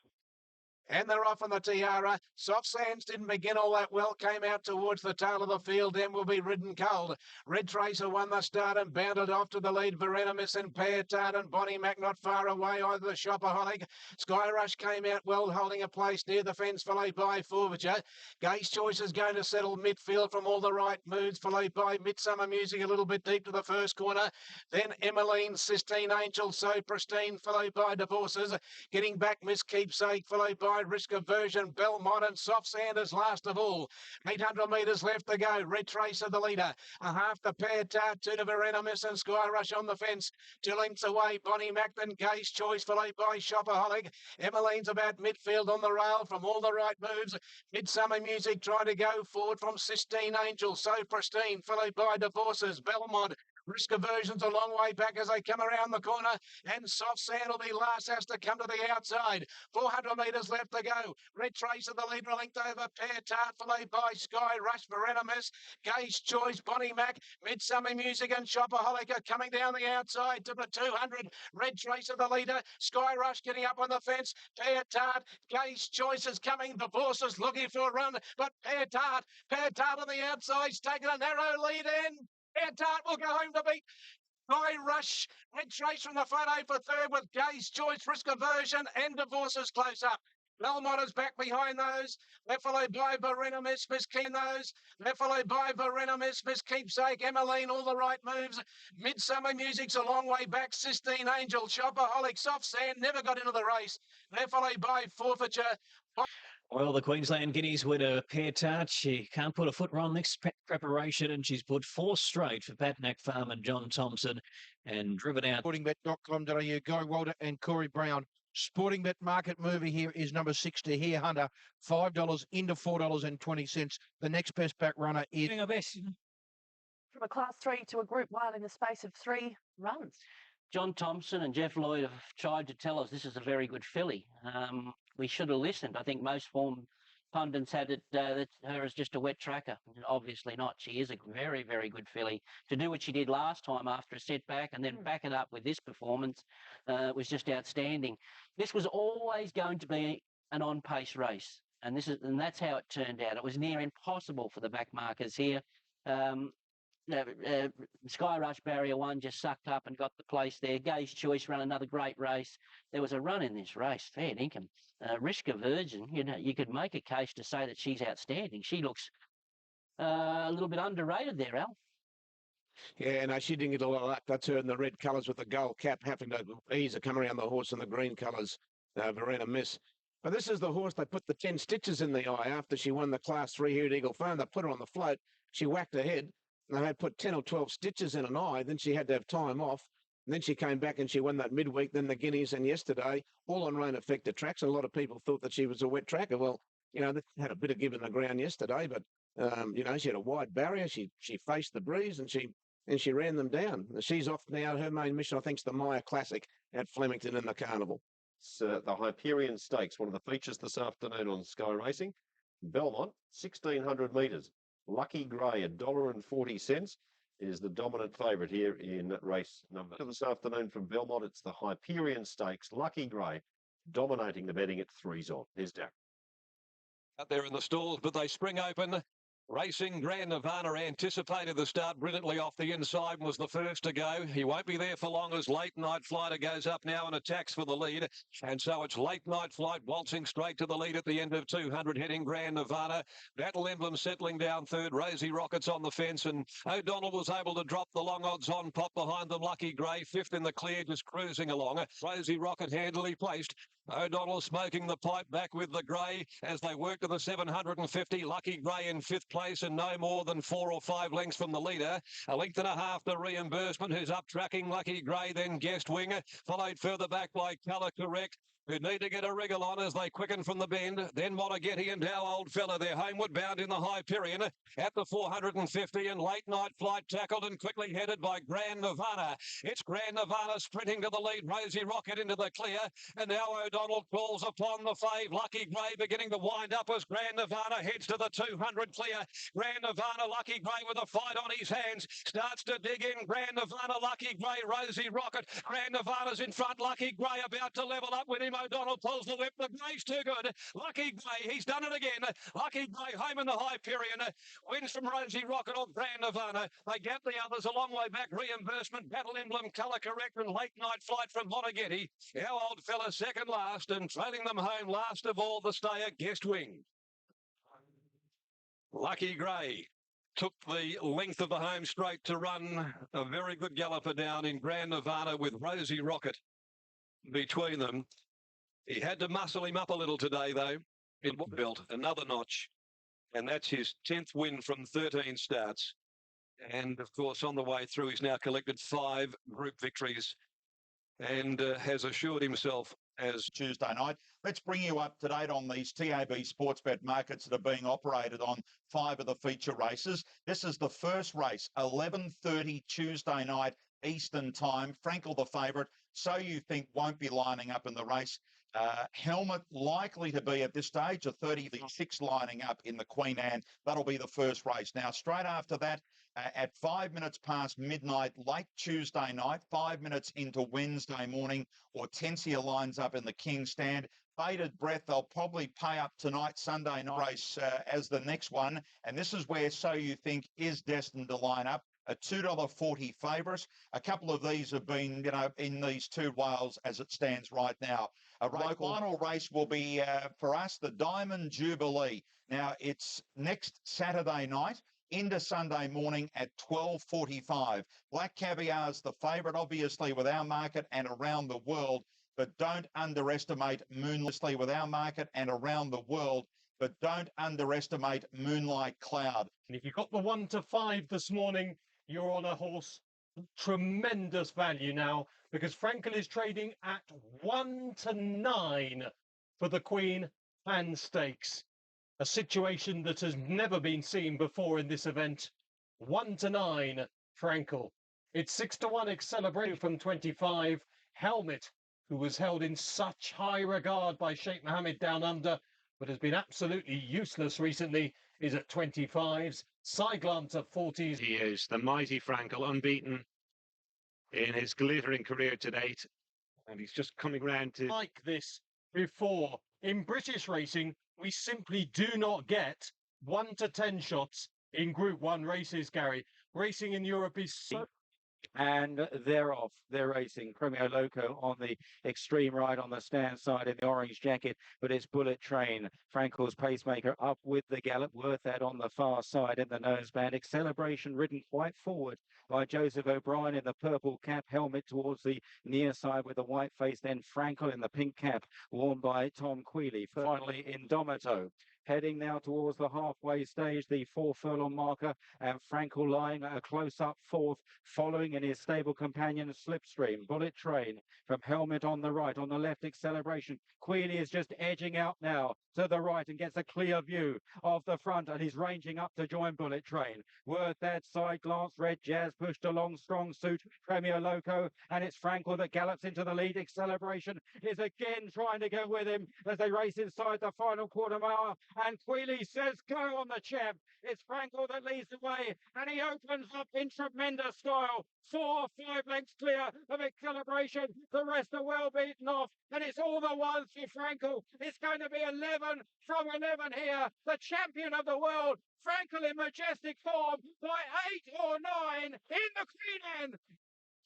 And they're off on the Tiara. Soft Sands didn't begin all that well, came out towards the tail of the field, then will be ridden cold. Red Tracer won the start and bounded off to the lead. Berenimus and Peartard and Bonnie Mac not far away, either the Shopaholic. Sky Rush came out well, holding a place near the fence, followed by Forfeiture. Gay's Choice is going to settle midfield from all the right moves, followed by Midsummer Music a little bit deep to the first corner. Then Emmeline, Sistine Angel, So Pristine, followed by Divorces. Getting back, Miss Keepsake, followed by Risk Aversion, Belmont and Soft Sanders last of all. 800 metres left to go. Red Tracer the leader. A half the Peartard, 2 to Berenimus and Sky Rush on the fence. 2 lengths away, Bonnie Macton, Gay's Choice, followed by Shopaholic. Emmeline's about midfield on the rail from all the right moves. Midsummer Music trying to go forward from Sistine Angel, So Pristine, followed by Divorces, Belmont. Risk Aversion's a long way back as they come around the corner, and Soft Sand will be last, has to come to the outside. 400 metres left to go. Red Tracer the leader, linked over Peartard, followed by Sky Rush, Berenimus, Gay's Choice, Bonnie Mac, Midsummer Music and Shopaholic are coming down the outside to the 200. Red Tracer the leader, Sky Rush getting up on the fence, Peartard, Gay's Choice is coming, Divorces looking for a run, but Peartard on the outside's taking a narrow lead in. Peartard will go home to beat Sky Rush. Red Trace from the front eight for third with Gay's Choice, Risk Aversion and Divorces close up. Belmont is back behind those. They're followed by Berenimus, Miss Keepsake. They're followed by Berenimus, Miss Keepsake, Emmeline, all the right moves. Midsummer Music's a long way back. Sistine Angel, Shopaholic, Soft Sand never got into the race. They're followed by Forfeiture. Well, the Queensland Guineas winner, Peartard, she can't put a foot wrong this preparation, and she's put 4 straight for Patnack Farm and John Thompson and driven out. Sportingbet.com.au, Guy Walter and Corey Brown. Sporting bet market mover here is number 6 to Here Hunter, $5 into $4.20. The next best back runner is From a Class 3 to a Group 1 in the space of 3 runs. John Thompson and Jeff Lloyd have tried to tell us this is a very good filly. We should have listened. I think most form pundits had it that her as just a wet tracker. Obviously not. She is a very, very good filly. To do what she did last time after a setback and then back it up with this performance was just outstanding. This was always going to be an on-pace race, and that's how it turned out. It was near impossible for the back markers here. Sky Rush Barrier 1 just sucked up and got the place there. Gay's Choice ran another great race. There was a run in this race, fair dinkum. Risk of Virgin, you could make a case to say that she's outstanding. She looks a little bit underrated there, Al. Yeah, no, she didn't get a lot of luck. That's her in the red colours with the gold cap, having to ease her come around the horse in the green colours. Verena Miss. But this is the horse they put the 10 stitches in the eye after she won the Class 3 here at Eagle Farm. They put her on the float. She whacked her head. They had put 10 or 12 stitches in an eye. Then she had to have time off. And then she came back and she won that midweek, then the Guineas, and yesterday, all on rain affected tracks. And a lot of people thought that she was a wet tracker. Well, they had a bit of give in the ground yesterday, but she had a wide barrier. She faced the breeze and she ran them down. She's off now. Her main mission, I think, is the Maya Classic at Flemington in the Carnival. It's the Hyperion Stakes, one of the features this afternoon on Sky Racing. Belmont, 1,600 metres. Lucky Grey, $1.40 is the dominant favourite here in race number 2 this afternoon from Belmont. It's the Hyperion Stakes. Lucky Grey dominating the betting at 3's on. Here's Darren. Out there in the stalls, but they spring open. Racing Grand Nirvana anticipated the start brilliantly off the inside and was the first to go. He won't be there for long as Late Night Flighter goes up now and attacks for the lead. And so it's Late Night Flight waltzing straight to the lead at the end of 200, heading Grand Nirvana. Battle Emblem settling down third. Rosie Rockets on the fence, and O'Donnell was able to drop the long odds on pop behind them. Lucky Grey, fifth in the clear, just cruising along. Rosie Rocket handily placed. O'Donnell smoking the pipe back with the Grey as they work to the 750. Lucky Grey in fifth place and no more than 4 or 5 lengths from the leader. A length and a half to Reimbursement, who's up tracking Lucky Grey, then Guest Wing, followed further back by Colour Correct, who need to get a wriggle on as they quicken from the bend. Then Monaghetti and Dow Old Fella. They're homeward bound in the Hyperion at the 450, and Late Night Flight tackled and quickly headed by Grand Nirvana. It's Grand Nirvana sprinting to the lead. Rosie Rocket into the clear, and now O'Donnell calls upon the fave. Lucky Grey beginning to wind up as Grand Nirvana heads to the 200 clear. Grand Nirvana, Lucky Grey with a fight on his hands, starts to dig in. Grand Nirvana, Lucky Grey, Rosie Rocket. Grand Nirvana's in front. Lucky Grey about to level up with him. O'Donnell pulls the whip. The Grey's too good. Lucky Grey, he's done it again. Lucky Grey home in the Hyperion. Wins from Rosie Rocket or Grand Nirvana. They gap the others a long way back. Reimbursement, Battle Emblem, Colour Correct, and Late Night Flight from Monaghetti. Our Old Fella second last, and trailing them home last of all, the stayer Guest Wing. Lucky Grey took the length of the home straight to run a very good galloper down in Grand Nirvana with Rosie Rocket between them. He had to muscle him up a little today, though. It built another notch, and that's his 10th win from 13 starts. And, of course, on the way through, he's now collected 5 group victories and has assured himself as Tuesday night. Let's bring you up to date on these TAB sports bet markets that are being operated on 5 of the feature races. This is the first race, 11:30 Tuesday night Eastern time. Frankel the favourite. So You Think won't be lining up in the race. Helmet likely to be at this stage, a 36 lining up in the Queen Anne. That'll be the first race. Now, straight after that, at 5 minutes past midnight, late Tuesday night, 5 minutes into Wednesday morning, Ortensia lines up in the King's Stand. Bated Breath, they'll probably pay up tonight, Sunday night race as the next one. And this is where So You Think is destined to line up. A $2.40 favourite. A couple of these have been, in these 2 whales as it stands right now. A final race will be, for us, the Diamond Jubilee. Now, it's next Saturday night into Sunday morning at 12:45. Black Caviar's the favourite, obviously, with our market and around the world. But don't underestimate Moonlight with our market and around the world. But don't underestimate Moonlight Cloud. And if you got the 1 to 5 this morning, you're on a horse. Tremendous value now. because Frankel is trading at 1-9 for the Queen Anne Stakes. A situation that has never been seen before in this event. 1-9, Frankel. It's 6-1 Accelerate from 25. Helmet, who was held in such high regard by Sheikh Mohammed down under, but has been absolutely useless recently, is at 25s. Side glance at 40s. He is the mighty Frankel, unbeaten in his glittering career to date. And he's just coming round to... Like this before. In British racing, we simply do not get 1 to 10 shots in Group 1 races, Gary. Racing in Europe is so... And they're off. They're racing. Premio Loco on the extreme right on the stand side in the orange jacket, but it's Bullet Train. Frankel's pacemaker up with the gallop. Worth that on the far side in the noseband. Acceleration ridden quite forward by Joseph O'Brien in the purple cap. Helmet towards the near side with the white face. Then Frankel in the pink cap worn by Tom Quealy. Finally, Indomito. Heading now towards the halfway stage, the 4 furlong marker, and Frankel lying a close-up fourth, following in his stable companion Slipstream. Bullet Train from Helmet on the right, on the left Acceleration. Quealy is just edging out now to the right and gets a clear view of the front, and he's ranging up to join Bullet Train. Worth that side glance, Red Jazz pushed along, strong suit, Premier Loco, and it's Frankel that gallops into the lead. Acceleration is again trying to go with him as they race inside the final quarter mile. And Quealy says go on the champ. It's Frankel that leads the way, and he opens up in tremendous style. 4-5 lengths clear of Acceleration. The rest are well beaten off, and it's all the ones for Frankel. It's going to be 11 from 11 here. The champion of the world, Frankel in majestic form by 8 or 9 in the Queen Anne.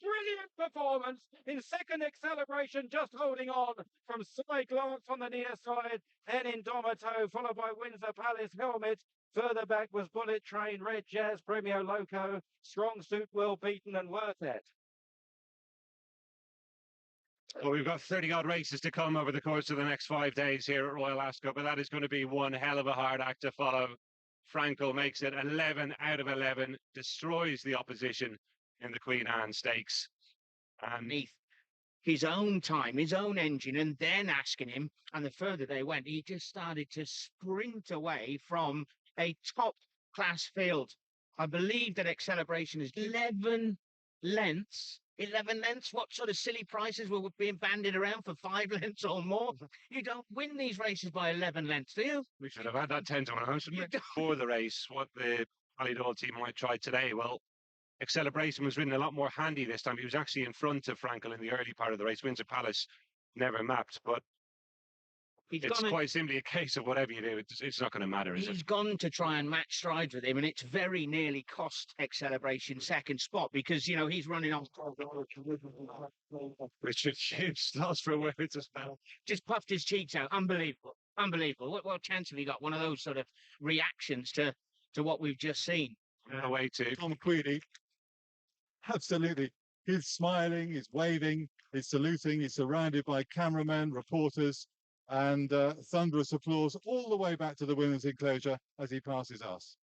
Brilliant performance in second Acceleration, just holding on from side glance on the near side, then Indomito, followed by Windsor Palace. Helmet. Further back was Bullet Train, Red Jazz, Premio Loco, Strong Suit, well beaten, and Worth That. Well, we've got 30-odd races to come over the course of the next 5 days here at Royal Ascot, but that is going to be one hell of a hard act to follow. Frankel makes it 11 out of 11, destroys the opposition in the Queen Anne Stakes. And his own time, his own engine, and then asking him, and the further they went, he just started to sprint away from a top-class field. I believe that Acceleration is 11 lengths. 11 lengths? What sort of silly prices were being bandied around for 5 lengths or more? You don't win these races by 11 lengths, do you? we should have had that 10 to 1, shouldn't we? Before the race, what the Ballydoyle team might try today. Well, Acceleration was ridden a lot more handy this time. He was actually in front of Frankel in the early part of the race. Windsor Palace never mapped, but it's quite simply a case of whatever you do, it's not going to matter, is it? He's gone to try and match strides with him, and it's very nearly cost Acceleration second spot because, you know, he's running on. Richard Hughes lost for a while. It's a spell. Just puffed his cheeks out. Unbelievable. Unbelievable. What chance have he got? One of those sort of reactions to what we've just seen. No way to. Tom Quealy. Absolutely. He's smiling, he's waving, he's saluting, he's surrounded by cameramen, reporters, and thunderous applause all the way back to the women's enclosure as he passes us.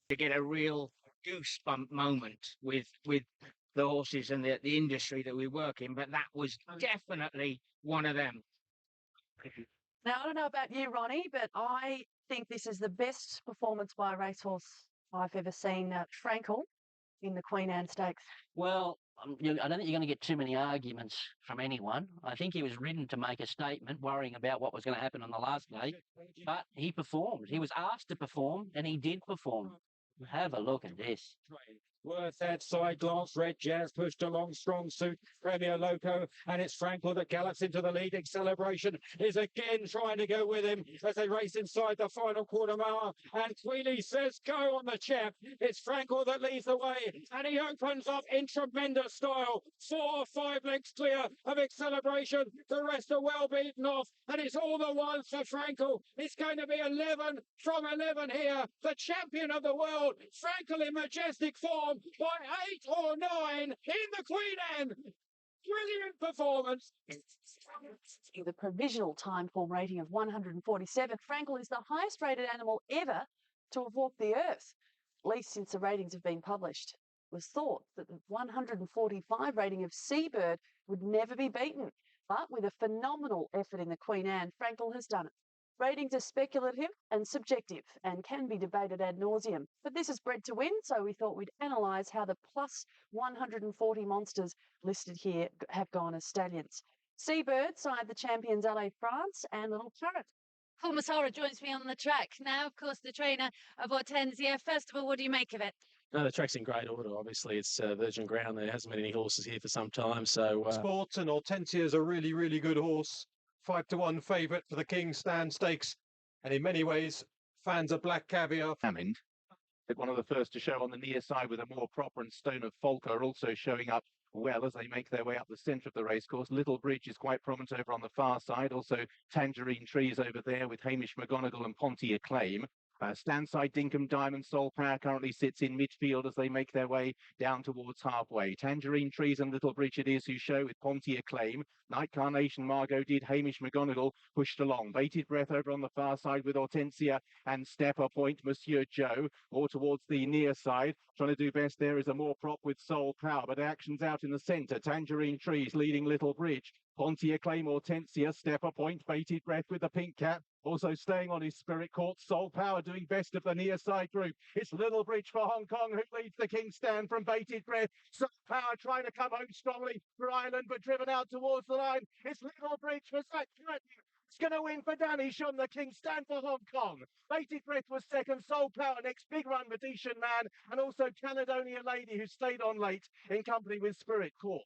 To get a real goosebump moment with the horses and the industry that we work in, but that was definitely one of them. Now, I don't know about you, Ronnie, but I think this is the best performance by a racehorse I've ever seen. Frankel in the Queen Anne Stakes. Well, I don't think you're going to get too many arguments from anyone. I think he was ridden to make a statement, worrying about what was going to happen on the last day, but he performed. He was asked to perform, and he did perform. Have a look at this. Worth that side glance, Red Jazz pushed along, strong suit, Premier Loco, and it's Frankel that gallops into the lead. Acceleration is again trying to go with him as they race inside the final quarter mile, and Quealy says go on the champ. It's Frankel that leads the way, and he opens up in tremendous style. 4 or 5 lengths clear of Acceleration. The rest are well beaten off, and it's all the ones for Frankel. It's going to be 11 from 11 here. The champion of the world, Frankel in majestic form by 8 or 9 in the Queen Anne. Brilliant performance. The provisional time form rating of 147. Frankel is the highest rated animal ever to have walked the earth. least since the ratings have been published. It was thought that the 145 rating of Seabird would never be beaten, but with a phenomenal effort in the Queen Anne, Frankel has done it. Ratings are speculative and subjective and can be debated ad nauseum, but this is bred to win, so we thought we'd analyse how the plus 140 monsters listed here have gone as stallions. Seabird side the champions LA France and Little Carrot. Paul Masara joins me on the track. Now, of course, the trainer of Ortensia. First of all, what do you make of it? No, the track's in great order. Obviously, it's virgin ground. There hasn't been any horses here for some time. So Sports and Ortensia is a really, really good horse. 5-1 favourite for the King Stand Stakes. And in many ways, fans of Black Caviar. Hammond, but one of the first to show on the near side with a more proper and Stone of Falco are also showing up well as they make their way up the centre of the racecourse. Little Bridge is quite prominent over on the far side. Also Tangerine Trees over there with Hamish McGonigal and Ponty Acclaim. Standside Dinkum Diamond Soul Power currently sits in midfield as they make their way down towards halfway. Tangerine Trees and Little Bridge it is who show with Ponty Acclaim. Night Carnation Margot did. Hamish McGonigal pushed along. Bated Breath over on the far side with Ortensia and Stepper Point, Monsieur Joe, or towards the near side. Trying to do best there is a more prop with Soul Power, but action's out in the centre. Tangerine Trees leading Little Bridge. Ponty Acclaim, Ortensia, Stepper Point, Bated Breath with the pink cap. Also staying on his Spirit Court, Soul Power doing best of the near side group. It's Little Bridge for Hong Kong who leads the King Stand from Bated Breath. Soul Power trying to come home strongly for Ireland, but driven out towards the line. It's Little Bridge for Zach Curtin. It's going to win for Danny Shun, the King Stand for Hong Kong. Bated Breath was second. Soul Power next. Big run for Dishan Man, and also Caledonia Lady who stayed on late in company with Spirit Court.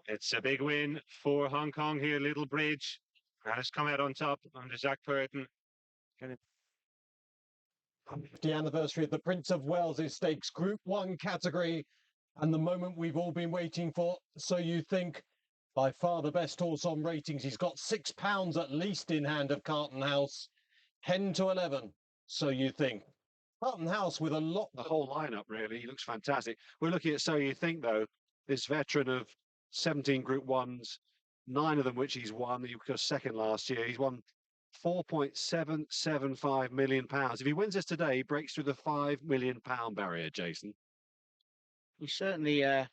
It's a big win for Hong Kong here. Little Bridge has come out on top under Zach Purton. 50th anniversary of the Prince of Wales' Stakes Group 1 category, and the moment we've all been waiting for. So you think, by far the best horse on ratings. He's got £6 at least in hand of Carlton House. 10 to 11. So you think. Carlton House with a lot. The whole lineup, really. He looks fantastic. We're looking at So You Think, though. This veteran of 17 Group 1s, 9 of them which he's won. He was second last year. He's won £4.775 million. If he wins this today, he breaks through the £5 million barrier, Jason. He's certainly a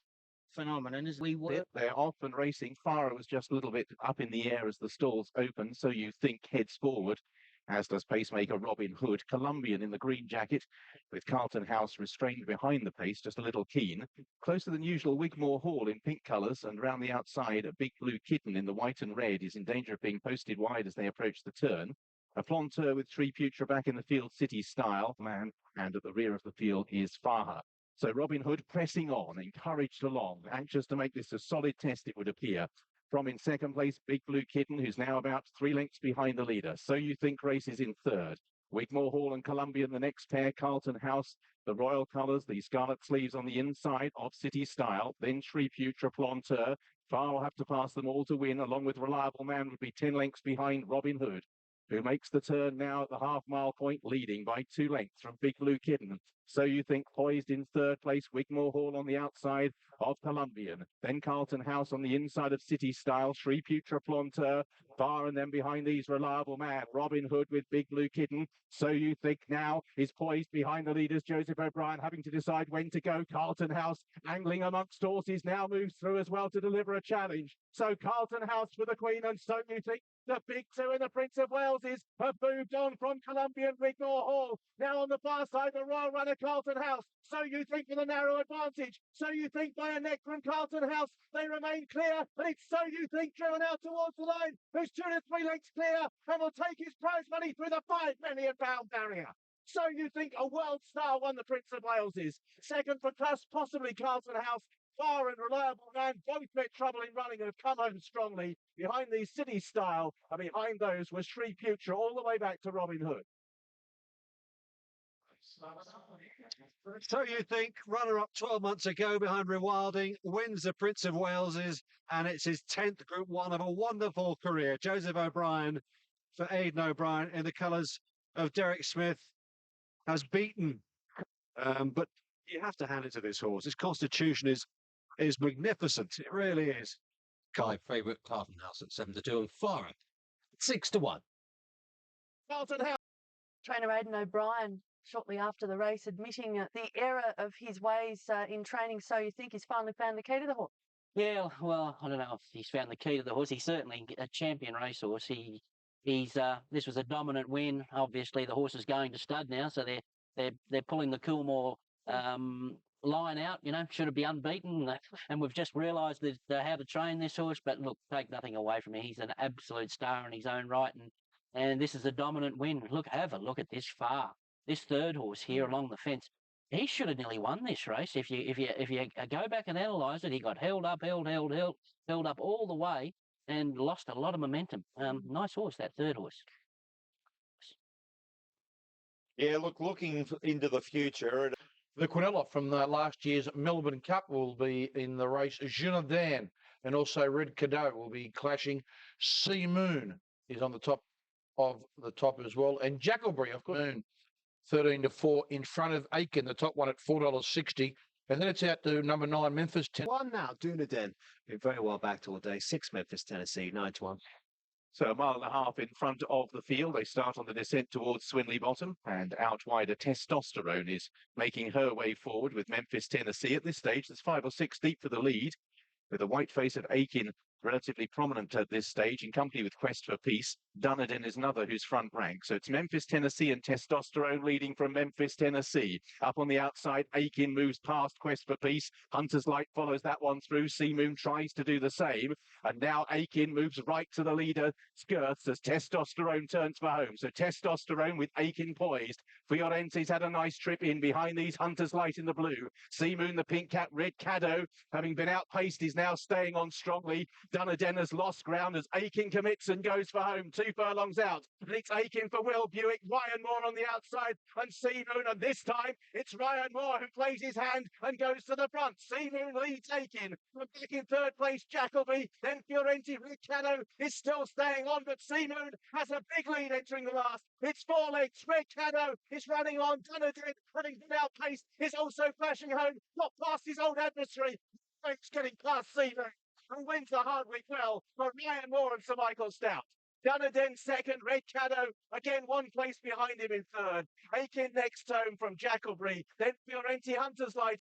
phenomenon, as we were. They're off and racing. Farah was just a little bit up in the air as the stalls open. So You Think heads forward, as does pacemaker Robin Hood. Colombian in the green jacket, with Carlton House restrained behind the pace, just a little keen. Closer than usual, Wigmore Hall in pink colours, and round the outside, a Big Blue Kitten in the white and red is in danger of being posted wide as they approach the turn. A Planteur with Tree Future back in the field, City Style, man, and at the rear of the field is Farha. So Robin Hood pressing on, encouraged along, anxious to make this a solid test, it would appear. From in second place, Big Blue Kitten, who's now about 3 lengths behind the leader. So You Think races in third. Wigmore Hall and Colombian the next pair. Carlton House, the royal colours, the scarlet sleeves on the inside of City Style. Then Tree Future, Planteur. Far will have to pass them all to win, along with Reliable Man would be 10 lengths behind Robin Hood, who makes the turn now at the half-mile point, leading by 2 lengths from Big Blue Kitten. So You Think poised in third place, Wigmore Hall on the outside of Colombian. Then Carlton House on the inside of City Style, Tree Future, Planteur. Far and then behind these Reliable Man, Robin Hood with Big Blue Kitten. So You Think now is poised behind the leaders, Joseph O'Brien having to decide when to go. Carlton House angling amongst horses now moves through as well to deliver a challenge. So Carlton House for the Queen, and So You Think the big two in the Prince of Waleses have moved on from Colombian Wigmore Hall. Now on the far side, the Royal Runner Carlton House. So You Think for the narrow advantage. So You Think by a neck from Carlton House. They remain clear, and it's So You Think driven out towards the line, who's 2 to 3 lengths clear and will take his prize money through the £5 million barrier. So You Think a world star won the Prince of Waleses. Second for Cuss, possibly Carlton House. Far and Reliable Man both met trouble in running and have come home strongly. Behind these City Style, and behind those was Tree Future all the way back to Robin Hood. So You Think, runner-up 12 months ago behind Rewilding, wins the Prince of Waleses, and it's his 10th Group 1 of a wonderful career. Joseph O'Brien for Aidan O'Brien in the colours of Derek Smith has beaten, but you have to hand it to this horse. His constitution is magnificent. It really is. My favourite Carlton House at 7 to 2 and Farah 6 to 1. Carlton House. Trainer Aidan O'Brien, shortly after the race, admitting the error of his ways in training. So you think he's finally found the key to the horse? Yeah, well, I don't know if he's found the key to the horse. He's certainly a champion racehorse. This was a dominant win. Obviously, the horse is going to stud now, so they're pulling the Coolmore line out. You know, should it be unbeaten? And we've just realised that how to train this horse. But look, take nothing away from him. He's an absolute star in his own right, and this is a dominant win. Look, have a look at this far. This third horse here along the fence. He should have nearly won this race. If you go back and analyse it, he got held up all the way and lost a lot of momentum. Nice horse, that third horse. Yeah, look, looking into the future. The Quinella from last year's Melbourne Cup will be in the race. Junadin and also Red Cadeau will be clashing. Sea Moon is on the top of the top as well. And Jackalbury, of course, Moon, 13-4 in front of Aiken, the top one at $4.60. And then it's out to number 9, Memphis. One now, Dunedin. Been very well backed all day. 6 Memphis, Tennessee, 9-1. So a mile and a half in front of the field. They start on the descent towards Swinley Bottom, and out wider Testosterone is making her way forward with Memphis, Tennessee. At this stage, there's 5 or 6 deep for the lead, with the white face of Aiken relatively prominent at this stage, in company with Quest for Peace. Dunedin is another who's front rank. So it's Memphis, Tennessee and Testosterone leading from Memphis, Tennessee. Up on the outside, Aiken moves past Quest for Peace. Hunter's Light follows that one through. Sea Moon tries to do the same. And now Aiken moves right to the leader, Skirths, as Testosterone turns for home. So Testosterone with Aiken poised. Fiorente's had a nice trip in behind these Hunter's Light in the blue. Sea Moon, the pink cap, Red Cadeau, having been outpaced, is now staying on strongly. Dunedin has lost ground as Aiken commits and goes for home. 2 furlongs out. And it's Aiken for Will Buick. Ryan Moore on the outside and Sea Moon. And this time it's Ryan Moore who plays his hand and goes to the front. Sea Moon leads Aiken. From back in third place, Jackalby. Then Fiorenti. Riccano is still staying on, but Sea Moon has a big lead entering the last. It's 4 legs. Riccano is running on. Dunedin, having been outpaced, is also flashing home. Not past his old adversary. It's getting past Sea Moon, and wins the Hardwick well for Ryan Moore and Sir Michael Stout. Dunedin second, Red Cadeau again 1 place behind him in third. Aiken next home from Jackalbury, then Fiorenti, Hunter's Light.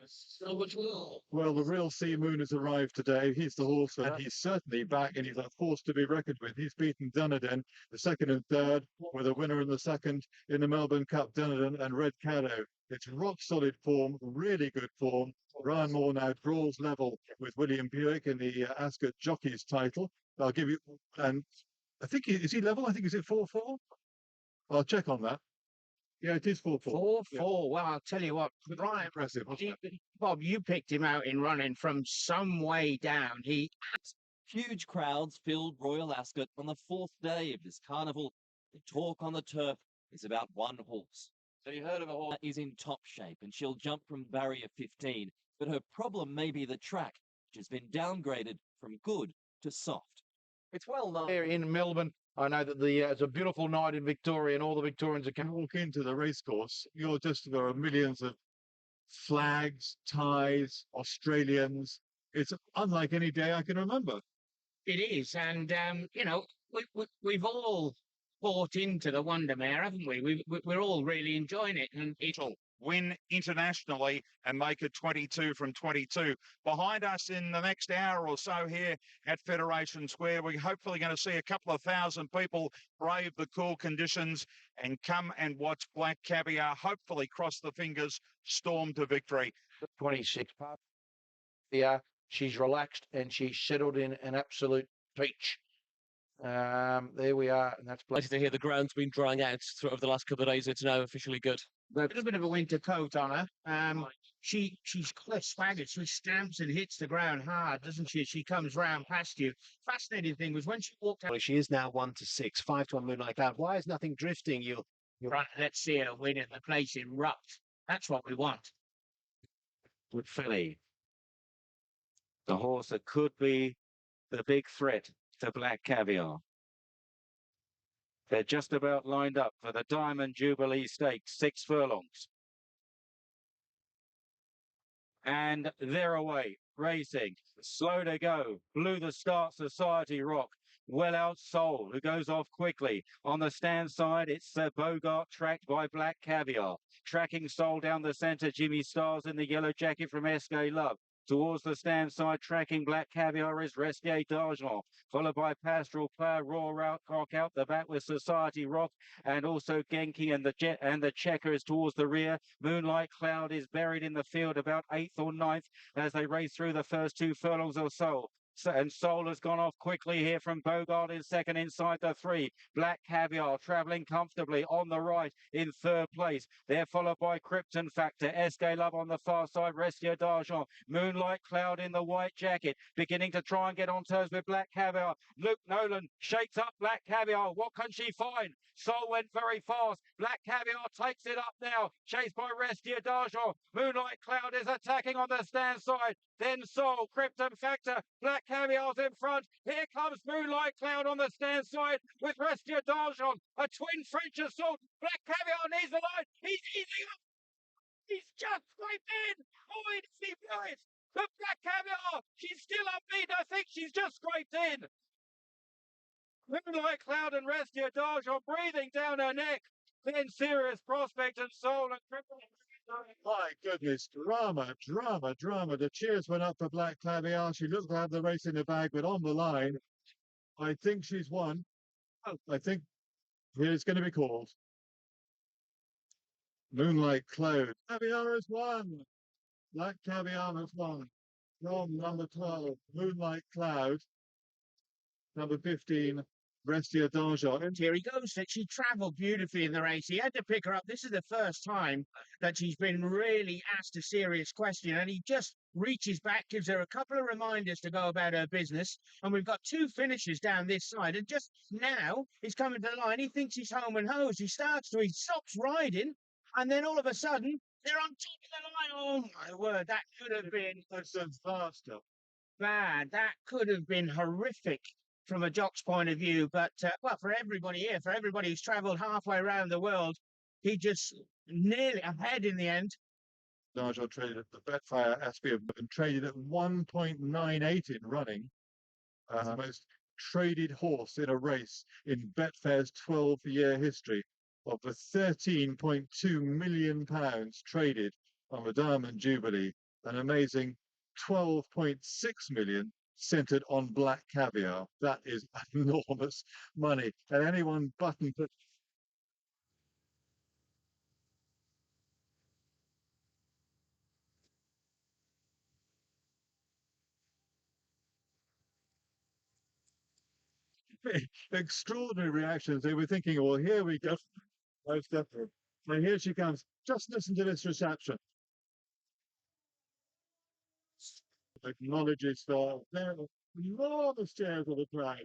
So much well. Well, the real Sea Moon has arrived today. He's the horse, and he's certainly back, and he's a force to be reckoned with. He's beaten Dunedin, the second and third, with a winner in the second in the Melbourne Cup, Dunedin and Red Cadeau. It's rock solid form, really good form. Ryan Moore now draws level with William Buick in the Ascot Jockeys title. I'll give you, and I think, is he level? I think, is it 4-4? I'll check on that. Yeah, it is 4-4. 4-4. Yeah. Well, I'll tell you what, Ryan, Impressive. Bob, you picked him out in running from some way down. Huge crowds filled Royal Ascot on the 4th day of this carnival. The talk on the turf is about one horse. So you heard of a horse that is in top shape, and she'll jump from barrier 15. But her problem may be the track, which has been downgraded from good to soft. It's well known here in Melbourne. I know that it's a beautiful night in Victoria, and all the Victorians are coming. Walk into the racecourse, there are millions of flags, ties, Australians. It's unlike any day I can remember. It is, and you know, we've all bought into the Wondermare, haven't we? We're all really enjoying it, and it'll win internationally and make it 22 from 22. Behind us in the next hour or so here at Federation Square, we're hopefully going to see a couple of thousand people brave the cool conditions and come and watch Black Caviar, hopefully, cross the fingers, storm to victory. 26 part. Yeah, she's relaxed and she's settled in an absolute peach. There we are, and that's Nice to hear the ground's been drying out over the last couple of days. It's now officially good. a little bit of a winter coat on her. She's quite swaggered. She stamps and hits the ground hard, doesn't she? She comes round past you. Fascinating thing was when she walked out. Well, she is now 1-6, 5-1 Moonlight Cloud. Why is nothing drifting? You're right. Let's see her win and the place erupt. That's what we want. With filly, the horse that could be the big threat to Black Caviar. They're just about lined up for the Diamond Jubilee Stakes, 6 furlongs. And they're away, racing, slow to go, Blue the Start Society Rock. Well Out Soul, who goes off quickly. On the stand side, it's Bogart, tracked by Black Caviar. Tracking Soul down the centre, Jimmy Stars in the yellow jacket from SK Love. Towards the stand side, tracking Black Caviar is Restier d'Argent, followed by Pastoral Player, Raw Outcock out the back with Society Rock, and also Genki and the Checkers towards the rear. Moonlight Cloud is buried in the field about 8th or 9th as they race through the first 2 furlongs or so. And Soul has gone off quickly here from Bogart in second inside the 3. Black Caviar travelling comfortably on the right in 3rd place. They're followed by Krypton Factor, SK Love on the far side, Restier d'Argent, Moonlight Cloud in the white jacket, beginning to try and get on terms with Black Caviar. Luke Nolan shakes up Black Caviar. What can she find? Soul went very fast. Black Caviar takes it up now, chased by Restier d'Argent. Moonlight Cloud is attacking on the stand side. Then Soul, Krypton Factor, Black Caviar's in front. Here comes Moonlight Cloud on the stand side with Restier d'Argent, a twin French assault. Black Caviar needs the line. He's easing up. He's just scraped in. Oh, he do it. But Black Caviar, she's still upbeat. I think she's just scraped in. Moonlight Cloud and Restier d'Argent breathing down her neck. Then Serious Prospect and Soul and Triple. My goodness, drama, drama, drama. The cheers went up for Black Caviar. She looked to have the race in the bag, but on the line, I think she's won. I think it's going to be called. Moonlight Cloud. Caviar has won. Black Caviar has won. From number 12, Moonlight Cloud. Number 15, Restier d'Argent. Here he goes. She travelled beautifully in the race. He had to pick her up. This is the first time that she's been really asked a serious question, and he just reaches back, gives her a couple of reminders to go about her business. And we've got 2 finishes down this side, and just now he's coming to the line. He thinks he's home and hosed. He stops riding, and then all of a sudden they're on top of the line. Oh my word, that could have been faster. Bad. That could have been horrific from a jock's point of view, but well, for everybody here, for everybody who's travelled halfway around the world, he just nearly ahead in the end. D'Argent traded at the Betfair Aspie have been traded at 1.98 in running. The most traded horse in a race in Betfair's 12-year history. Of the £13.2 million traded on the Diamond Jubilee, an amazing 12.6 million centered on Black Caviar. That is enormous money. And anyone button put extraordinary reactions. They were thinking, well, here we go. Most definitely. And here she comes. Just listen to this reception. Acknowledges there are enormous shares of the crowd.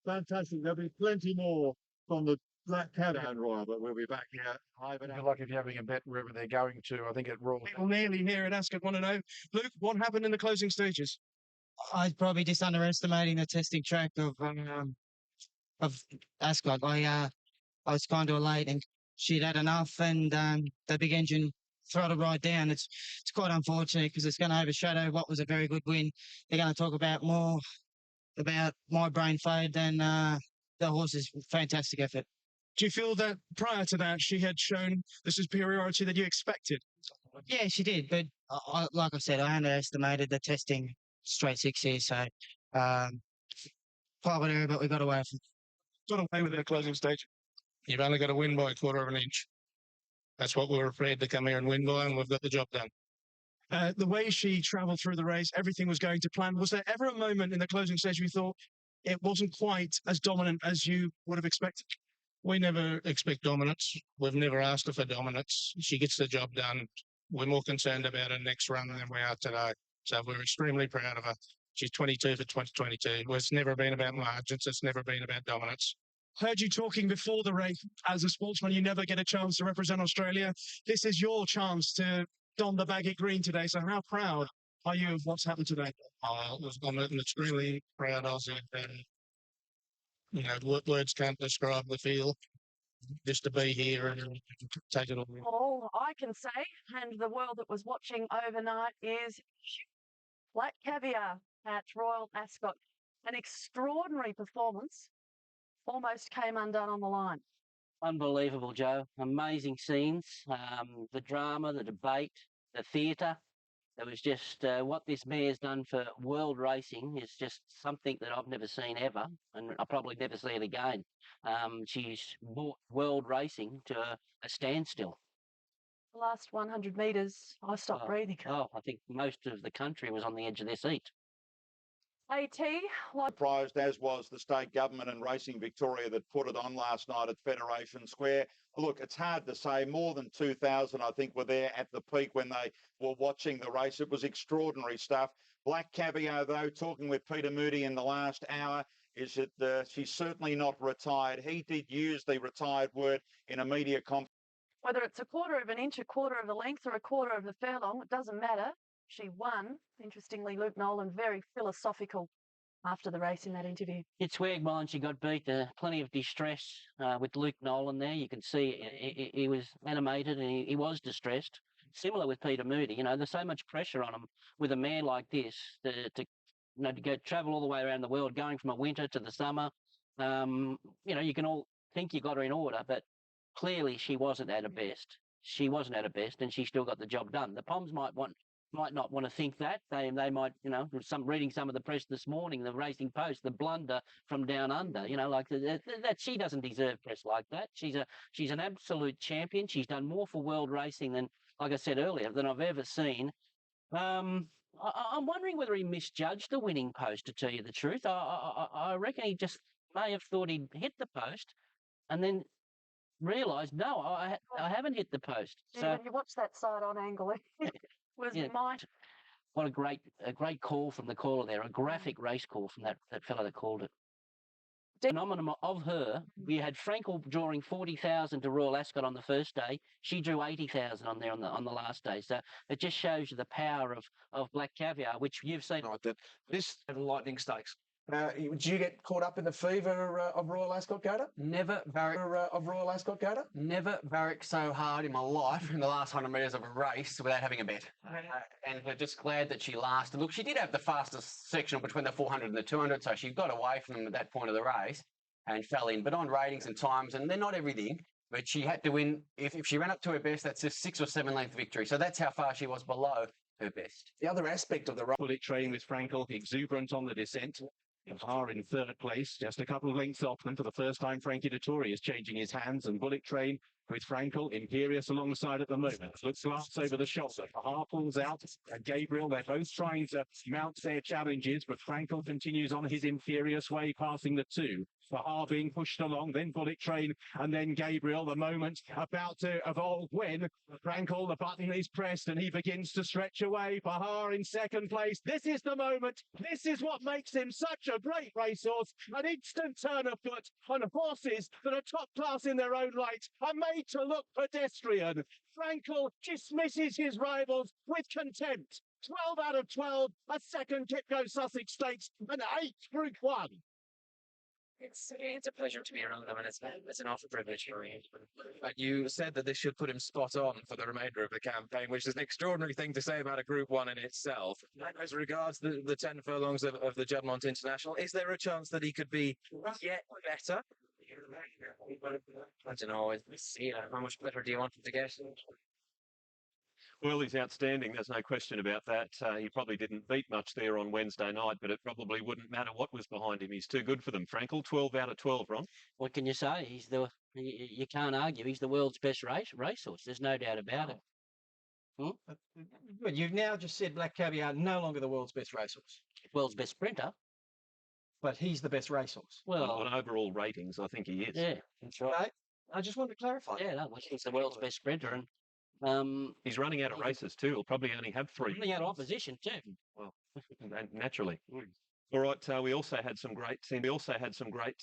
Fantastic. There'll be plenty more from the Black Caviar Royal, but we'll be back here. Good luck if you're having a bet wherever they're going to. I think at Royal. People nearly here at Ascot want to know, Luke, what happened in the closing stages? I was probably just underestimating the testing track of Ascot. I was kind of late, and she'd had enough, and the big engine throttled right down. It's quite unfortunate because it's going to overshadow what was a very good win. They're going to talk about more about my brain fade than the horse's fantastic effort. Do you feel that prior to that she had shown the superiority that you expected? Yeah, she did, but like I said, I underestimated the testing straight 6 years, so private error, but we got away from it. Got away with their closing stage. You've only got to win by a quarter of an inch. That's what we were afraid to come here and win by, and we've got the job done. The way she travelled through the race, everything was going to plan. Was there ever a moment in the closing stage we thought it wasn't quite as dominant as you would have expected? We never expect dominance. We've never asked her for dominance. She gets the job done. We're more concerned about her next run than we are today. So we're extremely proud of her. She's 22 for 2022. It's never been about margins. It's never been about dominance. Heard you talking before the race. As a sportsman, you never get a chance to represent Australia. This is your chance to don the baggy green today. So how proud are you of what's happened today? I'm extremely proud of it. You know, words can't describe the feel just to be here and take it all. All I can say, and the world that was watching overnight, is Black Caviar at Royal Ascot An extraordinary performance. Almost came undone on the line. Unbelievable, Joe. Amazing scenes. The drama, the debate, the theatre. It was just what this mare's done for world racing is just something that I've never seen ever, and I'll probably never see it again. She's brought world racing to a standstill. The last 100 metres, I stopped breathing. Oh, I think most of the country was on the edge of their seat. AT, surprised, as was the state government and Racing Victoria that put it on last night at Federation Square. Look, it's hard to say. More than 2,000, I think, were there at the peak when they were watching the race. It was extraordinary stuff. Black Caviar, though, talking with Peter Moody in the last hour, is that she's certainly not retired. He did use the retired word in a media conference. Whether it's a quarter of an inch, a quarter of a length, or a quarter of a furlong, it doesn't matter. She won. Interestingly, Luke Nolan very philosophical after the race in that interview. It's Swagmine, she got beat. Plenty of distress with Luke Nolan there. You can see he was animated and he was distressed. Similar with Peter Moody. You know, there's so much pressure on him with a man like this to go travel all the way around the world, going from a winter to the summer. You know, you can all think you got her in order, but clearly she wasn't at her best. She wasn't at her best, and she still got the job done. The Poms might not want to think that. They might, you know, reading some of the press this morning, the Racing Post, the blunder from down under, you know, like that she doesn't deserve press like that. She's an absolute champion. She's done more for world racing than, like I said earlier, than I've ever seen. I'm wondering whether he misjudged the winning post, to tell you the truth. I reckon he just may have thought he'd hit the post and then realised, no, I haven't hit the post. Gee, So when you watch that side-on angle, it was mine. What a great call from the caller there, a graphic race call from that fellow that called it. Phenomenon of her, we had Frankel drawing 40,000 to Royal Ascot on the first day. She drew 80,000 on there on the last day. So it just shows you the power of Black Caviar, which you've seen. Right, that this Lightning Stakes. Did you get caught up in the fever of Royal Ascot Gator? Never barracked so hard in my life in the last 100 metres of a race without having a bet. And we're just glad that she lasted. Look, she did have the fastest sectional between the 400 and the 200, so she got away from them at that point of the race and fell in. But on ratings and times, and they're not everything, but she had to win. If she ran up to her best, that's a 6 or 7 length victory. So that's how far she was below her best. The other aspect of the Bullet Train with Frankel, exuberant on the descent. Are in third place, just a couple of lengths off them. For the first time, Frankie Dettori is changing his hands, and Bullet Train with Frankel, Imperious alongside at the moment. Looks last over the shoulder. Bahar pulls out, and Gabriel, they're both trying to mount their challenges, but Frankel continues on his Imperious way, passing the two. Bahar being pushed along, then Bullet Train, and then Gabriel. The moment about to evolve when Frankel, the button is pressed, and he begins to stretch away. Bahar in second place. This is the moment. This is what makes him such a great racehorse. An instant turn of foot on horses that are top class in their own right are made to look pedestrian. Frankel dismisses his rivals with contempt. 12 out of 12, a second Kitco Sussex Stakes, an 8th Group 1. It's a pleasure to be around them, and it's an awful privilege for me. But you said that this should put him spot on for the remainder of the campaign, which is an extraordinary thing to say about a Group 1 in itself. As regards the 10 furlongs of the Juddmonte International, is there a chance that he could be yet better? I don't know. See, how much better do you want him to get? Well, he's outstanding. There's no question about that. He probably didn't beat much there on Wednesday night, but it probably wouldn't matter what was behind him. He's too good for them. Frankel, 12 out of 12, Ron. What can you say? You can't argue. He's the world's best racehorse. There's no doubt about it. But you've now just said Black Caviar no longer the world's best racehorse. World's best sprinter. But he's the best racehorse. Well, on overall ratings, I think he is. Yeah, that's right. Okay. I just wanted to clarify. Yeah, no, he's the world's best sprinter, and he's running out of races too. He'll probably only have 3. Running out of opposition too. Well, naturally. All right, we also had some great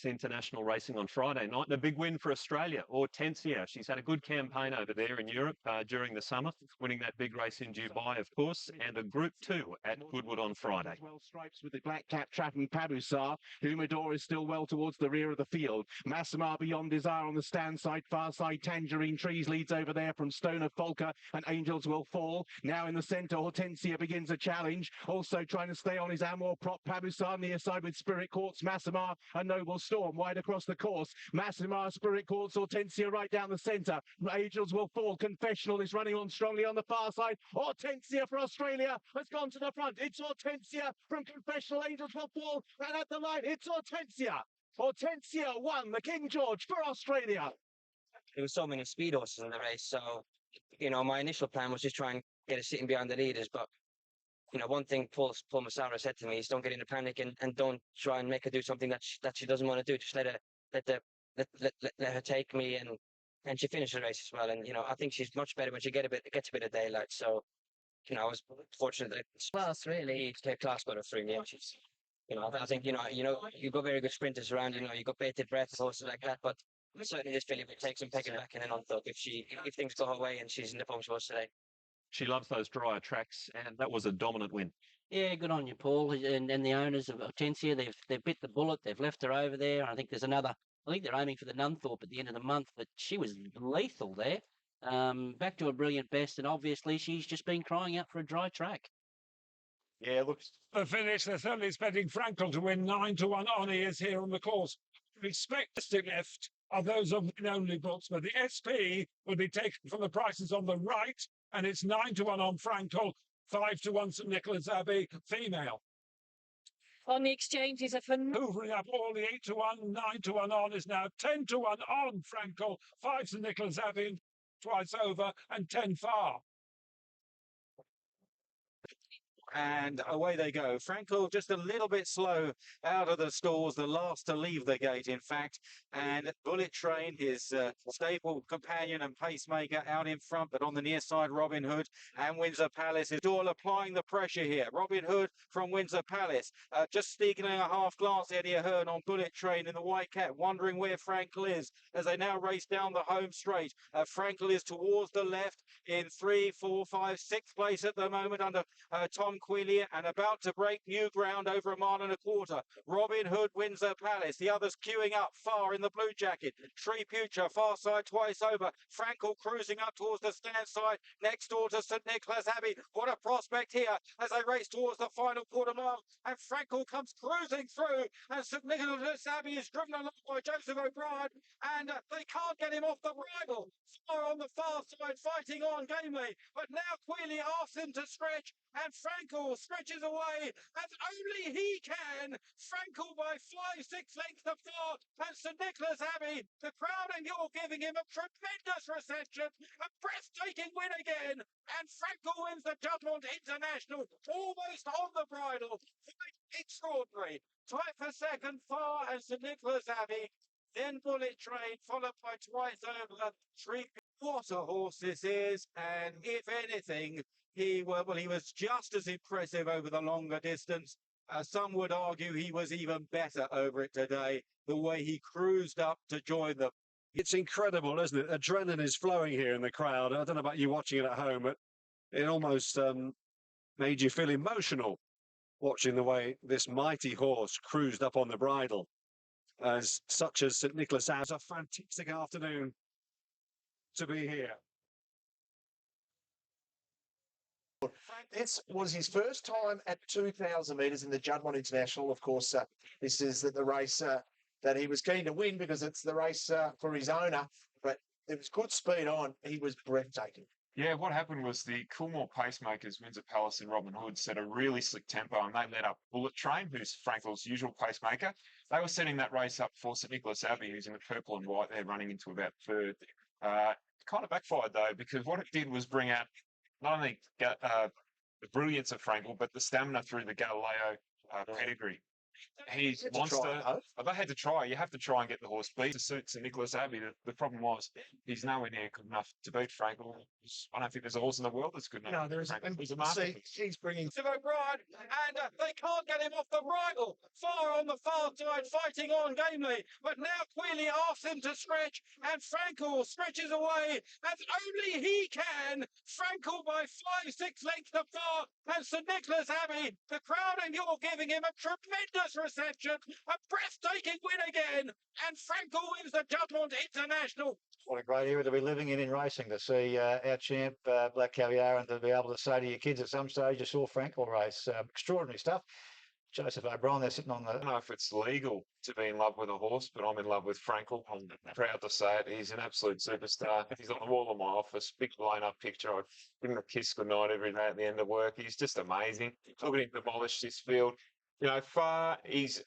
international racing on Friday night, and a big win for Australia. Ortensia, she's had a good campaign over there in Europe during the summer, winning that big race in Dubai, of course, and a Group 2 at Goodwood on Friday. Well, stripes with the black cap tracking Pabusar. Humidor is still well towards the rear of the field. Massamar beyond desire on the stand side, far side Tangerine Trees leads over there from Stoner Folker, and Angels Will Fall. Now in the centre, Hortensia begins a challenge, also trying to stay on his Amor prop. Pabusar side, near side with Spirit Courts, Massimar and Noble Storm wide across the course. Massimar, Spirit Courts, Ortensia right down the centre. Angels will fall. Confessional is running on strongly on the far side. Ortensia for Australia has gone to the front. It's Ortensia from Confessional. Angels will fall. And at the line, it's Ortensia. Ortensia won the King George for Australia. There were so many speed horses in the race, so my initial plan was just try and get her sitting behind the leaders. But one thing Paul Massara said to me is don't get in a panic and don't try and make her do something that she doesn't want to do. Just let her take me, and she finished the race as well. And I think she's much better when she gets a bit of daylight. So I was fortunate that class really class got her through. Yeah, she's I think you got very good sprinters around. You got Bated Breath and horses like that, but certainly this filly will take some pegging back in Nunthorpe if things go her way and she's in the form she was today. She loves those drier tracks, and that was a dominant win. Yeah, good on you, Paul, and the owners of Ortensia. They've bit the bullet. They've left her over there. I think there's another. I think they're aiming for the Nunthorpe at the end of the month, but she was lethal there. Back to a brilliant best, and obviously she's just been crying out for a dry track. Yeah, looks. The finish, they're certainly expecting Frankel to win 9-1 on. He is here on the course. Expecting left are those of win-only books, but the SP will be taken from the prices on the right, and it's 9-1 on Frankel, 5-1 St Nicholas Abbey, female. On the exchanges, hoovering up all the 8-1, 9-1 on is now 10-1 on Frankel, 5 St Nicholas Abbey, twice over, and 10 far. And away they go. Frankel just a little bit slow out of the stalls, the last to leave the gate, in fact. And Bullet Train, his staple companion and pacemaker, out in front, but on the near side, Robin Hood and Windsor Palace is all applying the pressure here. Robin Hood from Windsor Palace, just sneaking a half glance, Eddie Ahern on Bullet Train in the white cap, wondering where Frankel is as they now race down the home straight. Frankel is towards the left in 3, 4, 5, 6th place at the moment under Tom Quillier, and about to break new ground over a mile and a quarter. Robin Hood, Windsor Palace, the others queuing up far in the blue jacket. Tree Future, far side twice over. Frankel cruising up towards the stand side, next door to St Nicholas Abbey. What a prospect here as they race towards the final quarter mile, and Frankel comes cruising through, and St Nicholas Abbey is driven along by Joseph O'Brien, and they can't get him off the bridle. Far on the far side, fighting on gamely, but now Quillier asks him to stretch, and Frankel stretches away as only he can. Frankel by 5-6 lengths to far, and St Nicholas Abbey, the crowd and you're giving him a tremendous reception, a breathtaking win again, and Frankel wins the Juddmonte International almost on the bridle. Extraordinary. Tight for second, far, and St Nicholas Abbey. Then Bullet Train, followed by twice over. What a horse this is, and if anything, he was just as impressive over the longer distance. Some would argue he was even better over it today, the way he cruised up to join them. It's incredible, isn't it? Adrenaline is flowing here in the crowd. I don't know about you watching it at home, but it almost made you feel emotional watching the way this mighty horse cruised up on the bridle. As such as St Nicholas has a fantastic afternoon to be here. This was his first time at 2,000 metres in the Juddmonte International. Of course, this is the race that he was keen to win because it's the race for his owner. But there was good speed on. He was breathtaking. Yeah, what happened was the Coolmore pacemakers, Windsor Palace and Robin Hood, set a really slick tempo, and they led up Bullet Train, who's Frankel's usual pacemaker. They were setting that race up for St Nicholas Abbey, who's in the purple and white there, running into about third. Kind of backfired, though, because what it did was bring out not only the brilliance of Frankel, but the stamina through the Galileo pedigree. He's monster. They had to try. You have to try and get the horse beat to suit St Nicholas Abbey. The problem was he's nowhere near good enough to beat Frankel. I don't think there's a horse in the world that's good enough. No, there isn't. He's a masterpiece. He's bringing O'Brien, and they can't get him off the bridle. Far on the far side, fighting on gamely, but now Quillier asks him to stretch, and Frankel stretches away as only he can. Frankel by 5-6 lengths to far, and St Nicholas Abbey, the crowd and you're giving him a tremendous reception, a breathtaking win again, and Frankel wins the Juddmonte International. What a great era to be living in racing, to see our champ, Black Caviar, and to be able to say to your kids at some stage you saw Frankel race. Extraordinary stuff. Joseph O'Brien, they're sitting on the. I don't know if it's legal to be in love with a horse, but I'm in love with Frankel. I'm proud to say it. He's an absolute superstar. He's on the wall of my office, big blown-up picture. I give him a kiss goodnight every day at the end of work. He's just amazing. Look at him demolish this field. You know, Far is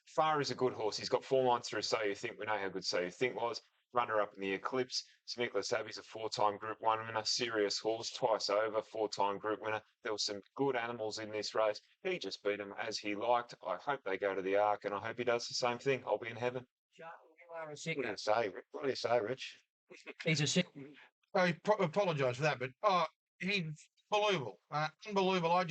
a good horse. He's got 4 lines through So You Think. We know how good So You Think was. Runner-up in the Eclipse. Smickler Savvy's a 4-time Group 1 winner. Serious horse, twice over, 4-time Group winner. There were some good animals in this race. He just beat them as he liked. I hope they go to the Ark, and I hope he does the same thing. I'll be in heaven. What do you say, Rich? He's a sick. I apologise for that, but he's unbelievable. Unbelievable.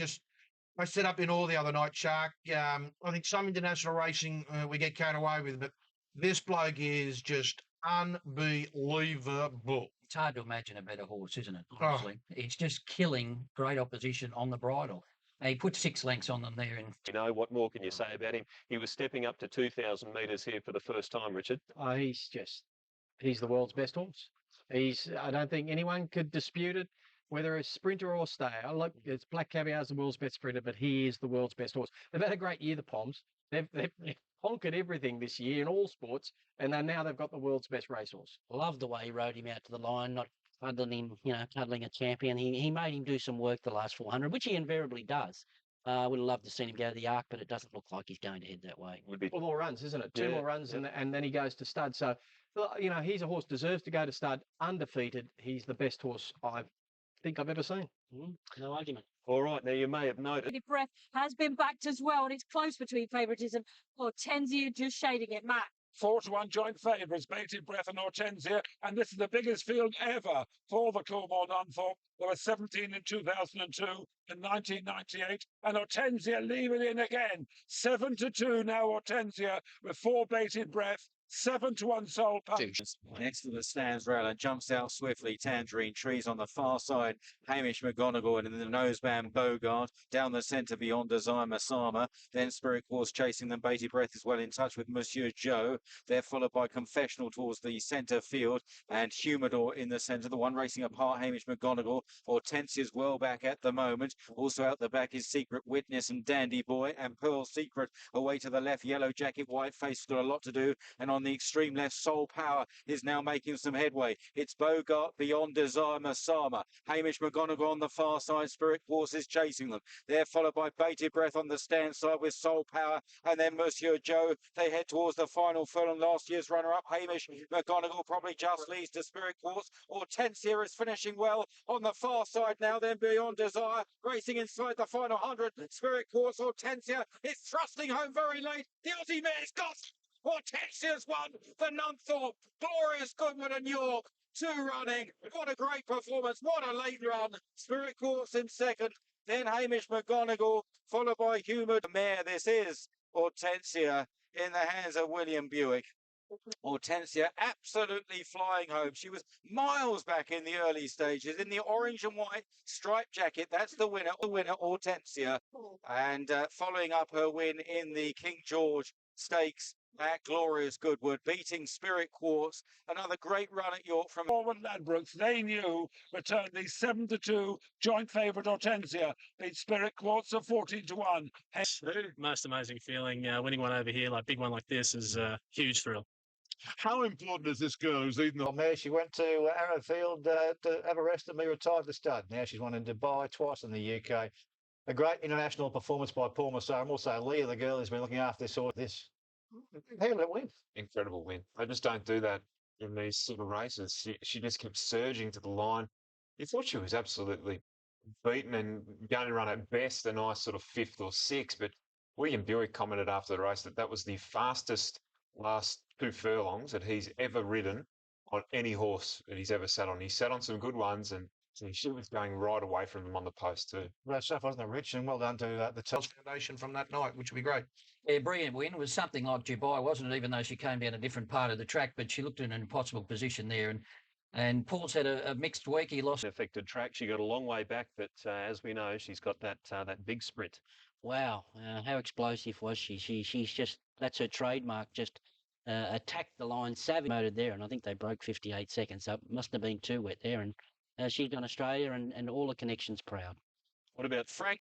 I set up in all the other night, Shark. I think some international racing we get carried away with, but this bloke is just unbelievable. It's hard to imagine a better horse, isn't it? Honestly, it's just killing great opposition on the bridle. He put 6 lengths on them there. And You know, what more can you say about him? He was stepping up to 2,000 metres here for the first time, Richard. He's the world's best horse. I don't think anyone could dispute it, whether it's sprinter or stayer. Look, it's Black Caviar's the world's best sprinter, but he is the world's best horse. They've had a great year, the Poms. They've conquered everything this year in all sports, and now they've got the world's best racehorse. Love the way he rode him out to the line, not cuddling him, cuddling a champion. He made him do some work the last 400, which he invariably does. I would have loved to see him go to the Ark, but it doesn't look like he's going to head that way. 4 more runs, isn't it? 2 more runs, and then he goes to stud. So, he's a horse deserves to go to stud undefeated. He's the best horse I think I've ever seen. No argument. All right, now you may have noted. Breath has been backed as well, and it's close between favouritism. Ortensia just shading it, Matt. 4-1 joint favourites, Bated Breath and Ortensia, and this is the biggest field ever for the Coolmore Nunthorpe. There were 17 in 2002 and 1998, and Ortensia leaving in again. 7-2 now, Ortensia, with 4 Bated Breath, 7-1 Soul Punch. Next to the stands rail and jumps out swiftly. Tangerine Trees on the far side. Hamish McGonigal and in the noseband Bogart. Down the centre beyond Desire Masama. Then Spirit Course chasing them. Bated Breath is well in touch with Monsieur Joe. They're followed by Confessional towards the centre field and Humidor in the centre. The one racing apart, Hamish McGonigal. Hortensia's well back at the moment. Also out the back is Secret Witness and Dandy Boy and Pearl Secret away to the left. Yellow Jacket, White Face got a lot to do, and on the extreme left, Soul Power is now making some headway. It's Bogart beyond Desire Masama. Hamish McGonigal on the far side. Spirit Course is chasing them. They're followed by Bated Breath on the stand side with Soul Power and then Monsieur Joe. They head towards the final furlong. Last year's runner-up, Hamish McGonigal, probably just leads to Spirit Course. Hortensia is finishing well on the far side now, then beyond Desire. Racing inside the final 100. Spirit Course, Hortensia is thrusting home very late. The Aussie mare's got Hortensia's won the Nunthorpe. Glorious Goodman and York. 2 running. What a great performance. What a late run. Spirit Course in second. Then Hamish McGonigal, followed by Humid. Mare, this is Hortensia in the hands of William Buick. Hortensia absolutely flying home. She was miles back in the early stages in the orange and white striped jacket. That's the winner, Hortensia. And following up her win in the King George Stakes at Glorious Goodwood, beating Spirit Quartz. Another great run at York from Forward Ladbrokes. They knew returned the 7-2 joint favourite Hortensia. Beat Spirit Quartz of 14-1. Most amazing feeling. Winning one over here, like big one like this, is a huge thrill. How important is this girl who's leading the mare? She went to Arrowfield to have a rest and be retired to stud. Now she's won in Dubai, twice in the UK. A great international performance by Paul Massar, and also Leah, the girl who's been looking after this sort of this. How did it win? Incredible win. They just don't do that in these sort of races. She just kept surging to the line. You thought she was absolutely beaten and going to run at best a nice sort of 5th or 6th, but William Buick commented after the race that was the fastest last 2 furlongs that he's ever ridden on any horse that he's ever sat on. He sat on some good ones, and she was going right away from them on the post too. Great stuff, wasn't it, Rich? And well done to the Tels Foundation from that night, which would be great. Yeah, brilliant win. It was something like Dubai, wasn't it? Even though she came down a different part of the track, but she looked in an impossible position there. And Paul's had a mixed week. He lost. Affected track. She got a long way back, but as we know, she's got that big sprint. Wow, how explosive was she? She's just, that's her trademark. Just attacked the line, savage motored there, and I think they broke 58 seconds. So it must have been too wet there. And she's done Australia and all the connections proud. What about Frank?